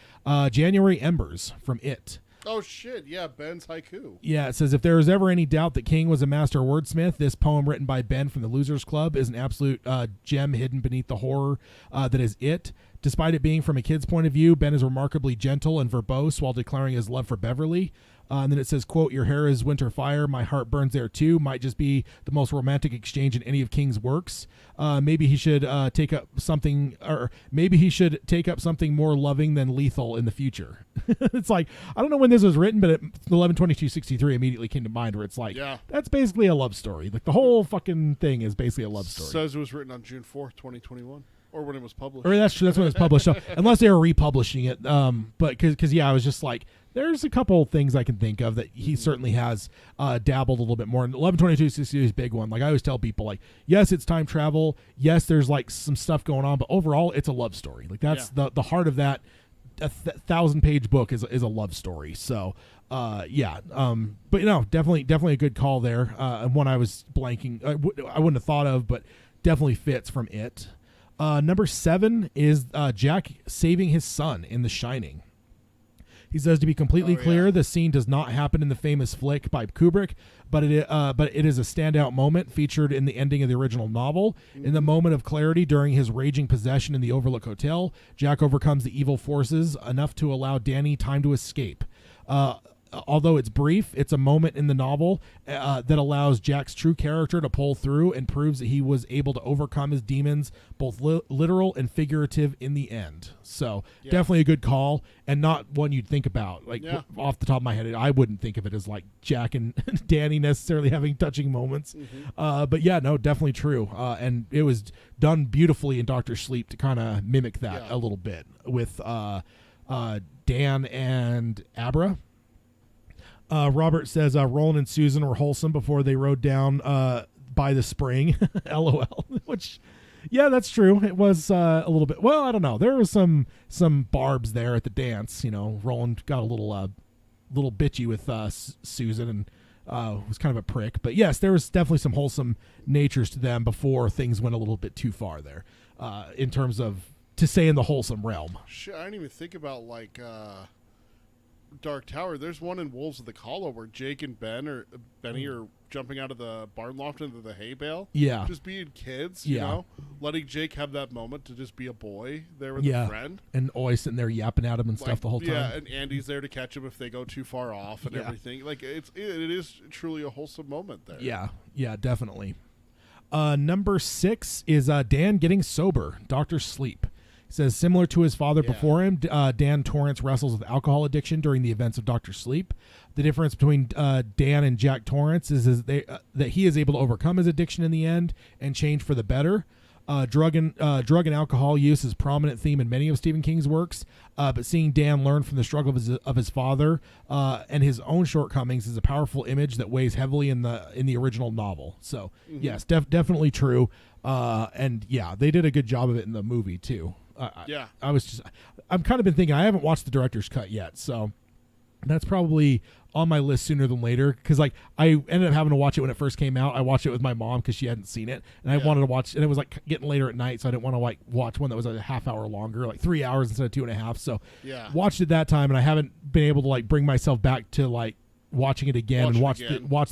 January Embers from It. Oh, shit. Yeah, Ben's haiku. Yeah, it says, if there was ever any doubt that King was a master wordsmith, this poem written by Ben from the Losers Club is an absolute gem hidden beneath the horror that is It. Despite it being from a kid's point of view, Ben is remarkably gentle and verbose while declaring his love for Beverly. And then it says, quote, your hair is winter fire, my heart burns there too, might just be the most romantic exchange in any of King's works. Maybe he should take up something more loving than lethal in the future. It's like, I don't know when this was written, but 11/22/63 immediately came to mind, where it's like, that's basically a love story. Like the whole fucking thing is basically a love story. Says it was written on June 4th, 2021. Or when it was published. Or that's true. That's when it was published. So, unless they were republishing it. But because I was just like, there's a couple things I can think of that he certainly has dabbled a little bit more. And 11/22/63 is a big one. Like I always tell people, like, yes, it's time travel. Yes, there's like some stuff going on, but overall, it's a love story. Like that's the heart of that 1,000-page book is a love story. So, but definitely a good call there. And one I was blanking, I wouldn't have thought of, but definitely fits from it. Number 7 is Jack saving his son in The Shining. He says, to be completely clear, the scene does not happen in the famous flick by Kubrick, but it is a standout moment featured in the ending of the original novel. In the moment of clarity during his raging possession in the Overlook Hotel, Jack overcomes the evil forces enough to allow Danny time to escape. Although it's brief, it's a moment in the novel that allows Jack's true character to pull through and proves that he was able to overcome his demons, both literal and figurative, in the end. So definitely a good call, and not one you'd think about. Like off the top of my head, I wouldn't think of it as like Jack and Danny necessarily having touching moments. But yeah, no, definitely true. And it was done beautifully in Dr. Sleep to kind of mimic that a little bit with Dan and Abra. Robert says Roland and Susan were wholesome before they rode down by the spring. LOL. Which, yeah, that's true. It was a little bit. Well, I don't know. There was some barbs there at the dance. You know, Roland got a little bitchy with Susan and was kind of a prick. But yes, there was definitely some wholesome natures to them before things went a little bit too far there, in terms of, to say, in the wholesome realm. Shit, I didn't even think about like. Dark Tower. There's one in Wolves of the Hollow where Jake and Benny are jumping out of the barn loft into the hay bale. Yeah. Just being kids, you know? Letting Jake have that moment to just be a boy there with a friend. And always sitting there yapping at him and stuff the whole time. Yeah, and Andy's there to catch him if they go too far off and everything. Like, it is truly a wholesome moment there. Yeah, definitely. Number 6 is Dan getting sober, Dr. Sleep. He says, similar to his father before him, Dan Torrance wrestles with alcohol addiction during the events of Dr. Sleep. The difference between Dan and Jack Torrance is that he is able to overcome his addiction in the end and change for the better. Drug and alcohol use is a prominent theme in many of Stephen King's works, but seeing Dan learn from the struggle of his father and his own shortcomings is a powerful image that weighs heavily in the original novel. So yes, definitely true. And yeah, they did a good job of it in the movie too. I've kind of been thinking, I haven't watched the director's cut yet, so that's probably on my list sooner than later, because like I ended up having to watch it when it first came out. I watched it with my mom because she hadn't seen it, and I wanted to watch, and it was like getting later at night, so I didn't want to like watch one that was a half hour longer, like 3 hours instead of 2.5. So watched it that time, and I haven't been able to like bring myself back to like watching it again and watch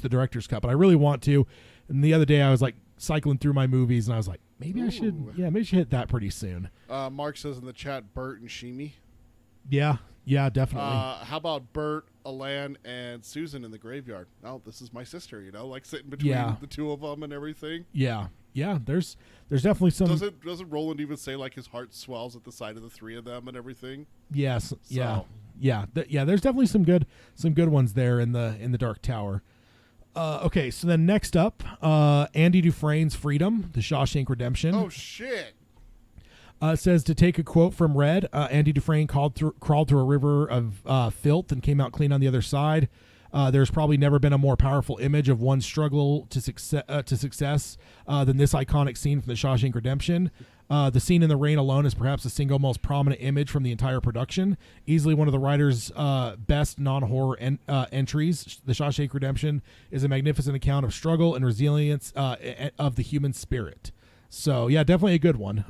the director's cut, but I really want to. And the other day I was like cycling through my movies, and I was like, maybe I should hit that pretty soon. Mark says in the chat, Bert and Shimi. Yeah, definitely. How about Bert, Alan, and Susan in the graveyard? Oh, this is my sister, you know, like sitting between the two of them and everything. Yeah. There's definitely some. Doesn't Roland even say like his heart swells at the sight of the three of them and everything? Yes. So. Yeah. There's definitely some good ones there in the Dark Tower. Okay, so then next up, Andy Dufresne's Freedom, The Shawshank Redemption. Oh, shit. Says, to take a quote from Red, Andy Dufresne crawled through a river of filth and came out clean on the other side. There's probably never been a more powerful image of one's struggle to success than this iconic scene from The Shawshank Redemption. The scene in the rain alone is perhaps the single most prominent image from the entire production. Easily one of the writer's best non-horror entries, The Shawshank Redemption is a magnificent account of struggle and resilience of the human spirit. So yeah, definitely a good one.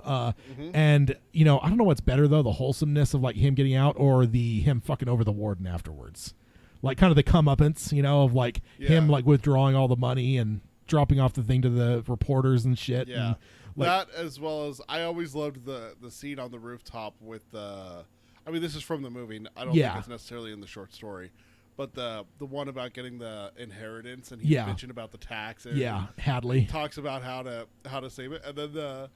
And you know, I don't know what's better though, the wholesomeness of like him getting out or him fucking over the warden afterwards. Like kind of the comeuppance, you know, of like him like withdrawing all the money and dropping off the thing to the reporters and shit. Yeah. And, like, that, as well as I always loved the scene on the rooftop with the. I mean, this is from the movie. I don't think it's necessarily in the short story, but the one about getting the inheritance and he's bitching about the taxes. Yeah, Hadley talks about how to save it, and then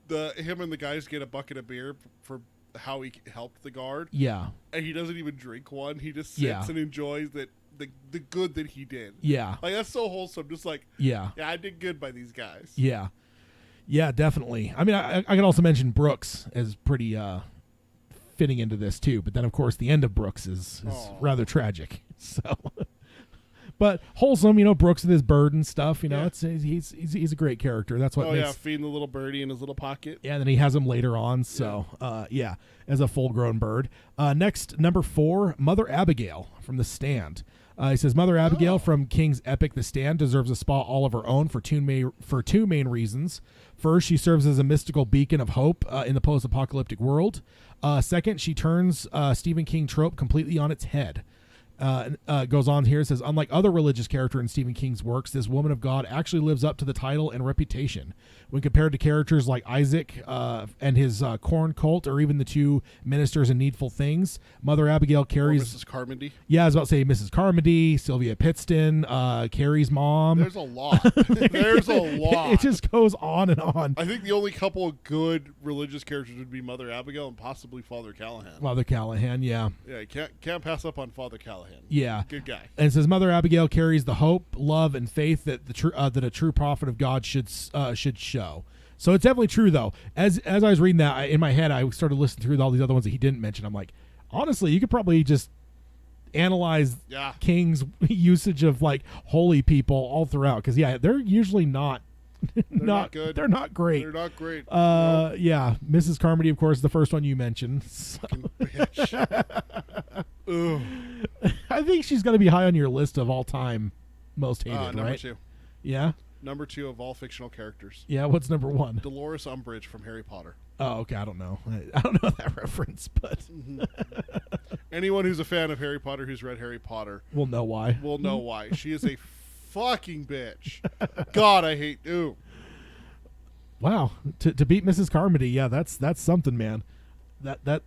the him and the guys get a bucket of beer for how he helped the guard. Yeah, and he doesn't even drink one. He just sits and enjoys that. The good that he did. Yeah, like that's so wholesome. Just like I did good by these guys. Yeah, definitely. I mean, I can also mention Brooks as pretty fitting into this too. But then, of course, the end of Brooks is rather tragic. So, but wholesome. You know, Brooks with his bird and stuff. You know, Yeah. he's a great character. That's what Oh makes. yeah, feeding the little birdie in his little pocket. Yeah, and then he has him later on. So, yeah, as a full-grown bird. Next, number 4, Mother Abigail from The Stand. He says Mother Abigail from King's epic The Stand deserves a spot all of her own for two main reasons. First, she serves as a mystical beacon of hope in the post-apocalyptic world. Second, she turns Stephen King trope completely on its head. Goes on here, says, unlike other religious character in Stephen King's works, this woman of God actually lives up to the title and reputation. When compared to characters like Isaac and his corn cult, or even the 2 ministers in Needful Things, Mother Abigail carries... Mrs. Carmody. Yeah, I was about to say Mrs. Carmody, Sylvia Pittston, Carrie's mom. There's a lot. There's a lot. It just goes on and on. I think the only couple of good religious characters would be Mother Abigail and possibly Father Callahan. Father Callahan, yeah. Yeah, you can't pass up on Father Callahan. Yeah. Good guy. And it says Mother Abigail carries the hope, love, and faith that that a true prophet of God should show. So it's definitely true, though. As I was reading that, in my head, I started listening through all these other ones that he didn't mention. I'm like, honestly, you could probably just analyze King's usage of like holy people all throughout, because they're usually not not good. They're not great. They're not great. Yeah, Mrs. Carmody, of course, the first one you mentioned. So. Fucking bitch. Ugh. I think she's going to be high on your list of all time most hated, Number right? 2. Yeah. Number 2 of all fictional characters. Yeah. What's number 1? Dolores Umbridge from Harry Potter. Oh, okay. I don't know. I don't know that reference, but Anyone who's a fan of Harry Potter, who's read Harry Potter, we'll know why. will know why. She is a fucking bitch. God, I hate. Ooh. Wow. To beat Mrs. Carmody, yeah, that's something, man. That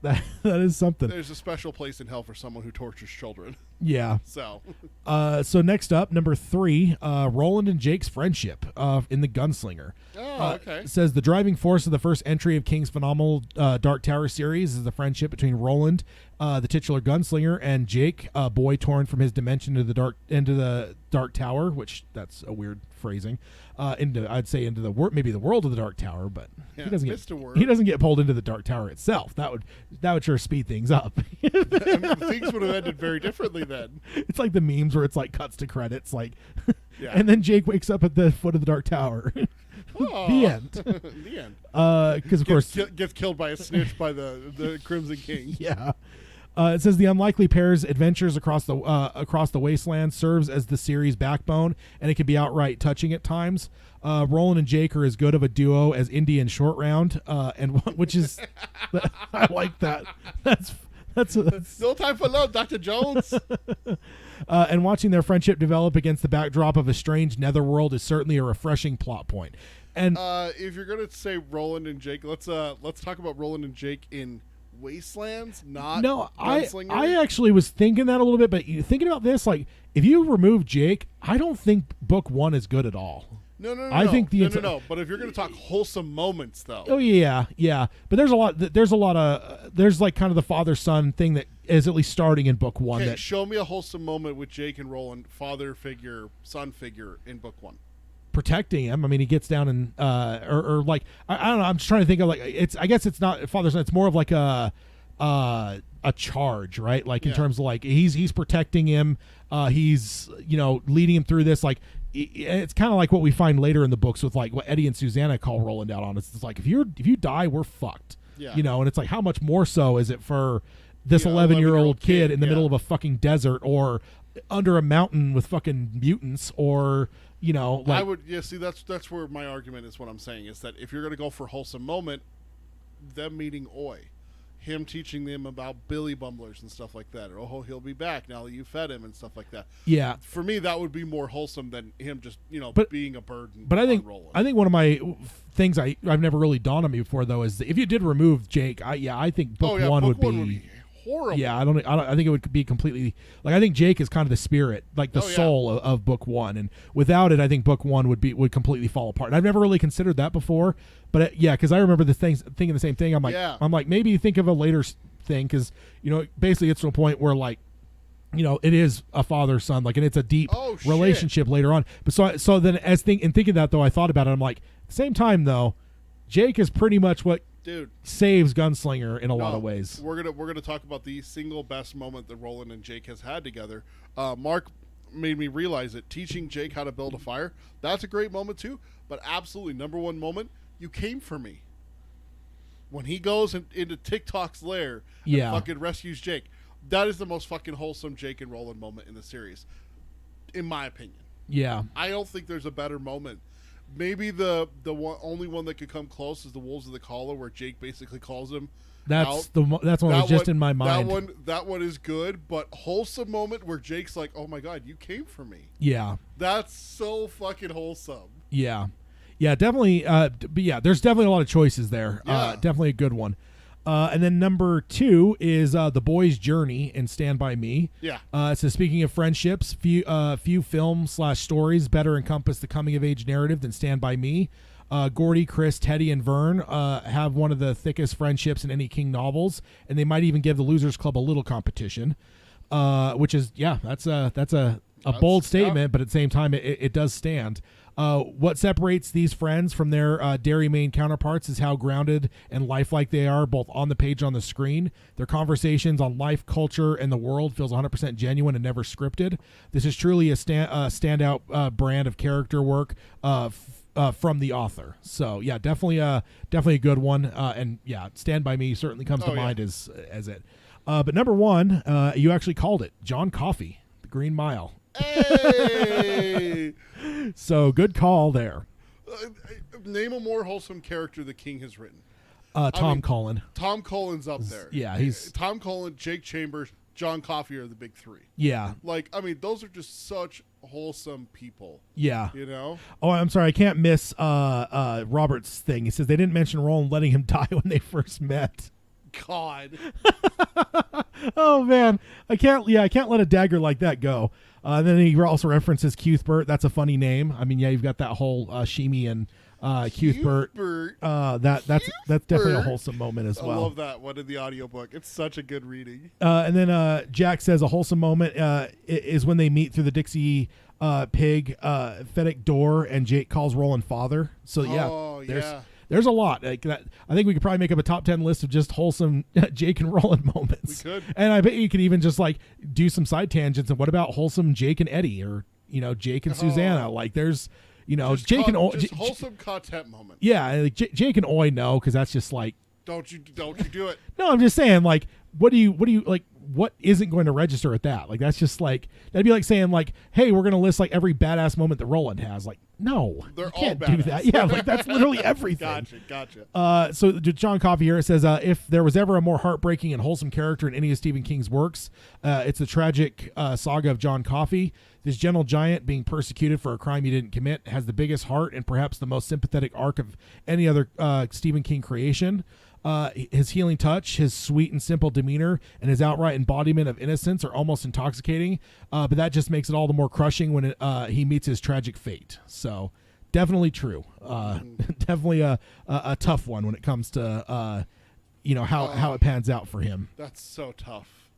is something. There's a special place in hell for someone who tortures children. Yeah. So. So next up, number 3, Roland and Jake's friendship in The Gunslinger. Oh, okay. It says the driving force of the first entry of King's phenomenal Dark Tower series is the friendship between Roland, the titular gunslinger, and Jake, a boy torn from his dimension into the Dark Tower, which that's a weird phrasing. Into the world of the Dark Tower, but Yeah, he doesn't Mr. Word. he doesn't get pulled into the Dark Tower itself. That would sure speed things up. Things would have ended very differently then. It's like the memes where it's like cuts to credits, like, Yeah. and then Jake wakes up at the foot of the Dark Tower. Oh. The end. The end. Because of course, Gets killed by a snitch by the Crimson King. yeah. It says the unlikely pair's adventures across the wasteland serves as the series' backbone, and it can be outright touching at times. Roland and Jake are as good of a duo as Indy and Short Round, and which is I like that. That's No time for love, Dr. Jones. and watching their friendship develop against the backdrop of a strange netherworld is certainly a refreshing plot point. And If you're gonna say Roland and Jake, let's talk about Roland and Jake in Wastelands, not no, Gunslinger. I actually was thinking that a little bit, but thinking about this, like, if you remove Jake, I don't think book 1 is good at all. No. I think no. But if you're gonna talk wholesome moments, though, Oh yeah. But there's a lot of there's like kind of the father son thing that is at least starting in book 1. okay, That show me a wholesome moment with Jake and Roland, father figure, son figure in book 1. protecting him. I mean, he gets down and or like I don't know. I'm just trying to think of like I guess it's not father son. It's more of like a charge, right? Like in terms of like he's protecting him. He's leading him through this. Like it's kind of like what we find later in the books with like what Eddie and Susanna call Roland out on. It's like if you die, we're fucked. Yeah. And it's like how much more so is it for this 11-year-old kid in the middle of a fucking desert or under a mountain with fucking mutants or like I would see that's where my argument is. What I'm saying is that if you're gonna go for wholesome moment, them meeting Oi, him teaching them about Billy Bumblers and stuff like that, or he'll be back now that you fed him and stuff like that. Yeah. For me, that would be more wholesome than him just being a burden. But I think Roland. one of my things I've never really dawned on me before though is that if you did remove Jake, I think book one would be horrible. Yeah, I think it would be completely like I think Jake is kind of the spirit, like the soul of book 1, and without it, I think book 1 would completely fall apart. And I've never really considered that before, but because I remember thinking the same thing. I'm like maybe think of a later thing because basically it's to a point where like it is a father son like, and it's a deep relationship later on. But so then thinking that though, I thought about it. I'm like, at the same time though, Jake is pretty much what. Dude, saves Gunslinger in a lot of ways. We're gonna talk about the single best moment that Roland and Jake has had together. Mark made me realize it. Teaching Jake how to build a fire, that's a great moment too. But absolutely, number one moment, you came for me. When he goes into TikTok's lair and fucking rescues Jake, that is the most fucking wholesome Jake and Roland moment in the series, in my opinion. Yeah. I don't think there's a better moment. Maybe the only one that could come close is the Wolves of the Collar, where Jake basically calls him. That's one that was just in my mind. That one is good, but wholesome moment where Jake's like, "Oh my god, you came for me." Yeah. That's so fucking wholesome. Yeah. Yeah, definitely. But yeah, there's definitely a lot of choices there. Yeah. Definitely a good one. And then number 2 is The Boy's Journey in Stand By Me. Yeah. It says, speaking of friendships, few films/stories better encompass the coming-of-age narrative than Stand By Me. Gordy, Chris, Teddy, and Vern have one of the thickest friendships in any King novels, and they might even give the Losers Club a little competition, which is, that's a bold statement, but at the same time, it does stand. What separates these friends from their Dairy Main counterparts is how grounded and lifelike they are, both on the page and on the screen. Their conversations on life, culture, and the world feels 100% genuine and never scripted. This is truly a standout brand of character work from the author. So yeah, definitely a good one. And yeah, Stand By Me certainly comes to mind as it. But number 1, you actually called it, John Coffey, The Green Mile. Hey! So good call there. Name a more wholesome character the King has written. Tom Cullen. Tom Cullen's up there. Yeah, he's Tom Cullen, Jake Chambers, John Coffey are the big 3. Yeah. Like, I mean, those are just such wholesome people. Yeah. You know? Oh, I'm sorry, I can't miss Robert's thing. He says they didn't mention Roland letting him die when they first met. God. Oh man, I can't let a dagger like that go. Then he also references Cuthbert. That's a funny name. I mean, yeah, you've got that whole Shimi and Cuthbert. That's definitely a wholesome moment as well. I love that one in the audiobook. It's such a good reading. And then Jack says a wholesome moment is when they meet through the Dixie Pig Fedek door, and Jake calls Roland father. So yeah, there's a lot like that. I think we could probably make up a top 10 list of just wholesome Jake and Roland moments. We could. And I bet you could even just like do some side tangents. And what about wholesome Jake and Eddie, or Jake and Susanna? Like there's Jake and wholesome content moment. Yeah, like Jake and Oi, no, because that's just like don't you do it. No, I'm just saying, like, what do you like? What isn't going to register at that? Like, that's just like, that'd be like saying, like, hey, we're going to list like every badass moment that Roland has. Like, no, they're you can't all badass. do that. Yeah, like that's literally everything. Gotcha. So John Coffey here, it says, if there was ever a more heartbreaking and wholesome character in any of Stephen King's works, it's the tragic saga of John Coffey. This gentle giant being persecuted for a crime he didn't commit has the biggest heart and perhaps the most sympathetic arc of any other Stephen King creation. His healing touch, his sweet and simple demeanor, and his outright embodiment of innocence are almost intoxicating, but that just makes it all the more crushing when he meets his tragic fate. So definitely true. Definitely a tough one when it comes to how it pans out for him. That's so tough.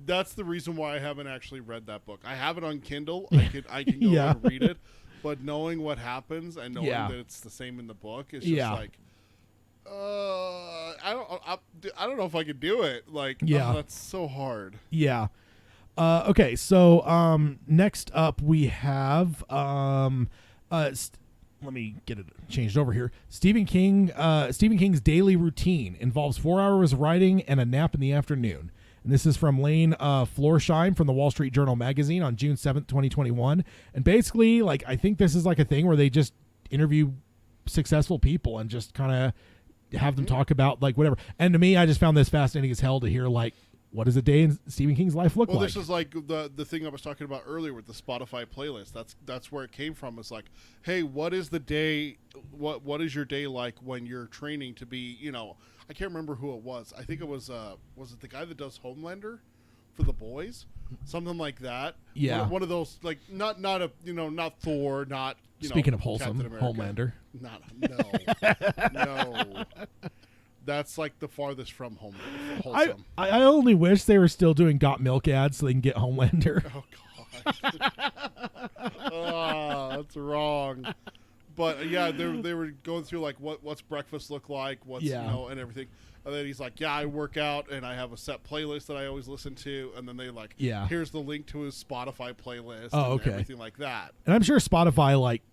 That's the reason why I haven't actually read that book. I have it on Kindle. I can go and read it, but knowing what happens and knowing that it's the same in the book is just like, I don't know if I could do it. Like, that's so hard. Yeah. Okay. So, next up we have, let me get it changed over here. Stephen King's daily routine involves 4 hours of writing and a nap in the afternoon. And this is from Lane Florsheim from the Wall Street Journal magazine on June 7th, 2021. And basically, like, I think this is like a thing where they just interview successful people and just kind of have them talk about like whatever. And to me, I just found this fascinating as hell to hear like, what does a day in Stephen King's life look like? Well, this is like the thing I was talking about earlier with the Spotify playlist. That's where it came from. It's like, hey, what is the day? What is your day like when you're training to be? I can't remember who it was. I think it was it the guy that does Homelander for The Boys, something like that. Yeah, one of those like not Thor, not speaking of wholesome, Homelander. No. That's like the farthest from wholesome. I only wish they were still doing Got Milk ads so they can get Homelander. Oh, God. Oh, that's wrong. But yeah, they were going through like what's breakfast look like, what's and everything. And then he's like, yeah, I work out and I have a set playlist that I always listen to. And then they like, here's the link to his Spotify playlist. And everything like that. And I'm sure Spotify like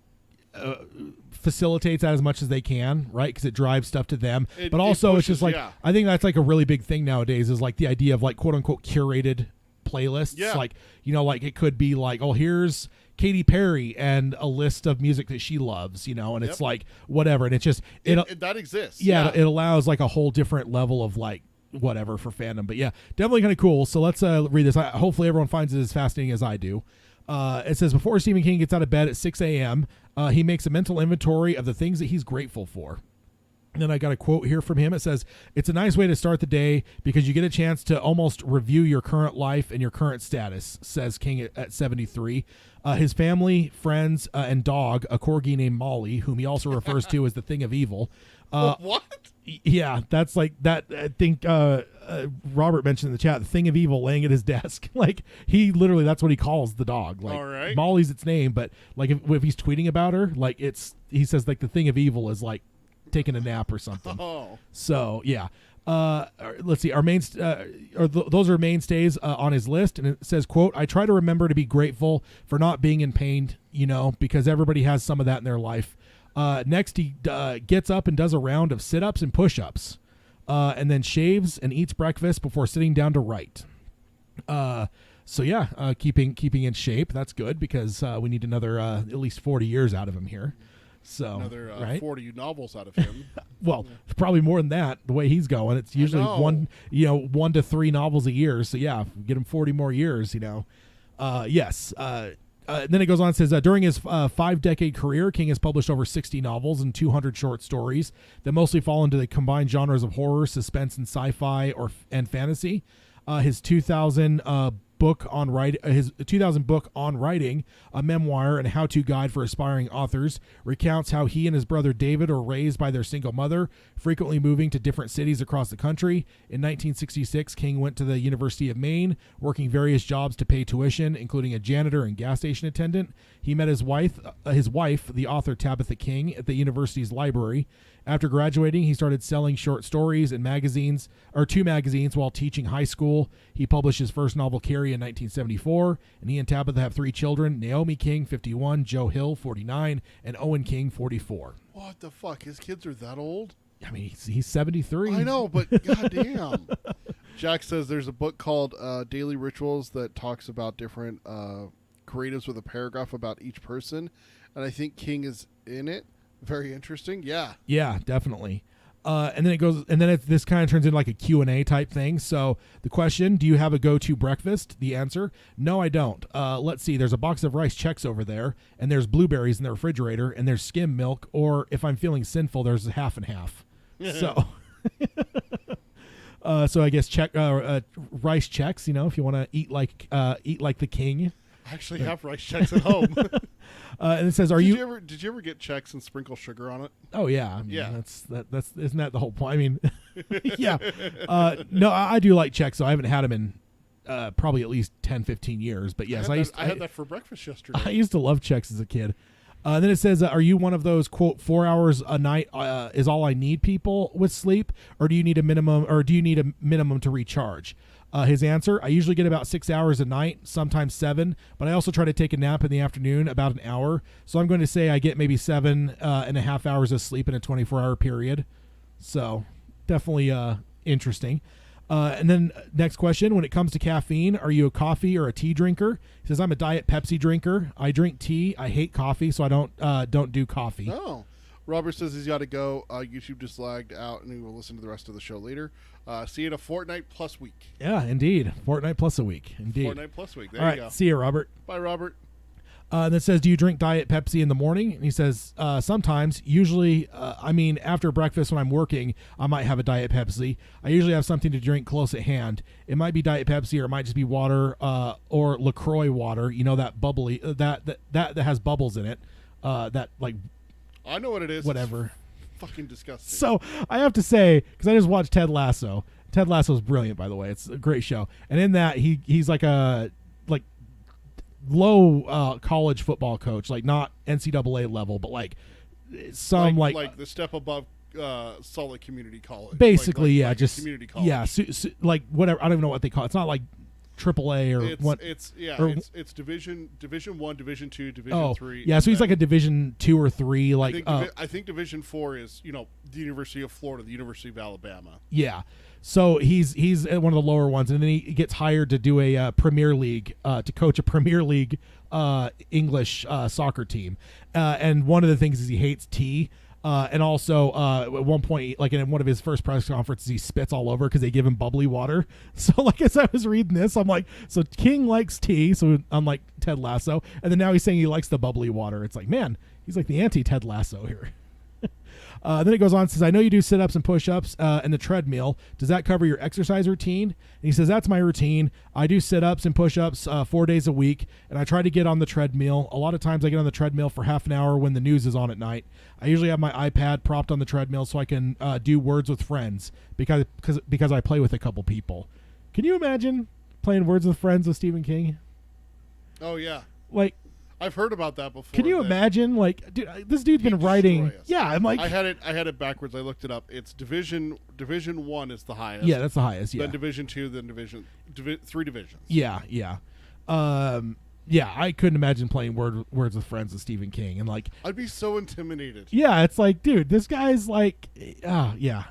facilitates that as much as they can, right? Because it drives stuff to them. But also it's just like, I think that's like a really big thing nowadays is like the idea of like quote unquote curated playlists. Yeah. Like, like it could be like, oh, here's Katy Perry and a list of music that she loves, and it's like whatever. And it's just, that exists. Yeah. It allows like a whole different level of like whatever for fandom. But yeah, definitely kind of cool. So let's read this. Hopefully everyone finds it as fascinating as I do. It says, before Stephen King gets out of bed at 6 a.m., he makes a mental inventory of the things that he's grateful for. And then I got a quote here from him. It says, it's a nice way to start the day because you get a chance to almost review your current life and your current status, says King at 73. His family, friends, and dog, a corgi named Molly, whom he also refers to as the thing of evil. What? Yeah, that's like that. I think Robert mentioned in the chat, the thing of evil laying at his desk. Like he literally, that's what he calls the dog. Like all right. Molly's its name, but like if he's tweeting about her, like he says like the thing of evil is like taking a nap or something. Oh. So yeah. Let's see. Our those are mainstays on his list, and it says, "quote I try to remember to be grateful for not being in pain, because everybody has some of that in their life." Next, he gets up and does a round of sit-ups and push-ups, and then shaves and eats breakfast before sitting down to write. So yeah, keeping in shape. That's good because we need another at least 40 years out of him here. So another right? 40 novels out of him. Well, probably more than that. The way he's going, it's usually 1 to 3 novels a year. So yeah, get him 40 more years. Yes. Then it goes on and says, during his 5-decade career, King has published over 60 novels and 200 short stories that mostly fall into the combined genres of horror, suspense, and sci-fi and fantasy. His 2000 book on writing, a memoir and how-to guide for aspiring authors, recounts how he and his brother David are raised by their single mother, frequently moving to different cities across the country. In 1966, King went to the University of Maine, working various jobs to pay tuition, including a janitor and gas station attendant. He met his wife, the author Tabitha King, at the university's library. After graduating, he started selling short stories in two magazines while teaching high school. He published his first novel, Carrie, in 1974, and he and Tabitha have 3 children, Naomi King, 51, Joe Hill, 49, and Owen King, 44. What the fuck? His kids are that old? I mean, he's 73. I know, but goddamn. Jack says there's a book called Daily Rituals that talks about different creatives with a paragraph about each person, and I think King is in it. Very interesting. Yeah. Yeah, definitely. And then this kind of turns into like a Q&A type thing. So the question, do you have a go-to breakfast? The answer, no, I don't. Let's see. There's a box of rice Chex over there, and there's blueberries in the refrigerator, and there's skim milk, or if I'm feeling sinful, there's half and half. So, so I guess rice Chex, if you want to eat like the king. I actually have rice Chex at home. And it says, did you ever get Chex and sprinkle sugar on it? Oh yeah. I mean, yeah. That's isn't that the whole point? I mean, yeah. No, I do like Chex, so I haven't had them in probably at least 10, 15 years. But yes, I had that for breakfast yesterday. I used to love Chex as a kid. Then it says, are you one of those, quote, 4 hours a night is all I need people with sleep, or do you need a minimum to recharge? His answer, I usually get about 6 hours a night, sometimes 7, but I also try to take a nap in the afternoon, about an hour. So I'm going to say I get maybe 7.5 hours of sleep in a 24-hour period. So definitely interesting. And then next question, when it comes to caffeine, are you a coffee or a tea drinker? He says, I'm a Diet Pepsi drinker. I drink tea. I hate coffee, so I don't do coffee. Oh. Robert says he's got to go. YouTube just lagged out, and he will listen to the rest of the show later. See you in a fortnight plus week. Yeah, indeed. Fortnight plus a week. Indeed. Fortnight plus week. There All you right, go. See you, Robert. Bye, Robert. And it says, do you drink Diet Pepsi in the morning? And he says, sometimes. Usually, after breakfast when I'm working, I might have a Diet Pepsi. I usually have something to drink close at hand. It might be Diet Pepsi, or it might just be water, or LaCroix water. That bubbly, that has bubbles in it. That like. I know what it is. Whatever. It's fucking disgusting. So I have to say, because I just watched Ted Lasso. Ted Lasso is brilliant, by the way. It's a great show. And in that, he's like a low college football coach, like not NCAA level, but like some like the step above Salt Lake Community College. basically, like just community college. yeah, like whatever. I don't even know what they call it. It's not like AAA or what. It's Division 1, Division 2, Division 3. Yeah, so he's like a Division 2 or 3. Like I think Division 4 is the University of Florida, the University of Alabama. Yeah, so he's at one of the lower ones, and then he gets hired to do a Premier League to coach a Premier League English soccer team, and one of the things is he hates tea. And also, at one point, like in one of his first press conferences, he spits all over because they give him bubbly water. So, like, as I was reading this, I'm like, so King likes tea. So I'm like Ted Lasso, and then now he's saying he likes the bubbly water. It's like, man, he's like the anti-Ted Lasso here. Then it goes on and says, I know you do sit-ups and push-ups and the treadmill. Does that cover your exercise routine? And he says, that's my routine. I do sit-ups and push-ups 4 days a week, and I try to get on the treadmill. A lot of times I get on the treadmill for half an hour when the news is on at night. I usually have my iPad propped on the treadmill so I can do Words with Friends because I play with a couple people. Can you imagine playing Words with Friends with Stephen King? Oh, yeah. Like, I've heard about that before. Can you imagine? Like, dude, this dude's been writing. Yeah, I'm like, I had it backwards. I looked it up. It's Division 1 is the highest. Yeah, that's the highest. Yeah. Then Division 2, then three divisions. Yeah, yeah, yeah. I couldn't imagine playing Words with Friends with Stephen King, and like, I'd be so intimidated. Yeah, it's like, dude, this guy's like, yeah.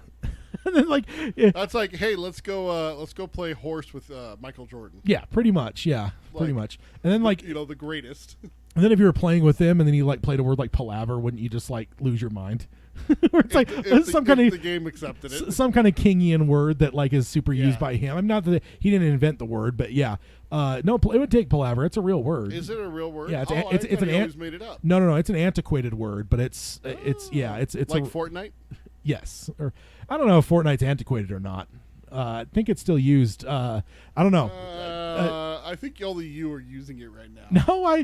And then like, that's like, hey, let's go play horse with Michael Jordan. Yeah, pretty much. Yeah, pretty much. And then like, the greatest. And then if you were playing with him, and then you like played a word like palaver, wouldn't you just like lose your mind? It's like some kind of the game accepted it. Some kind of Kingian word that like is super used by him. I'm not that he didn't invent the word, but yeah, no, it would take palaver. It's a real word. Is it a real word? Yeah, it's an always made it up. No, it's an antiquated word, but it's like Fortnite. Yes, or I don't know if Fortnite's antiquated or not. I think it's still used. I don't know. I think only you are using it right now. No,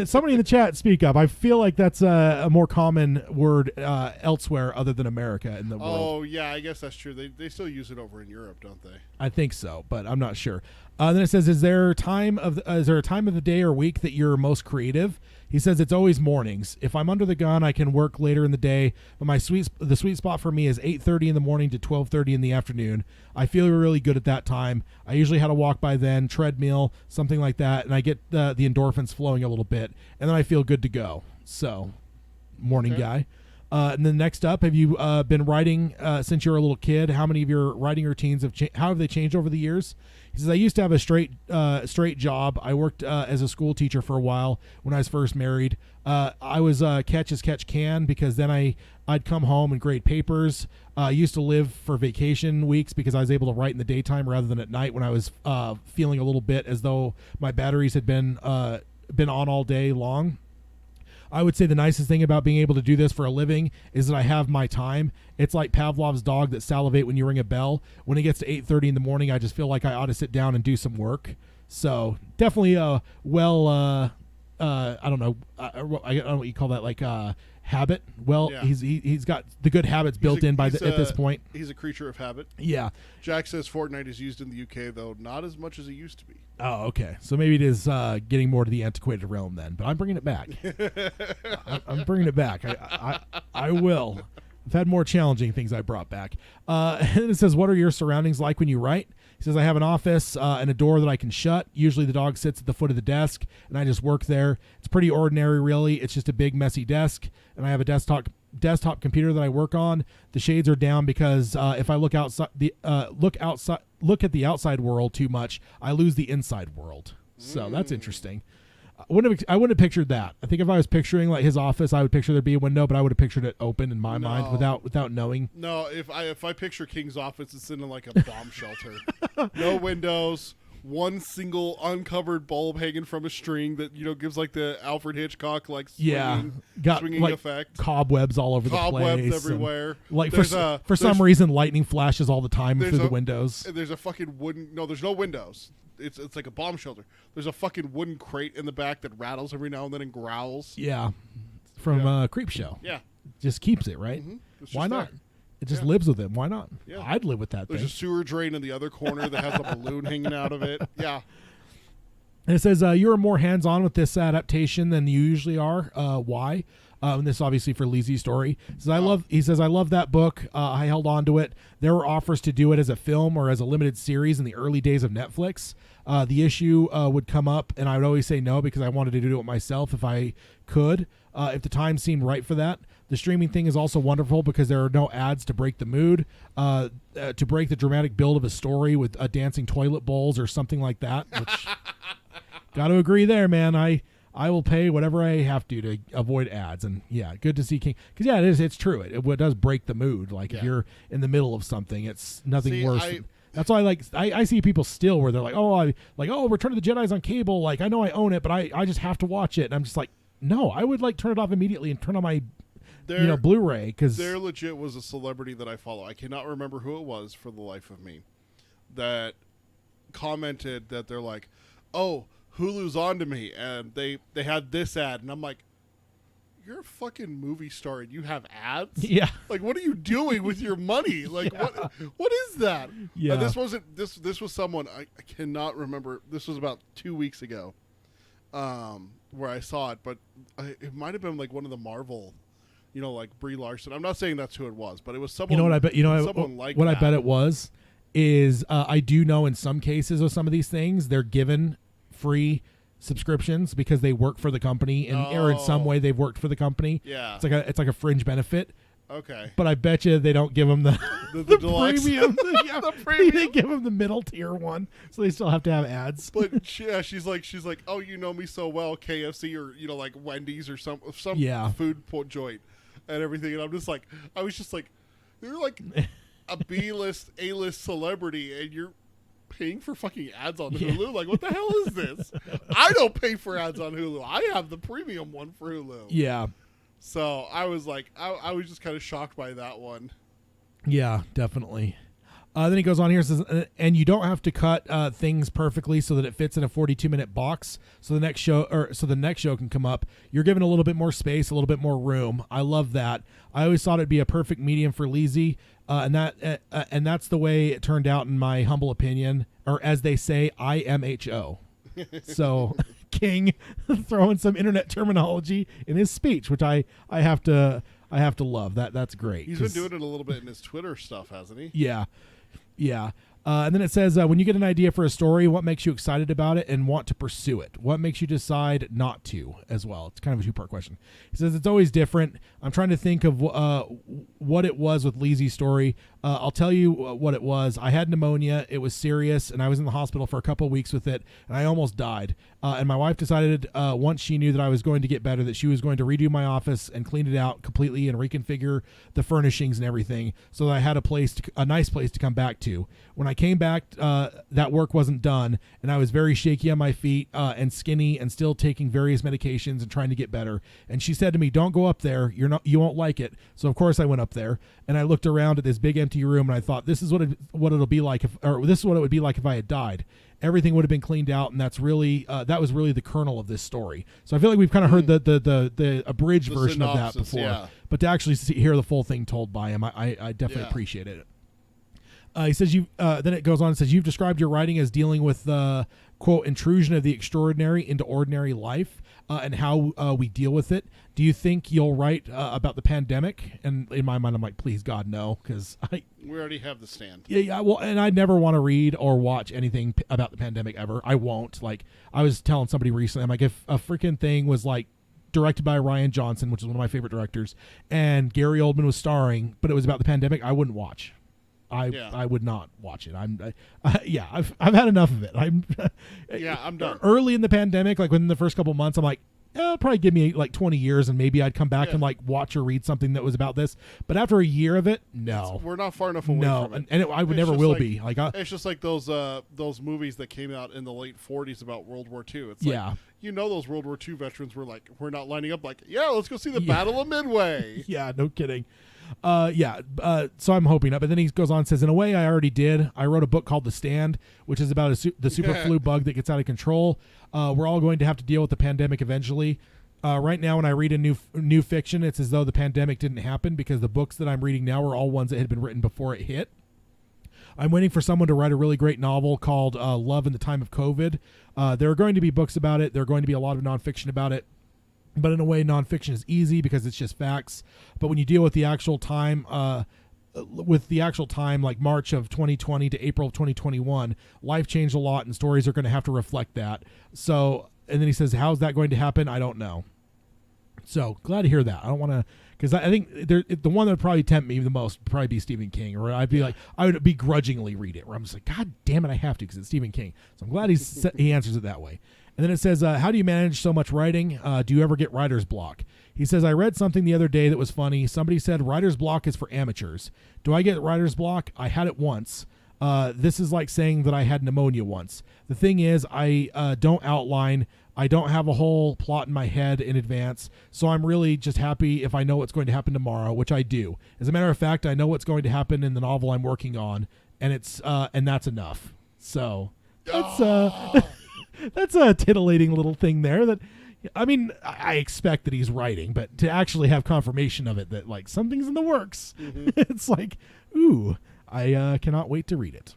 somebody in the chat speak up. I feel like that's a more common word elsewhere other than America in the world. Oh yeah, I guess that's true. They still use it over in Europe, don't they? I think so, but I'm not sure. Then it says, is there a time of the day or week that you're most creative? He says it's always mornings. If I'm under the gun, I can work later in the day, but the sweet spot for me is 8:30 in the morning to 12:30 in the afternoon. I feel really good at that time. I usually had a walk by then, treadmill, something like that, and I get the endorphins flowing a little bit, and then I feel good to go. So, morning guy. And then next up, have you been writing since you were a little kid? How many of your writing routines how have they changed over the years? He says, I used to have a straight job. I worked as a school teacher for a while when I was first married. I was catch as catch can because then I'd come home and grade papers. I used to live for vacation weeks because I was able to write in the daytime rather than at night when I was feeling a little bit as though my batteries had been on all day long. I would say the nicest thing about being able to do this for a living is that I have my time. It's like Pavlov's dog that salivate when you ring a bell. When it gets to 8:30 in the morning, I just feel like I ought to sit down and do some work. So definitely I don't know. I don't know what you call that, like habit. Well, yeah. He's got the good habits built in at this point. He's a creature of habit. Yeah. Jack says Fortnite is used in the UK though, not as much as it used to be. Oh, okay. So maybe it is getting more to the antiquated realm then, but I'm bringing it back. I'm bringing it back. I will. I've had more challenging things I brought back. And it says, what are your surroundings like when you write? He says, I have an office and a door that I can shut. Usually the dog sits at the foot of the desk, and I just work there. It's pretty ordinary, really. It's just a big, messy desk, and I have a desktop computer that I work on. The shades are down because if I look at the outside world too much, I lose the inside world. So that's interesting. I wouldn't have pictured that. I think if I was picturing like his office, I would picture there'd be a window, but I would have pictured it open in my mind without knowing. No, if I picture King's office, it's in like a bomb shelter. No windows, one single uncovered bulb hanging from a string that gives like the Alfred Hitchcock swinging like effect. Cobwebs all over the place. Cobwebs everywhere. Like for some reason, lightning flashes all the time through the windows. There's a fucking wooden. No, there's no windows. It's like a bomb shelter. There's a fucking wooden crate in the back that rattles every now and then and growls. Yeah, from Creep Show. Yeah, just keeps it right. Mm-hmm. Why not? It just lives with him. Why not? Yeah. I'd live with that. There's a sewer drain in the other corner that has a balloon hanging out of it. Yeah. And it says you're more hands-on with this adaptation than you usually are. Why? And this obviously for Lizzy's story. He says, I love that book. I held on to it. There were offers to do it as a film or as a limited series in the early days of Netflix. The issue would come up, and I would always say no because I wanted to do it myself if I could, if the time seemed right for that. The streaming thing is also wonderful because there are no ads to break the mood, to break the dramatic build of a story with dancing toilet bowls or something like that. Which, got to agree there, man. I will pay whatever I have to avoid ads. And yeah, good to see King. Because yeah, it's true. It does break the mood. Like if you're in the middle of something, it's nothing worse. That's why I see people still where they're like, Return of the Jedi's on cable. Like I know I own it, but I just have to watch it. And I'm just like, no, I would turn it off immediately and turn on my Blu-ray, because there legit was a celebrity that I follow. I cannot remember who it was for the life of me, that commented that they're like, oh, Hulu's on to me, and they had this ad, and I'm like, you're a fucking movie star and you have ads? Yeah. Like, what are you doing with your money? Like, what is that? Yeah. This was someone, I cannot remember. This was about 2 weeks ago, where I saw it, but it might have been like one of the Marvel, like Brie Larson. I'm not saying that's who it was, but it was someone. You know what I bet? Someone like what that. I bet it was is I do know in some cases with some of these things they're given free subscriptions because they work for the company or in some way they've worked for the company. Yeah, it's like a fringe benefit. Okay, but I bet you they don't give them the premium. The premium. They give them the middle tier one, so they still have to have ads. But she's like, oh, you know me so well, KFC or like Wendy's or some food joint and everything, and I was just like, you're like a B-list, A-list celebrity, and you're paying for fucking ads on Hulu. Like, what the hell is this? I don't pay for ads on Hulu. I have the premium one for Hulu. Yeah. So I was like, I was just kind of shocked by that one. Yeah, definitely. Then he goes on here and says, and you don't have to cut things perfectly so that it fits in a 42-minute box. So the next show can come up. You're given a little bit more space, a little bit more room. I love that. I always thought it'd be a perfect medium for Lizzy, and that's the way it turned out in my humble opinion, or as they say, IMHO. So King throwing some internet terminology in his speech, which I have to love. That's great. He's been doing it a little bit in his Twitter stuff, hasn't he? Yeah. Yeah. And then it says, when you get an idea for a story, what makes you excited about it and want to pursue it? What makes you decide not to as well? It's kind of a two-part question. He says, it's always different. I'm trying to think of what it was with Lizzy's story. I'll tell you what it was. I had pneumonia. It was serious, and I was in the hospital for a couple of weeks with it, and I almost died. And my wife decided once she knew that I was going to get better that she was going to redo my office and clean it out completely and reconfigure the furnishings and everything so that I had a nice place to come back to. When I came back, that work wasn't done, and I was very shaky on my feet and skinny and still taking various medications and trying to get better. And she said to me, "Don't go up there. You won't like it." So of course I went up there, and I looked around at this big empty room, and I thought, this is what it'll be like this is what it would be like if I had died. Everything would have been cleaned out, and that's really that was really the kernel of this story. So I feel like we've kind of heard the abridged version of that before, but to actually hear the full thing told by him, I definitely appreciate it. He says then it goes on and says, you've described your writing as dealing with the quote intrusion of the extraordinary into ordinary life and how we deal with it. Do you think you'll write about the pandemic? And in my mind, I'm like, please God, no, because we already have The Stand. Yeah, well, and I never want to read or watch anything about the pandemic ever. I won't. Like, I was telling somebody recently, I'm like, if a freaking thing was like directed by Rian Johnson, which is one of my favorite directors, and Gary Oldman was starring, but it was about the pandemic, I wouldn't watch. I would not watch it. I've had enough of it. I'm done. Early in the pandemic, like within the first couple months, I'm like, it'll probably give me like 20 years and maybe I'd come back and like watch or read something that was about this. But after a year of it, no. We're not far enough away from it. And I would never will be. Like it's just like those movies that came out in the late 40s about World War II. It's like, those World War II veterans were like, we're not lining up like, let's go see the Battle of Midway. Yeah, no kidding. So I'm hoping up. But then he goes on and says, in a way, I already did. I wrote a book called The Stand, which is about the super flu bug that gets out of control. We're all going to have to deal with the pandemic eventually. Right now, when I read a new fiction, it's as though the pandemic didn't happen because the books that I'm reading now are all ones that had been written before it hit. I'm waiting for someone to write a really great novel called Love in the Time of COVID. There are going to be books about it. There are going to be a lot of nonfiction about it. but in a way, nonfiction is easy because it's just facts. But when you deal with the actual time, like March of 2020 to April of 2021, life changed a lot, and stories are going to have to reflect that. So, and then he says, how's that going to happen? I don't know. So glad to hear that. I don't want to, because I think the one that would probably tempt me the most would probably be Stephen King, or I'd be like, I would begrudgingly read it, where I'm just like, God damn it, I have to, because it's Stephen King. So I'm glad he answers it that way. And then it says, how do you manage so much writing? Do you ever get writer's block? He says, I read something the other day that was funny. Somebody said writer's block is for amateurs. Do I get writer's block? I had it once. This is like saying that I had pneumonia once. The thing is, I don't outline. I don't have a whole plot in my head in advance, so I'm really just happy if I know what's going to happen tomorrow, which I do. As a matter of fact, I know what's going to happen in the novel I'm working on, and it's and that's enough. So that's that's a titillating little thing there. That, I mean, I expect that he's writing, but to actually have confirmation of it that like something's in the works, it's like, ooh, I cannot wait to read it.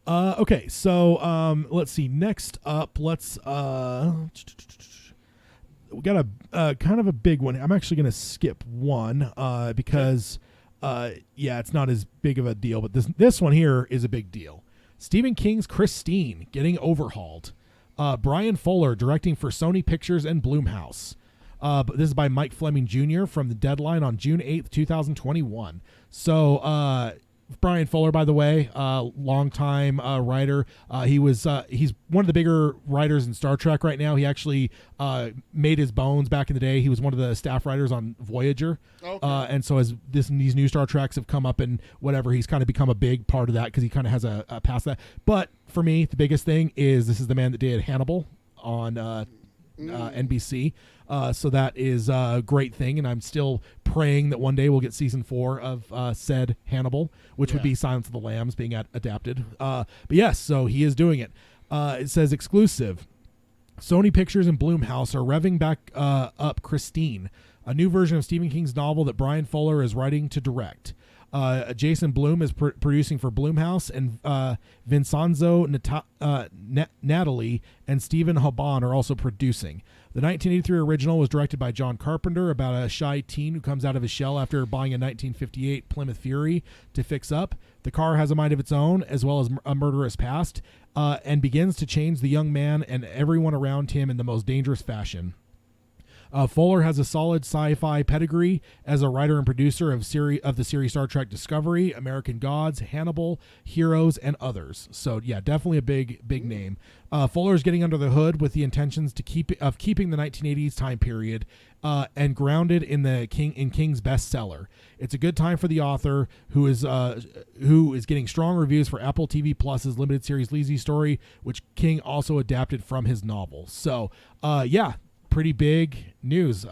Okay, so let's see. Next up, let's we got a kind of a big one. I'm actually going to skip one because yeah, it's not as big of a deal, but this one here is a big deal. Stephen King's Christine getting overhauled. Brian Fuller directing for Sony Pictures and Blumhouse. But this is by Mike Fleming Jr. from the Deadline on June 8th, 2021. So Brian Fuller, by the way, longtime writer. He's one of the bigger writers in Star Trek right now. He actually made his bones back in the day. He was one of the staff writers on Voyager. Okay. And so as these new Star Treks have come up and whatever, he's kind of become a big part of that because he kind of has a past that. But for me, the biggest thing is this is the man that did Hannibal on NBC. So that is a great thing, and I'm still praying that one day we'll get season 4 of said Hannibal, which would be Silence of the Lambs being adapted. But yes, so he is doing it. It says exclusive. Sony Pictures and Blumhouse are revving back up Christine, a new version of Stephen King's novel that Brian Fuller is writing to direct. Jason Blum is producing for Blumhouse, and Vincenzo Natali and Stephen Hoban are also producing. The 1983 original was directed by John Carpenter about a shy teen who comes out of his shell after buying a 1958 Plymouth Fury to fix up. The car has a mind of its own, as well as a murderous past, and begins to change the young man and everyone around him in the most dangerous fashion. Fuller has a solid sci-fi pedigree as a writer and producer of the series Star Trek Discovery, American Gods, Hannibal, Heroes, and others. So yeah, definitely a big name. Fuller is getting under the hood with the intentions of keeping the 1980s time period and grounded in King's bestseller. It's a good time for the author who is getting strong reviews for Apple TV Plus's limited series Lazy Story, which King also adapted from his novel. So yeah. Pretty big news.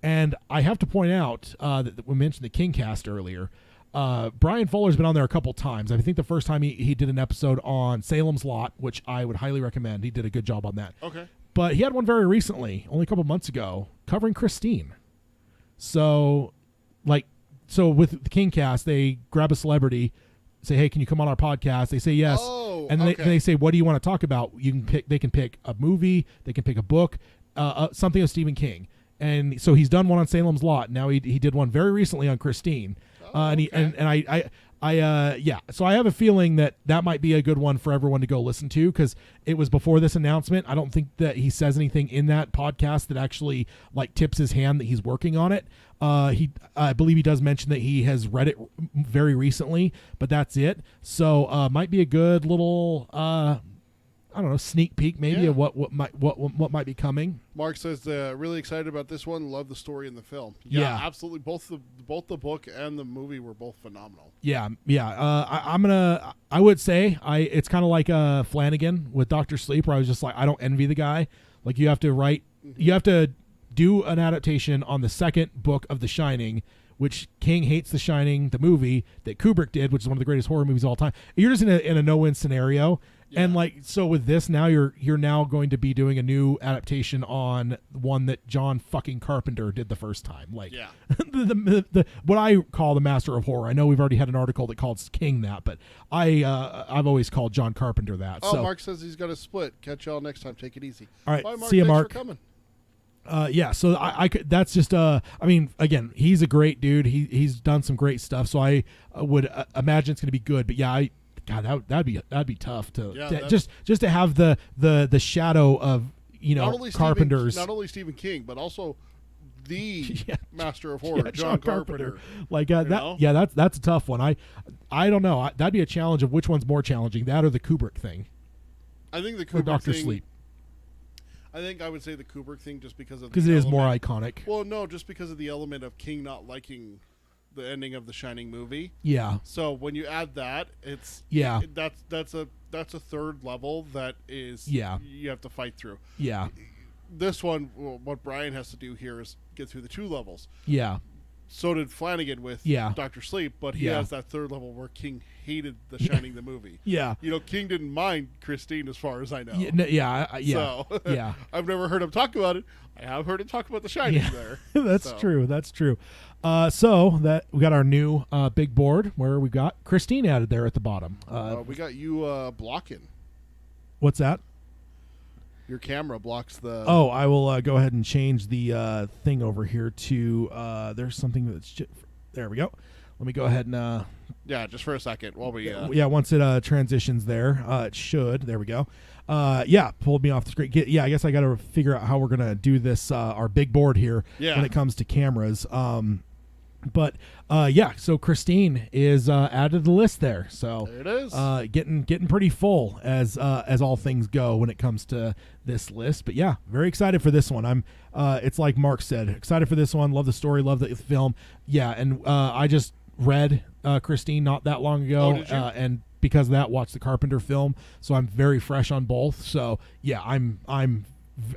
And I have to point out that we mentioned the King cast earlier. Brian Fuller's been on there a couple times. I think the first time he did an episode on Salem's Lot, which I would highly recommend. He did a good job on that. Okay. But he had one very recently, only a couple months ago, covering Christine. So with the King cast, they grab a celebrity, say, hey, can you come on our podcast? They say yes. Oh, and then they say, what do you want to talk about? They can pick a movie, they can pick a book, something of Stephen King. And so he's done one on Salem's Lot. Now he did one very recently on Christine. So I have a feeling that might be a good one for everyone to go listen to, because it was before this announcement. I don't think that he says anything in that podcast that actually like tips his hand that he's working on it. I believe he does mention that he has read it very recently, but that's it. So might be a good little I don't know, sneak peek maybe of what might be coming. Mark says really excited about this one. Love the story in the film. Yeah, absolutely. Both the book and the movie were both phenomenal. Yeah. I would say it's kind of like Flanagan with Dr. Sleep, where I was just like, I don't envy the guy. Like you have to do an adaptation on the second book of The Shining, which King hates The Shining, the movie that Kubrick did, which is one of the greatest horror movies of all time. You're just in a no-win scenario. Yeah. And so with this now, you're now going to be doing a new adaptation on one that John fucking Carpenter did the first time. The what I call the master of horror. I know we've already had an article that called King that, but I've always called John Carpenter that. Oh, so Mark says he's got a split. Catch y'all next time. Take it easy. All right, bye, Mark. See you, Mark. Thanks for coming. Yeah, so I could. That's just. I mean, again, he's a great dude. He's done some great stuff. So I would imagine it's going to be good. But yeah, God, that'd be tough to just to have the shadow of Carpenter's. Not only Stephen King, but also the Yeah, master of horror, John Carpenter. Like that. Yeah, that's a tough one. I don't know. That'd be a challenge of which one's more challenging, that or the Kubrick thing. I think the Or Kubrick Doctor thing. Sleep. I think I would say the Kubrick thing just because of Because it is more iconic. Well, no, just because of the element of King not liking the ending of the Shining movie. Yeah. So when you add that, it's that's a third level that is you have to fight through. Yeah. This one, what Brian has to do here is get through the 2 levels. Yeah. So did Flanagan with Dr. Sleep, but he has that 3rd level where King hated The Shining the movie. Yeah. King didn't mind Christine as far as I know. Yeah. So, I've never heard him talk about it. I have heard him talk about The Shining there. That's true. That's true. So that we got our new big board where we got Christine added there at the bottom. We got you blocking. What's that? Your camera blocks the... Oh, I will go ahead and change the thing over here to... there's something that's... There we go. Let me go ahead and... yeah, just for a second while we... yeah, once it transitions there, it should. There we go. Pulled me off the screen. I guess I got to figure out how we're going to do this, our big board here when it comes to cameras. So Christine is added to the list there. So there it is. Getting pretty full as all things go when it comes to this list. But yeah, very excited for this one. I'm it's like Mark said, excited for this one. Love the story, love the film. Yeah, and I just read Christine not that long ago, Oh, did you? and because of that, watched the Carpenter film. So I'm very fresh on both. So yeah, I mean,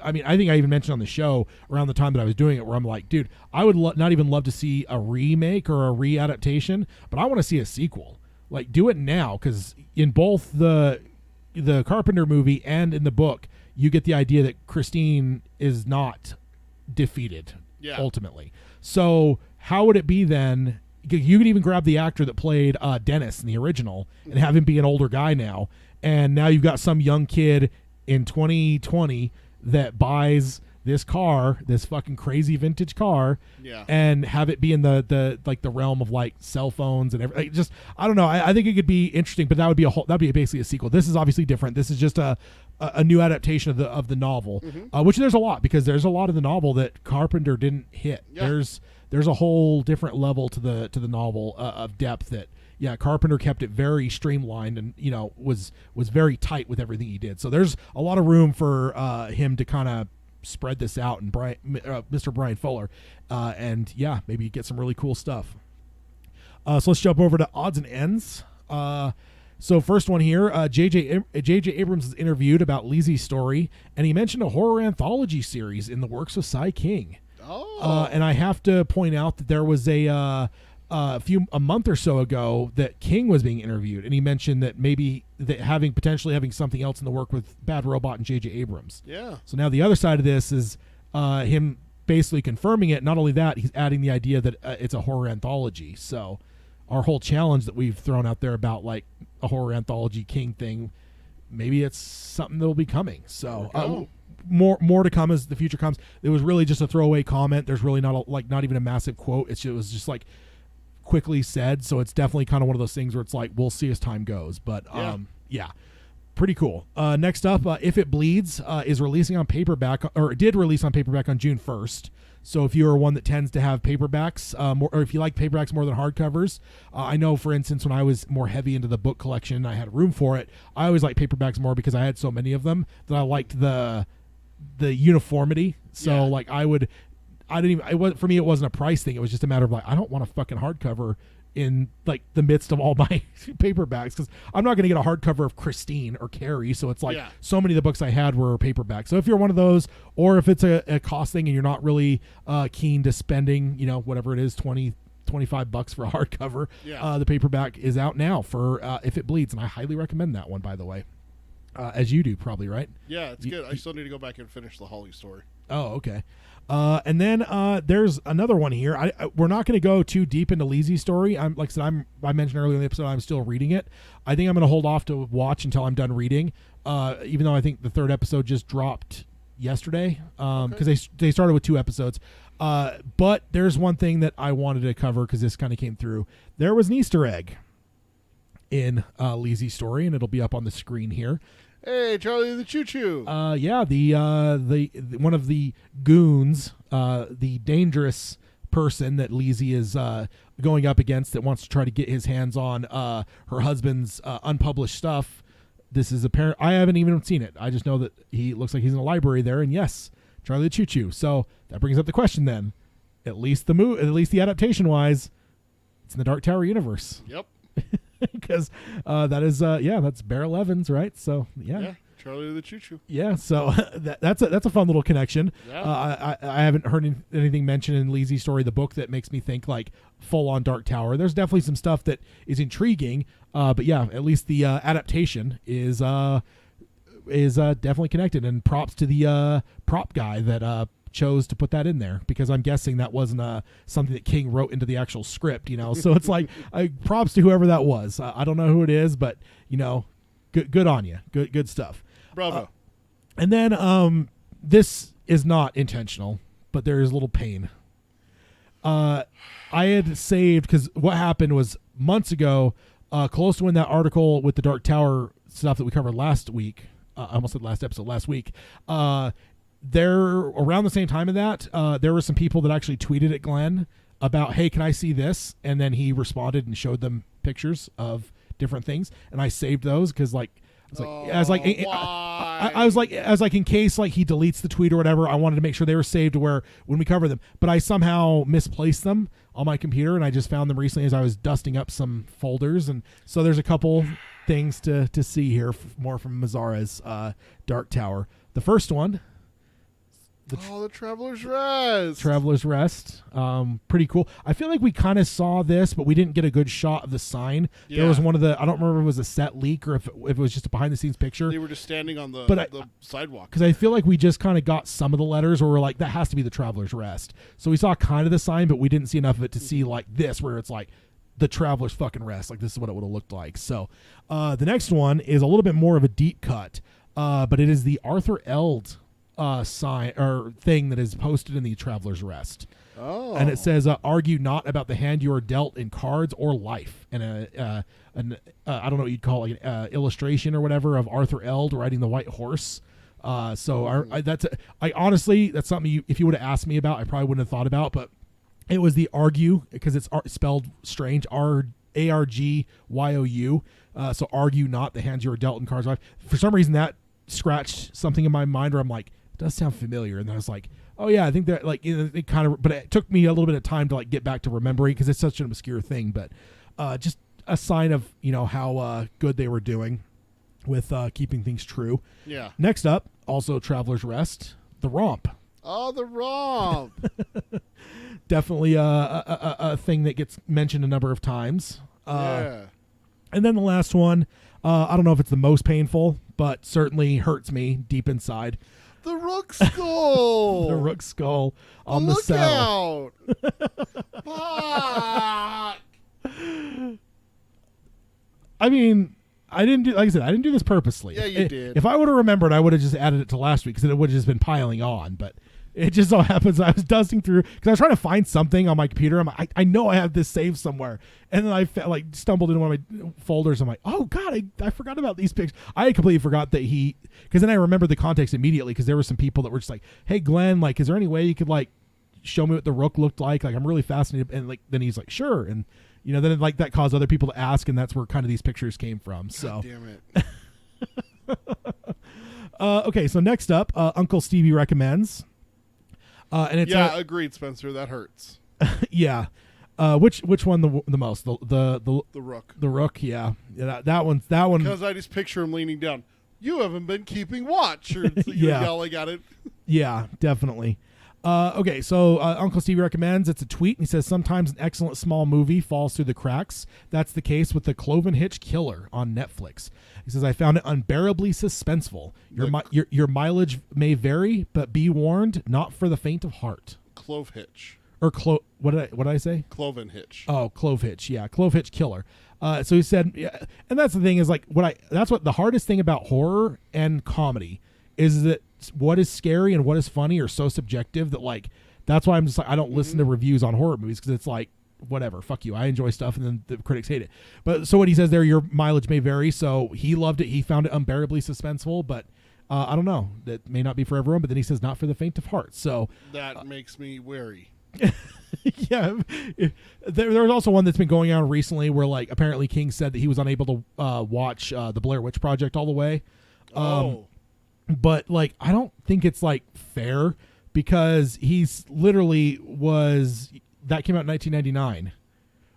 I think I even mentioned on the show around the time that I was doing it where I'm like, dude, I would not even love to see a remake or a readaptation, but I want to see a sequel. Like, do it now, because in both the Carpenter movie and in the book, you get the idea that Christine is not defeated ultimately. So how would it be then? You could even grab the actor that played Dennis in the original and have him be an older guy now, and now you've got some young kid in 2020 that buys this car, this fucking crazy vintage car, and have it be in the realm of like cell phones and everything. Just, I don't know. I think it could be interesting, but that'd be basically a sequel. This is obviously different. This is just a new adaptation of the novel, which there's a lot, because there's a lot of the novel that Carpenter didn't hit. Yeah. There's a whole different level to the novel of depth that. Yeah, Carpenter kept it very streamlined and, was very tight with everything he did. So there's a lot of room for him to kind of spread this out, and Mr. Brian Fuller, and maybe get some really cool stuff. So let's jump over to odds and ends. So first one here, J.J. Abrams is interviewed about Lizzy's story, and he mentioned a horror anthology series in the works of Cy King. Oh. And I have to point out that there was a month or so ago that King was being interviewed, and he mentioned that maybe that potentially having something else in the work with Bad Robot and J.J. Abrams. Yeah. So now the other side of this is him basically confirming it. Not only that, he's adding the idea that it's a horror anthology. So our whole challenge that we've thrown out there about like a horror anthology King thing, maybe it's something that will be coming. So more to come as the future comes. It was really just a throwaway comment. There's really not even a massive quote. It was just like quickly said, so it's definitely kind of one of those things where it's like we'll see as time goes, but pretty cool. Next up, If It Bleeds is releasing on paperback, or it did release on paperback on June 1st. So if you are one that tends to have paperbacks, or if you like paperbacks more than hardcovers, I know, for instance, when I was more heavy into the book collection and I had room for it, I always liked paperbacks more because I had so many of them that I liked the uniformity. So like for me, it wasn't a price thing. It was just a matter of like, I don't want a fucking hardcover in like the midst of all my paperbacks, because I'm not going to get a hardcover of Christine or Carrie. So it's like so many of the books I had were paperback. So if you're one of those, or if it's a cost thing and you're not really keen to spending, whatever it is, $20-25 for a hardcover, the paperback is out now for If It Bleeds, and I highly recommend that one, by the way. As you do, probably, right? Yeah, it's good. I still need to go back and finish the Holly story. Oh, okay. And then there's another one here. We're not going to go too deep into Lizzy's story. I mentioned earlier in the episode I'm still reading it. I think I'm going to hold off to watch until I'm done reading, even though I think the third episode just dropped yesterday because they started with 2 episodes. But there's one thing that I wanted to cover because this kind of came through. There was an Easter egg in Leezy's story, and it'll be up on the screen here. Hey, Charlie the Choo Choo. Yeah, the one of the goons, the dangerous person that Leezy is going up against that wants to try to get his hands on her husband's unpublished stuff. This is apparent. I haven't even seen it. I just know that he looks like he's in a library there, and yes, Charlie the Choo Choo. So that brings up the question then. At least the adaptation wise, it's in the Dark Tower universe. Yep. Because that is that's Beryl Evans, right? So Yeah, Charlie the Choo Choo. yeah. So that's a fun little connection. Yeah. I haven't heard anything mentioned in Leezy's story, the book, that makes me think like full on Dark Tower. There's definitely some stuff that is intriguing, but yeah, at least the adaptation is definitely connected. And props to the prop guy that chose to put that in there, because I'm guessing that wasn't something that King wrote into the actual script, so it's like props to whoever that was. I don't know who it is, but good on you. Good stuff. Bravo. And then this is not intentional, but there is a little pain. I had saved, because what happened was months ago, close to when that article with the Dark Tower stuff that we covered last week, I almost said last episode, last week, there around the same time of that, there were some people that actually tweeted at Glenn about, hey, can I see this? And then he responded and showed them pictures of different things, and I saved those because I was like in case like he deletes the tweet or whatever, I wanted to make sure they were saved to where when we cover them. But I somehow misplaced them on my computer, and I just found them recently as I was dusting up some folders, and so there's a couple things to see here, more from Mazzara's Dark Tower. The first one. The Traveler's Rest. Traveler's Rest. Pretty cool. I feel like we kind of saw this, but we didn't get a good shot of the sign. Yeah. There was one of the, I don't remember if it was a set leak or if it was just a behind the scenes picture. They were just standing on the sidewalk. Because I feel like we just kind of got some of the letters where we're like, that has to be the Traveler's Rest. So we saw kind of the sign, but we didn't see enough of it to see like this, where it's like the Traveler's fucking Rest. Like this is what it would have looked like. So the next one is a little bit more of a deep cut, but it is the Arthur Eld sign or thing that is posted in the Traveler's Rest. And it says, argue not about the hand you are dealt in cards or life. And I don't know what you'd call it, like an illustration or whatever of Arthur Eld riding the white horse. Honestly, that's something if you would have asked me about, I probably wouldn't have thought about, but it was the argue, because it's spelled strange, ARGYOU. So argue not the hands you are dealt in cards or life. For some reason that scratched something in my mind where I'm like, it does sound familiar. And then I was like, oh yeah, I think that like it kind of, but it took me a little bit of time to like get back to remembering, because it's such an obscure thing. But just a sign of how good they were doing with keeping things true. Yeah. Next up, also Traveler's Rest, the Romp. Oh, the Romp. Definitely a thing that gets mentioned a number of times. Yeah. And then the last one, I don't know if it's the most painful, but certainly hurts me deep inside. The Rook Skull. The Rook Skull on the saddle. Fuck. I mean, I didn't do this purposely. Yeah, you did. If I would have remembered, I would have just added it to last week, because it would have just been piling on. But it just so happens I was dusting through, because I was trying to find something on my computer. I'm like, I know I have this saved somewhere, and then I stumbled into one of my folders. I'm like, oh god, I forgot about these pictures. I completely forgot that because then I remembered the context immediately, because there were some people that were just like, hey Glenn, like, is there any way you could like show me what the Rook looked like? Like, I'm really fascinated. And like, then he's like, sure. And then like that caused other people to ask, and that's where kind of these pictures came from. So damn it. Okay, so next up, Uncle Stevie recommends. And it's agreed, Spencer. That hurts. Yeah. Which one the most? The Rook. The Rook. Yeah. That one. Because I just picture him leaning down. You haven't been keeping watch, or yelling at it. Yeah, definitely. Okay, so Uncle Stevie recommends. It's a tweet, and he says, sometimes an excellent small movie falls through the cracks. That's the case with the Cloven Hitch Killer on Netflix. He says, I found it unbearably suspenseful. Your mileage may vary, but be warned, not for the faint of heart. Clove Hitch. Or what did I say? Cloven Hitch. Oh, Clove Hitch. Yeah, Clove Hitch Killer. So he said, yeah, and that's the thing is like that's what the hardest thing about horror and comedy is that what is scary and what is funny are so subjective that like that's why I'm just like I don't listen to reviews on horror movies because it's like whatever, fuck you. I enjoy stuff and then the critics hate it. But so what he says there, your mileage may vary. So he loved it. He found it unbearably suspenseful, but I don't know. That may not be for everyone. But then he says not for the faint of heart. So that makes me wary. yeah, there was also one that's been going on recently where like apparently King said that he was unable to watch the Blair Witch Project all the way. But like I don't think it's like fair because he's literally was that came out in 1999.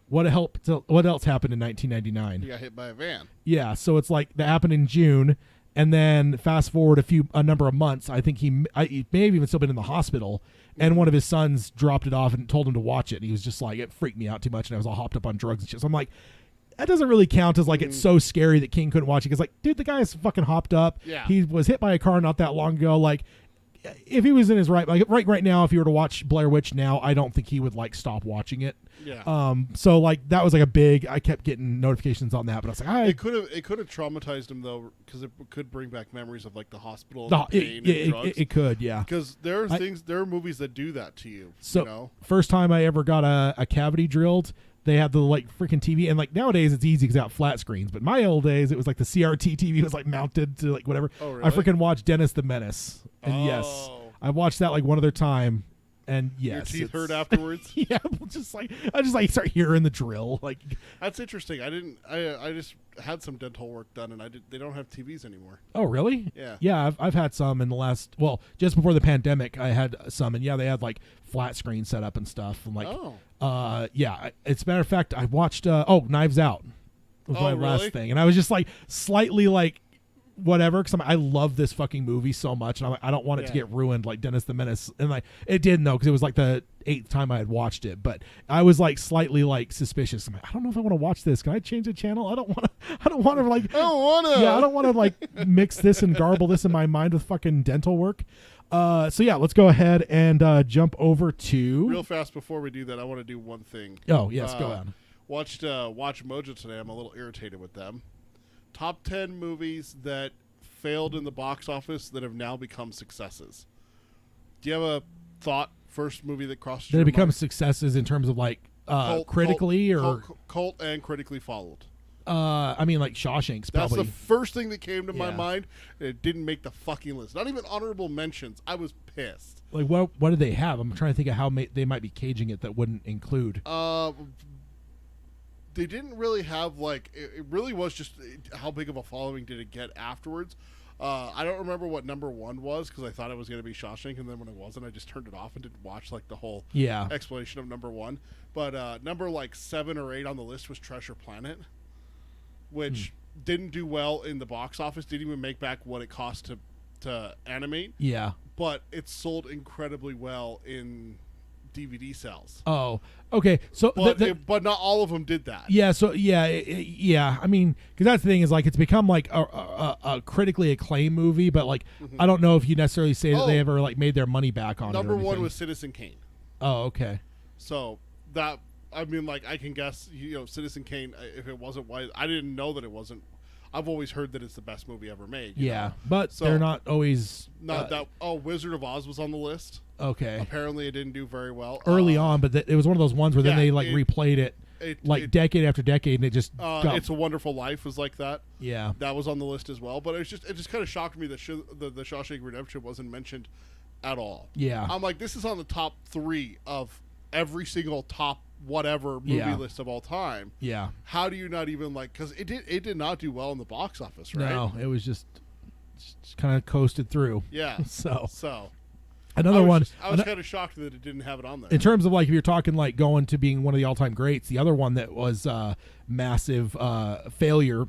What else happened in 1999? He got hit by a van. Yeah, so it's like that happened in June, and then fast forward a number of months. I think he may have even still been in the hospital, and one of his sons dropped it off and told him to watch it. And he was just like, it freaked me out too much, and I was all hopped up on drugs and shit. So I'm like, that doesn't really count as like it's so scary that King couldn't watch it because like, dude, the guy is fucking hopped up. Yeah. He was hit by a car not that long ago. Like, if he was in his right now, if he were to watch Blair Witch now, I don't think he would like stop watching it. Yeah. So like that was like a big. I kept getting notifications on that, but I was like, it could have traumatized him though, because it could bring back memories of like the hospital, and the pain, and drugs. It could, yeah. Because there are movies that do that to you. So you know? First time I ever got a cavity drilled. They had the like freaking TV, and like nowadays it's easy because they have flat screens. But my old days, it was like the CRT TV was like mounted to like whatever. Oh, really? I freaking watched Dennis the Menace, and yes, I watched that like one other time, and yes, your teeth hurt afterwards. Yeah, I just like start hearing the drill. Like that's interesting. I just had some dental work done, and they don't have TVs anymore. Oh really? Yeah. Yeah, I've had some in the last just before the pandemic. I had some, and yeah, they had like flat screen set up and stuff. And like, yeah. It's a matter of fact, I watched Knives Out was my last thing, and I was just like slightly like whatever because I love this fucking movie so much, and I'm like, I don't want it to get ruined like Dennis the Menace, and like it didn't though because it was like the 8th time I had watched it, but I was like slightly like suspicious. I'm like, I don't know if I want to watch this. Can I change the channel? I don't want to like mix this and garble this in my mind with fucking dental work. So yeah, let's go ahead and jump over to real fast. Before we do that, I want to do one thing. Oh yes, go on. Watched Watch Mojo today. I'm a little irritated with them. Top 10 movies that failed in the box office that have now become successes. Do you have a thought? First movie that crossed your mind? Did it become mind? Successes in terms of like critically cult and critically followed? I mean, like Shawshank's probably. That's the first thing that came to my mind. And it didn't make the fucking list. Not even honorable mentions. I was pissed. Like, what did they have? I'm trying to think of how they might be caging it that wouldn't include. They didn't really have, like, it really was just how big of a following did it get afterwards. I don't remember what number 1 was because I thought it was going to be Shawshank, and then when it wasn't, I just turned it off and didn't watch, like, the whole explanation of number 1. But number, like, 7 or 8 on the list was Treasure Planet, which didn't do well in the box office, didn't even make back what it cost to animate. Yeah. But it sold incredibly well in DVD sales. Oh, okay. So, but not all of them did that. Yeah. So yeah. I mean, because that's the thing is like it's become like a critically acclaimed movie, but like I don't know if you necessarily say that they ever like made their money back on it. Number 1 was Citizen Kane. Oh, okay. So that I mean, like I can guess, Citizen Kane. If it wasn't why I didn't know that it wasn't. I've always heard that it's the best movie ever made. Yeah, but they're not always. Not that. Oh, Wizard of Oz was on the list. Okay. Apparently, it didn't do very well early on, but it was one of those ones where then they like replayed it decade after decade, and it just. It's a Wonderful Life was like that. Yeah, that was on the list as well. But it just kind of shocked me that the Shawshank Redemption wasn't mentioned at all. Yeah, I'm like, this is on the top 3 of every single top whatever movie list of all time. Yeah. How do you not even like? Because it did not do well in the box office, right? No, it was just kind of coasted through. Yeah. So. Another one. I was kind of shocked that it didn't have it on there. In terms of like if you're talking like going to being one of the all-time greats, the other one that was massive failure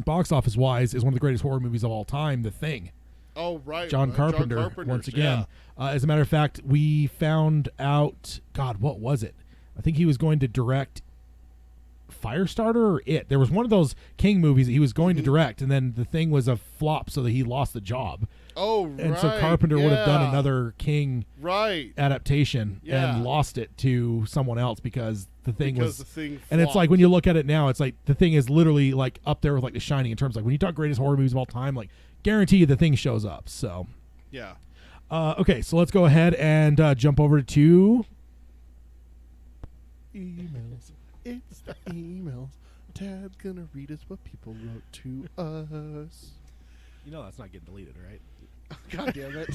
box office wise is one of the greatest horror movies of all time, The Thing. Oh, right. John Carpenter once again. Yeah. As a matter of fact, we found out, God, what was it? I think he was going to direct Firestarter or It. There was one of those King movies that he was going to direct, and then the thing was a flop, so that he lost the job. Oh, And right. so Carpenter would have done yeah. another King Right. adaptation Yeah. and lost it to someone else because the thing Because was. the thing And it's like flopped. when you look at it now, it's like the Thing is literally like up there with like The Shining in terms of like when you talk greatest horror movies of all time, like guarantee you the Thing shows up. So, Yeah. okay, so let's go ahead and jump over to Emails. It's the emails. Tad's gonna read us what people wrote to us. that's not getting deleted, right? God damn it.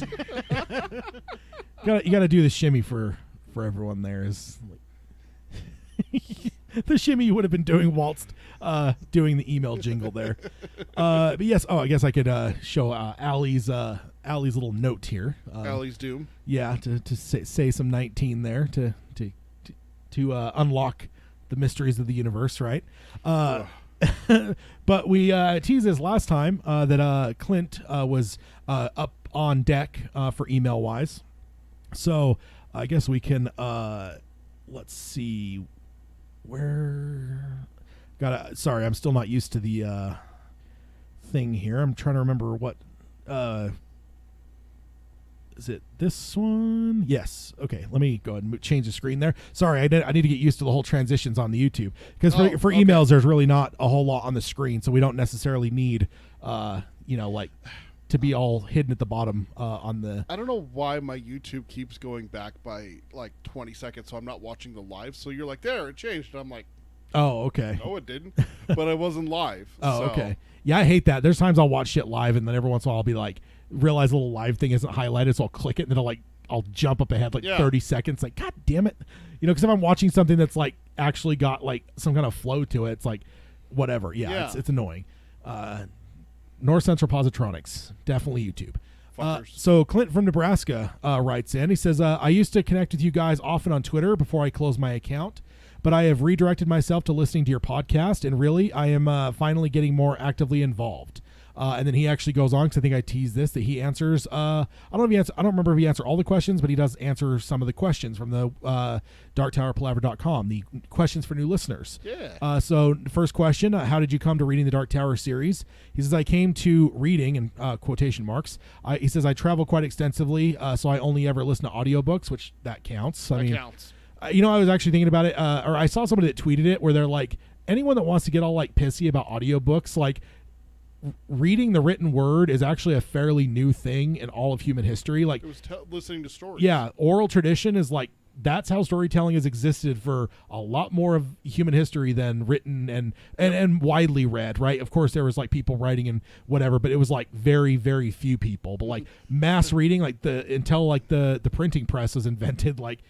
You got to do the shimmy for everyone there. Is like the shimmy you would have been doing whilst doing the email jingle there. But yes, I guess I could show Allie's little note here. Allie's Doom. Yeah, to say some 19 there to unlock the mysteries of the universe, right? But we teased this last time that Clint was up on deck for email wise. So I guess we can let's see where sorry, I'm still not used to the thing here. I'm trying to remember what is it this one? Yes. Okay, let me go ahead and change the screen there. Sorry, I need to get used to the whole transitions on the YouTube because for okay. emails there's really not a whole lot on the screen, so we don't necessarily need like to be all hidden at the bottom on the. I don't know why my YouTube keeps going back by like 20 seconds, so I'm not watching the live. So you're like, there, it changed. And I'm like, Oh, okay. no, it didn't. But I wasn't live. Oh, so. okay. Yeah, I hate that. There's times I'll watch shit live, and then every once in a while I'll be like, realize a little live thing isn't highlighted, so I'll click it, and then I'll jump up ahead like 30 seconds. Like, God damn it. Because if I'm watching something that's like actually got like some kind of flow to it, it's like whatever. Yeah. It's annoying. North Central Positronics, definitely YouTube. So Clint from Nebraska writes in. He says, I used to connect with you guys often on Twitter before I closed my account, but I have redirected myself to listening to your podcast, and really, I am finally getting more actively involved. And then he actually goes on, because I think I teased this, that he answers. I don't remember if he answered all the questions, but he does answer some of the questions from the darktowerpalaver.com, the questions for new listeners. Yeah. So first question, how did you come to reading the Dark Tower series? He says, I came to reading, in quotation marks. He says, I travel quite extensively, so I only ever listen to audiobooks, which that counts. That counts. I was actually thinking about it, or I saw somebody that tweeted it, where they're like, anyone that wants to get all like pissy about audiobooks, like, reading the written word is actually a fairly new thing in all of human history. Like, it was listening to stories. Yeah, oral tradition is like, that's how storytelling has existed for a lot more of human history than written and widely read, right? Of course, there was like people writing and whatever, but it was like very, very few people. But like mass reading, like until like the printing press was invented, like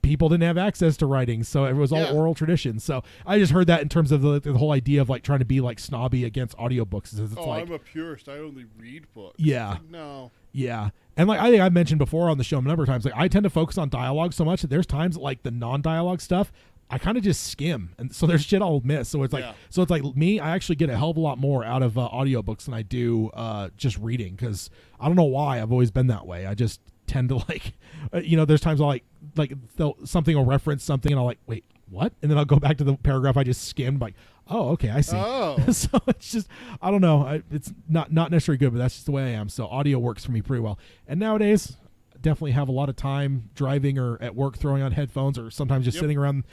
people didn't have access to writing, so it was all oral tradition. So I just heard that in terms of the whole idea of like trying to be like snobby against audiobooks. It's like, I'm a purist. I only read books. Yeah. Like, no. Yeah. And like I think I mentioned before on the show a number of times, like I tend to focus on dialogue so much that there's times that, like the non-dialogue stuff, I kind of just skim, and so there's shit I'll miss. So it's like me, I actually get a hell of a lot more out of audiobooks than I do just reading, because I don't know why I've always been that way. I just tend to like, there's times I'll like something will reference something, and I'll like, wait, what? And then I'll go back to the paragraph I just skimmed, like, oh, okay, I see. Oh. So it's just, I don't know. It's not necessarily good, but that's just the way I am. So audio works for me pretty well. And nowadays, I definitely have a lot of time driving or at work throwing on headphones, or sometimes just sitting around,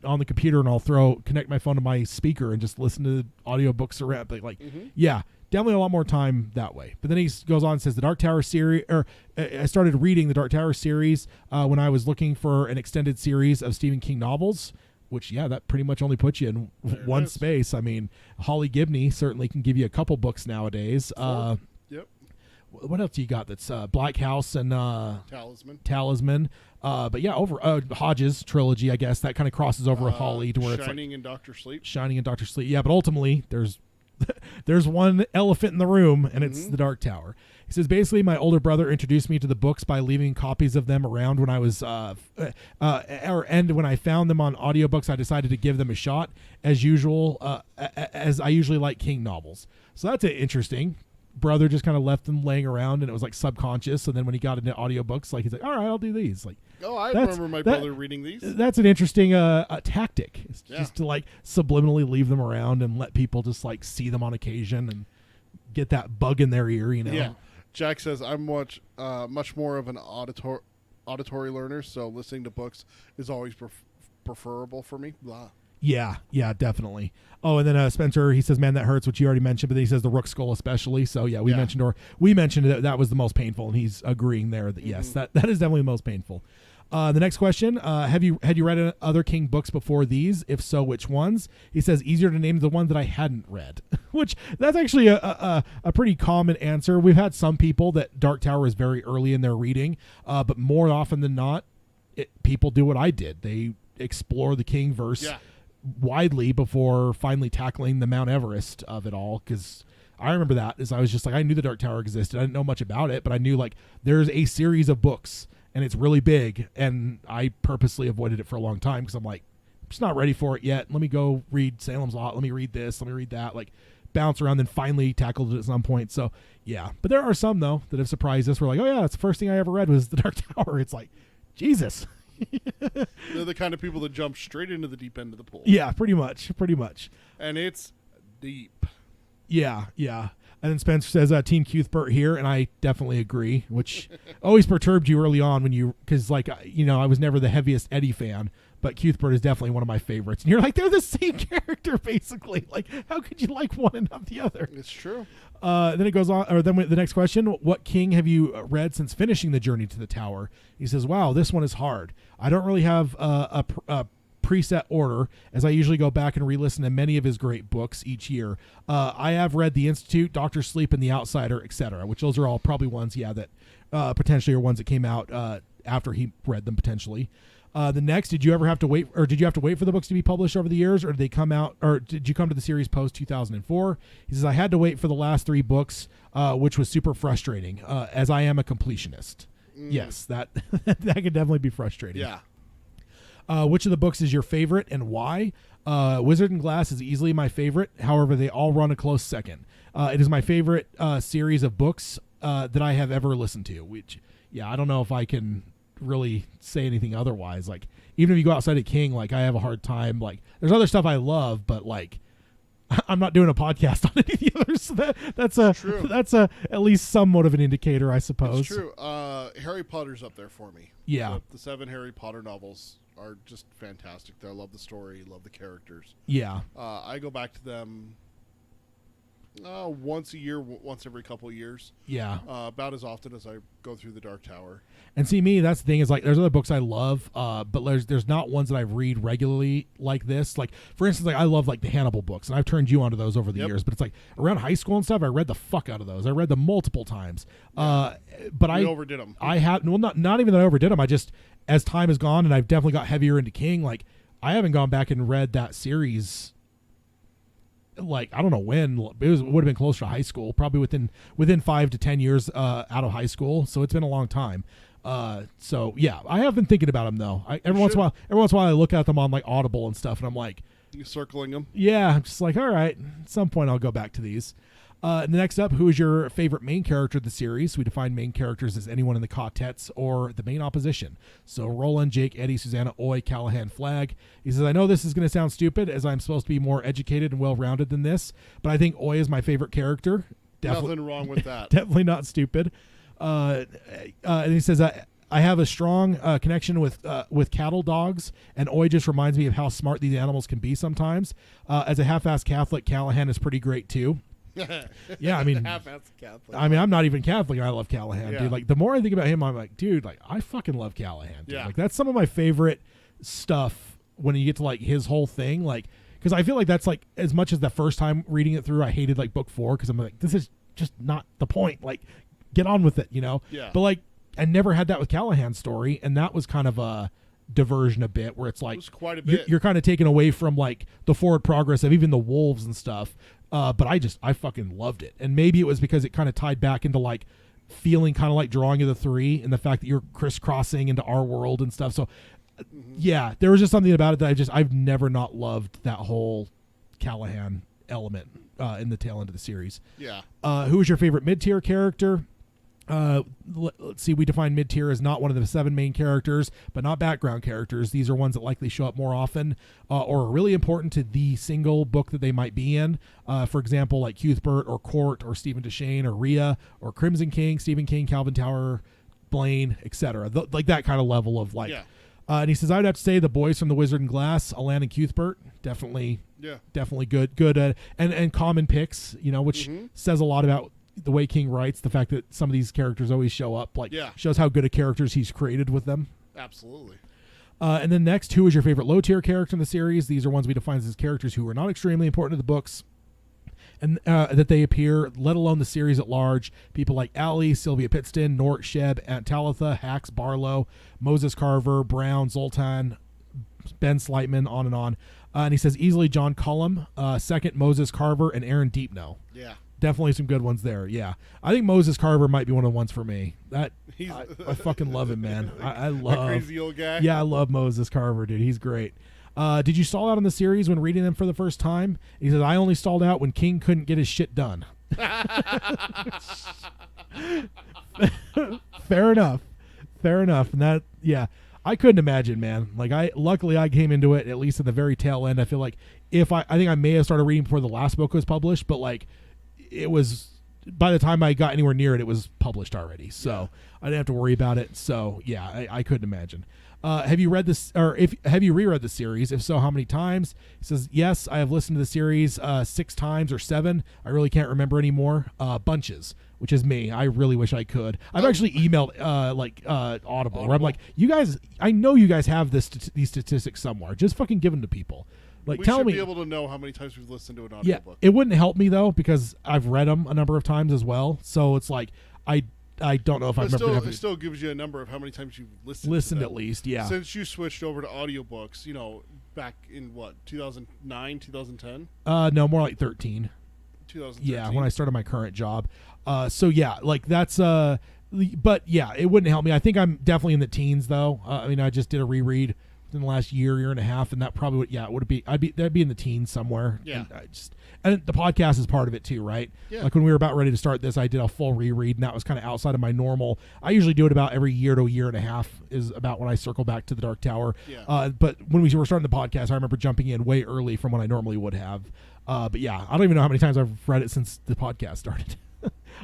on the computer, and I'll connect my phone to my speaker and just listen to audiobooks around. Like, yeah, definitely a lot more time that way. But then he goes on and says the Dark Tower series, or I started reading the Dark Tower series when I was looking for an extended series of Stephen King novels, which, that pretty much only puts you in one space. I mean, Holly Gibney certainly can give you a couple books nowadays. Yep. What else you got that's Black House and Talisman. But yeah, over Hodges trilogy, I guess, that kind of crosses over with Holly to where it's like Shining and Dr. Sleep. Shining and Dr. Sleep. Yeah, but ultimately there's one elephant in the room, and it's the Dark Tower. He says, basically, my older brother introduced me to the books by leaving copies of them around when I was, and when I found them on audiobooks, I decided to give them a shot, as usual, as I usually like King novels. So that's interesting. brother just kind of left them laying around, and it was like subconscious. So then when he got into audiobooks, like he's like, all right, I'll do these. Like, Oh, I remember my brother reading these. that's an interesting tactic. It's Yeah. just to like subliminally leave them around and let people just like see them on occasion and get that bug in their ear, you know? Yeah. Jack says, I'm much more of an auditory learner, so listening to books is always preferable for me. Blah. Yeah, definitely. Oh, and then Spencer, he says, "Man, that hurts," which you already mentioned, but then he says the rook skull especially. So yeah, we mentioned that was the most painful, and he's agreeing there that yes, that is definitely the most painful. The next question: had you read other King books before these? If so, which ones? He says easier to name the one that I hadn't read, which that's actually a pretty common answer. We've had some people that Dark Tower is very early in their reading, but more often than not, people do what I did. They explore the King verse widely before finally tackling the Mount Everest of it all, because I remember that as I was just like, I knew the Dark Tower existed. I didn't know much about it, but I knew like there's a series of books and it's really big, and I purposely avoided it for a long time because I'm like, I'm just not ready for it yet. Let me go read Salem's Lot. Let me read this. Let me read that. Like bounce around, then finally tackled it at some point. So yeah, but there are some though that have surprised us. We're like, oh yeah, that's the first thing I ever read was the Dark Tower. It's like, Jesus. They're the kind of people that jump straight into the deep end of the pool. Yeah, pretty much. And it's deep. Yeah. And then Spencer says, Team Cuthbert here, and I definitely agree, which always perturbed you early on because like, I was never the heaviest Eddie fan, but Cuthbert is definitely one of my favorites. And you're like, they're the same character, basically. Like, how could you like one and not the other? It's true. Then it goes on, or then the next question: what King have you read since finishing the Journey to the Tower? He says, "Wow, this one is hard. I don't really have a preset order, as I usually go back and re-listen to many of his great books each year. I have read The Institute, Doctor Sleep, and The Outsider, etc., which those are all probably ones, that potentially are ones that came out after he read them potentially." The next, did you have to wait for the books to be published over the years, or did they come out, or did you come to the series post 2004? He says, I had to wait for the last 3 books, which was super frustrating, as I am a completionist. Yes, that that could definitely be frustrating. Yeah. Which of the books is your favorite and why? Wizard and Glass is easily my favorite. However, they all run a close second. It is my favorite series of books that I have ever listened to, which, I don't know if I can really say anything otherwise. Like, even if you go outside of King, like, I have a hard time. Like, there's other stuff I love, but like, I'm not doing a podcast on any of the others. So that's at least somewhat of an indicator, I suppose. It's true. Harry Potter's up there for me. Yeah. The 7 Harry Potter novels are just fantastic. I love the story, love the characters. Yeah. I go back to them once a year, once every couple of years. Yeah. About as often as I go through the Dark Tower. And see, me, that's the thing, is like, there's other books I love, but there's not ones that I read regularly like this. Like, for instance, like, I love like the Hannibal books, and I've turned you onto those over the years. But it's like around high school and stuff, I read the fuck out of those. I read them multiple times. But I overdid them. I have not even that I overdid them. I just, as time has gone, and I've definitely got heavier into King. Like, I haven't gone back and read that series. Like, I don't know when. Would have been closer to high school, probably within 5 to 10 years out of high school. So it's been a long time. So yeah, I have been thinking about them though. Every once in a while, I look at them on like Audible and stuff, and I'm like, you circling them? Yeah, I'm just like, all right. At some point, I'll go back to these. Next up, who is your favorite main character of the series? We define main characters as anyone in the quartets or the main opposition. So Roland, Jake, Eddie, Susanna, Oy, Callahan, Flag. He says, I know this is going to sound stupid, as I'm supposed to be more educated and well-rounded than this, but I think Oy is my favorite character. Nothing wrong with that. Definitely not stupid. And he says, I have a strong connection with cattle dogs, and Oy just reminds me of how smart these animals can be sometimes. As a half-assed Catholic, Callahan is pretty great too. Yeah, I mean, half-assed Catholic. I mean, I'm not even Catholic, and I love Callahan, Yeah. dude. Like, the more I think about him, I'm like, dude, like, I fucking love Callahan, dude. Yeah. Like, that's some of my favorite stuff when you get to like his whole thing, like, because I feel like that's like, as much as the first time reading it through, I hated like book 4 because I'm like, this is just not the point. Like, get on with it, you know? Yeah. But like, I never had that with Callahan's story, and that was kind of a diversion a bit, where it's like, It was quite a bit. you're kind of taken away from like the forward progress of even the wolves and stuff. But I fucking loved it. And maybe it was because it kind of tied back into like feeling kind of like Drawing of the Three, and the fact that you're crisscrossing into our world and stuff. So yeah, there was just something about it that I've never not loved that whole Callahan element in the tail end of the series. Yeah. Who is your favorite mid-tier character? Let's see. We define mid-tier as not one of the 7 main characters, but not background characters. These are ones that likely show up more often or are really important to the single book that they might be in. For example, like Cuthbert or Court or Stephen Deshane or Rhea or Crimson King, Stephen King, Calvin Tower, Blaine, etc. Like that kind of level of like. Yeah. And he says, I'd have to say the boys from The Wizard and Glass, Alan and Cuthbert, definitely good and common picks, which says a lot about the way King writes, the fact that some of these characters always show up, shows how good a characters he's created with them. Absolutely. And then next, who is your favorite low-tier character in the series? These are ones we define as characters who are not extremely important to the books, and that they appear, let alone the series at large. People like Allie, Sylvia Pittston, Nort, Sheb, Aunt Talitha, Hax, Barlow, Moses Carver, Brown, Zoltan, Ben Slightman, on and on. And he says easily John Cullum, second Moses Carver, and Aaron Deepno. Yeah. Definitely some good ones there. Yeah. I think Moses Carver might be one of the ones for me. I fucking love him, man. I love that crazy old guy. Yeah, I love Moses Carver, dude. He's great. Did you stall out on the series when reading them for the first time? He says, I only stalled out when King couldn't get his shit done. Fair enough. And that, yeah, I couldn't imagine, man. Like luckily I came into it at least at the very tail end. I feel like I think I may have started reading before the last book was published, but like it was, by the time I got anywhere near it, it was published already. So I didn't have to worry about it. So yeah, I couldn't imagine. Have you read this, or have you reread the series? If so, how many times? He says, yes, I have listened to the series 6 times or 7. I really can't remember anymore. Bunches, which is me. I really wish I could. I've actually emailed Audible, where I'm like, you guys, I know you guys have these statistics somewhere. Just fucking give them to people. Like, we tell should me. be able to know how many times we've listened to an Yeah, audiobook. it wouldn't help me though because I've read them a number of times as well. So it's like I don't know if I remember. It still gives you a number of how many times you've listened at least, yeah. Since you switched over to audiobooks, back in what, 2009, 2010? No, more like 13. 2013. Yeah, when I started my current job. So yeah, like that's but yeah, it wouldn't help me. I think I'm definitely in the teens though. I mean, I just did a reread in the last year and a half, and that probably would, it would be, that'd be in the teens somewhere. Yeah. And the podcast is part of it too, right? Yeah. Like when we were about ready to start this, I did a full reread, and that was kind of outside of my normal. I usually do it about every year to a year and a half is about when I circle back to the Dark Tower. Yeah. But when we were starting the podcast, I remember jumping in way early from what I normally would have. But yeah, I don't even know how many times I've read it since the podcast started.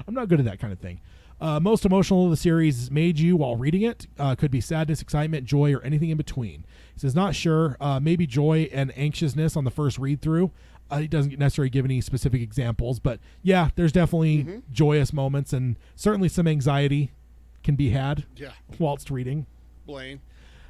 I'm not good at that kind of thing. Most emotional of the series made you while reading it. Could be sadness, excitement, joy, or anything in between. He says, not sure. Maybe joy and anxiousness on the first read through. He doesn't necessarily give any specific examples, but yeah, there's definitely joyous moments and certainly some anxiety can be had whilst reading. Blaine.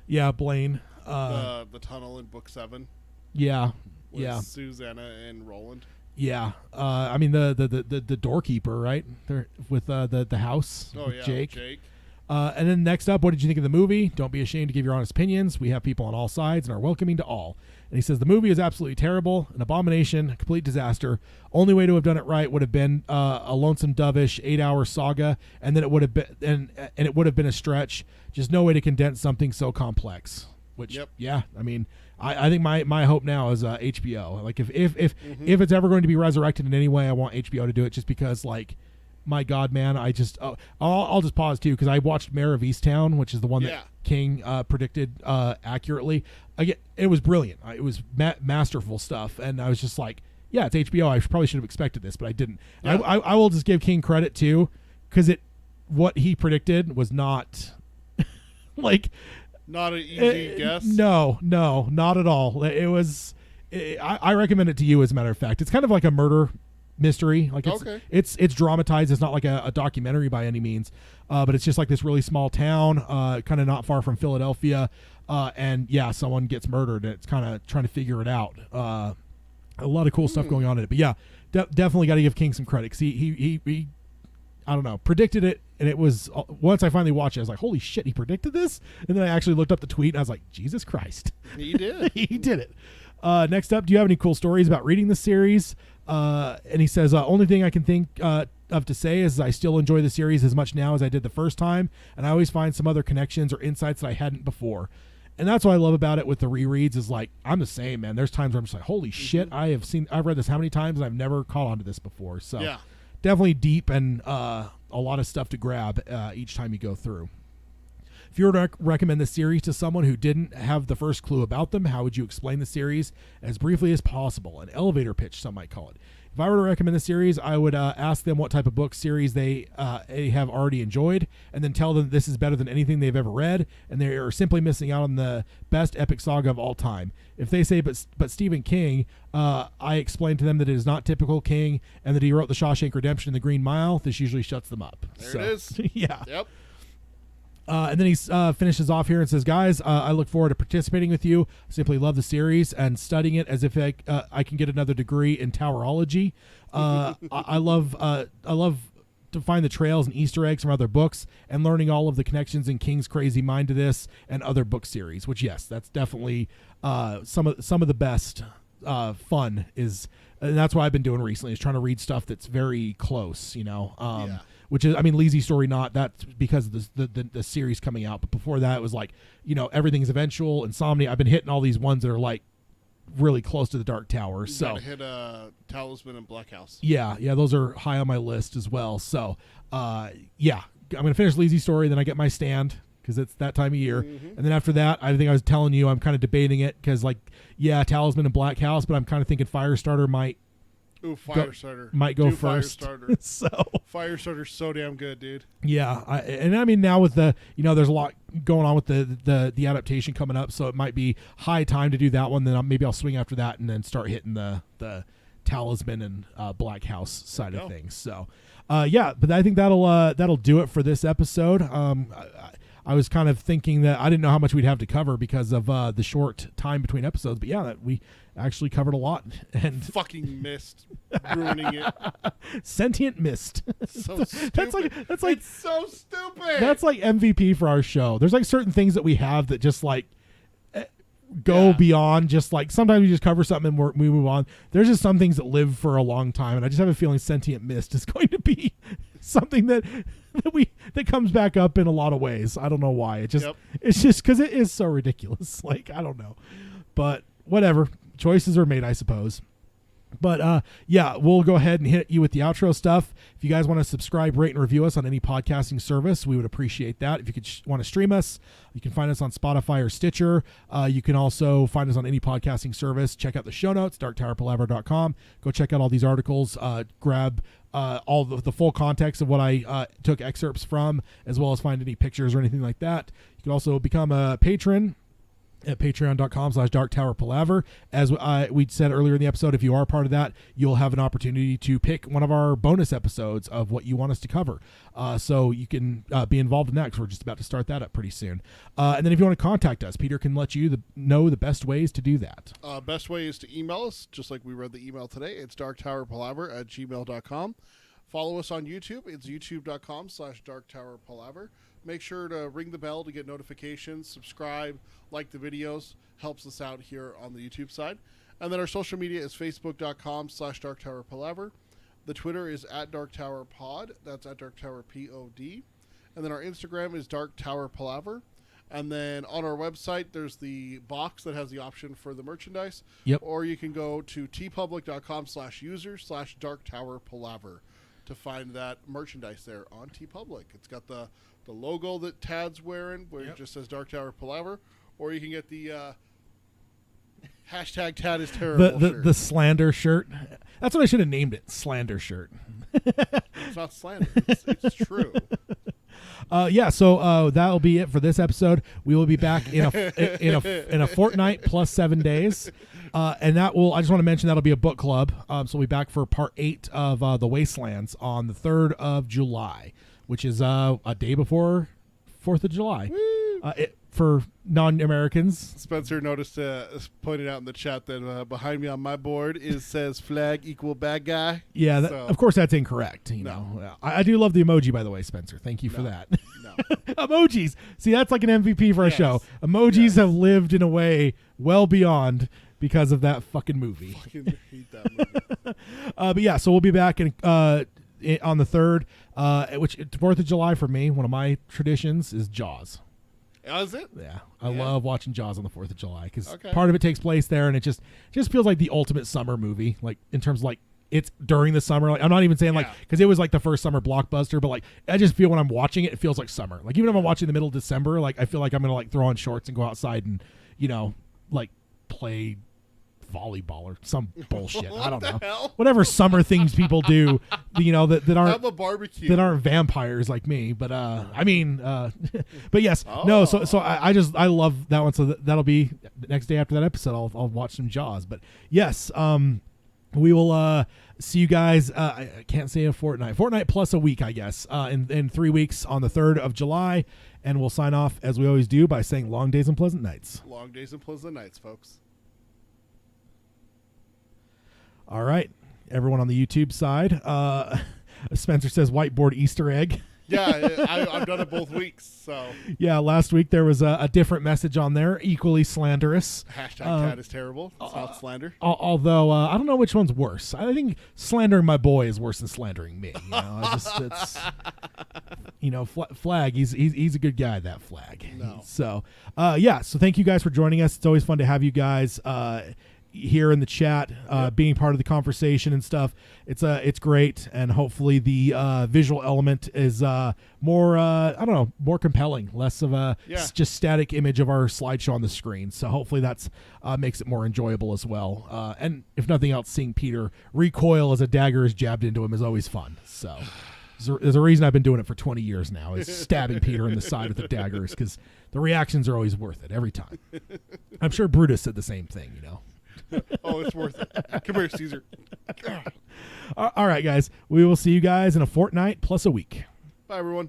Yeah, Blaine. The tunnel in book 7. Yeah. With Susanna and Roland. Yeah, I mean the doorkeeper, right? There with the house. Oh with yeah, Jake. Jake. And then next up, what did you think of the movie? Don't be ashamed to give your honest opinions. We have people on all sides and are welcoming to all. And he says the movie is absolutely terrible, an abomination, a complete disaster. Only way to have done it right would have been a lonesome dovish 8-hour saga, and then it would have been and it would have been a stretch. Just no way to condense something so complex. Which yeah, I mean. I think my hope now is HBO. Like if it's ever going to be resurrected in any way, I want HBO to do it. Just because, like, my God, man, I just I'll just pause too because I watched Mayor of Easttown, which is the one that King predicted accurately. Again, it was brilliant. It was masterful stuff, and I was just like, yeah, it's HBO. I probably should have expected this, but I didn't. Yeah. I will just give King credit too, because what he predicted was not like. Not an easy guess. No, not at all. It was. I recommend it to you. As a matter of fact, it's kind of like a murder mystery. Like it's dramatized. It's not like a documentary by any means, but it's just like this really small town, kind of not far from Philadelphia, and someone gets murdered, and it's kind of trying to figure it out. A lot of cool stuff going on in it, but yeah, definitely got to give King some credit because he I don't know, predicted it, and it was, once I finally watched it, I was like, holy shit, he predicted this? And then I actually looked up the tweet, and I was like, Jesus Christ. He did. He did it. Next up, do you have any cool stories about reading the series? And he says, only thing I can think of to say is I still enjoy the series as much now as I did the first time, and I always find some other connections or insights that I hadn't before. And that's what I love about it with the rereads is like, I'm the same, man. There's times where I'm just like, holy shit, I've read this how many times and I've never caught on to this before. So Yeah. definitely deep and a lot of stuff to grab each time you go through. If you were to recommend this series to someone who didn't have the first clue about them, how would you explain the series as briefly as possible? An elevator pitch, some might call it. If I were to recommend the series, I would ask them what type of book series they have already enjoyed, and then tell them this is better than anything they've ever read, and they are simply missing out on the best epic saga of all time. If they say, but Stephen King, I explain to them that it is not typical King, and that he wrote The Shawshank Redemption and The Green Mile. This usually shuts them up. There it is. Yeah. Yep. And then he finishes off here and says, guys, I look forward to participating with you. I simply love the series and studying it as if I can get another degree in Towerology. I love to find the trails and Easter eggs from other books and learning all of the connections in King's crazy mind to this and other book series, which, yes, that's definitely some of the best fun is, and that's what I've been doing recently is trying to read stuff that's very close, Yeah. which is, I mean, Lazy Story not, that's because of the series coming out. But before that, it was like, Everything's Eventual, Insomnia. I've been hitting all these ones that are like really close to the Dark Tower. You So gotta hit Talisman and Black House. yeah, those are high on my list as well. So yeah, I'm gonna finish Lazy Story, then I get my stand because it's that time of year, and then after that, I think I was telling you I'm kind of debating it because Talisman and Black House, but I'm kind of thinking Firestarter might. Ooh, Firestarter. Might go Do first. Firestarter. So Firestarter's so damn good, dude. yeah, I mean now with the there's a lot going on with the adaptation coming up, so it might be high time to do that one. Then maybe I'll swing after that and then start hitting the Talisman and Black House side of things. So yeah, but I think that'll do it for this episode. I was kind of thinking that I didn't know how much we'd have to cover because of the short time between episodes, but yeah, we actually covered a lot. And Fucking mist, ruining it. sentient mist. So stupid. that's like it's so stupid. That's like MVP for our show. There's like certain things that we have that just like go beyond just like sometimes we just cover something and we move on. There's just some things that live for a long time, and I just have a feeling Sentient Mist is going to be something that comes back up in a lot of ways. I don't know why. It's just because it is so ridiculous. Like, I don't know, but whatever. Choices are made, I suppose. But yeah, we'll go ahead and hit you with the outro stuff. If you guys want to subscribe, rate, and review us on any podcasting service, we would appreciate that. If you could want to stream us, you can find us on Spotify or Stitcher. You can also find us on any podcasting service. Check out the show notes, darktowerpalaver.com. Go check out all these articles. Grab all the full context of what I took excerpts from, as well as find any pictures or anything like that. You can also become a patron at patreon.com/darktowerpalaver. As we said earlier in the episode, if you are part of that, you'll have an opportunity to pick one of our bonus episodes of what you want us to cover. So you can be involved in that because we're just about to start that up pretty soon. And then if you want to contact us, Peter can let you know the best ways to do that. Best way is to email us, just like we read the email today. It's darktowerpalaver@gmail.com. Follow us on YouTube. It's youtube.com/darktowerpalaver. Make sure to ring the bell to get notifications, subscribe, like the videos. Helps us out here on the YouTube side. And then our social media is facebook.com/darktowerpalaver. The Twitter is @darktowerpod. That's @darktowerpod. And then our Instagram is darktowerpalaver. And then on our website, there's the box that has the option for the merchandise. Yep. Or you can go to tpublic.com/user/darktowerpalaver to find that merchandise there on TeePublic. It's got the logo that Tad's wearing, where it just says Dark Tower Palaver, or you can get the hashtag Tad is terrible shirt. The slander shirt. That's what I should have named it. Slander shirt. It's not slander. It's true. Yeah, so that'll be it for this episode. We will be back in a fortnight plus 7 days, and I just want to mention that'll be a book club. So we'll be back for part 8 of The Wastelands on the 3rd of July, which is a day before 4th of July. For non-Americans. Spencer noticed, pointed out in the chat that behind me on my board says flag equal bad guy. Yeah, of course that's incorrect. You know, I do love the emoji, by the way, Spencer. Thank you for that. No. Emojis. See, that's like an MVP for a show. Emojis have lived in a way well beyond because of that fucking movie. Fucking hate that movie. But yeah, so we'll be back on the 3rd, which 4th of July for me, one of my traditions is Jaws. Is it? Yeah, I Yeah. love watching Jaws on the 4th of July because Okay. part of it takes place there, and it just feels like the ultimate summer movie. Like in terms of like it's during the summer. Like I'm not even saying like Yeah. because it was like the first summer blockbuster, but like I just feel when I'm watching it, it feels like summer. Like even if I'm watching in the middle of December, like I feel like I'm gonna like throw on shorts and go outside and like play volleyball or some bullshit. I don't know. Hell? Whatever summer things people do, that aren't Have a barbecue. that aren't vampires like me, but but yes, Oh. no. So I love that one. So that'll be the next day after that episode. I'll watch some Jaws. But yes, we will see you guys. I can't say a fortnight plus a week, I guess. In 3 weeks on the 3rd of July, and we'll sign off as we always do by saying long days and pleasant nights. Long days and pleasant nights, folks. All right, everyone on the YouTube side. Spencer says whiteboard Easter egg. Yeah, I've done it both weeks. So Yeah, last week there was a different message on there, equally slanderous. hashtag cat is terrible. It's not slander. Although I don't know which one's worse. I think slandering my boy is worse than slandering me. It's Flag. He's a good guy. That Flag. No. So So thank you guys for joining us. It's always fun to have you guys here in the chat, being part of the conversation and stuff. It's great, and hopefully the visual element is more compelling, less of a just static image of our slideshow on the screen. So hopefully that's makes it more enjoyable as well. And if nothing else, seeing Peter recoil as a dagger is jabbed into him is always fun. So there's a reason I've been doing it for 20 years now, is stabbing Peter in the side with the daggers, because the reactions are always worth it every time. I'm sure Brutus said the same thing, Oh, it's worth it. Come here, Caesar. All right, guys. We will see you guys in a fortnight plus a week. Bye, everyone.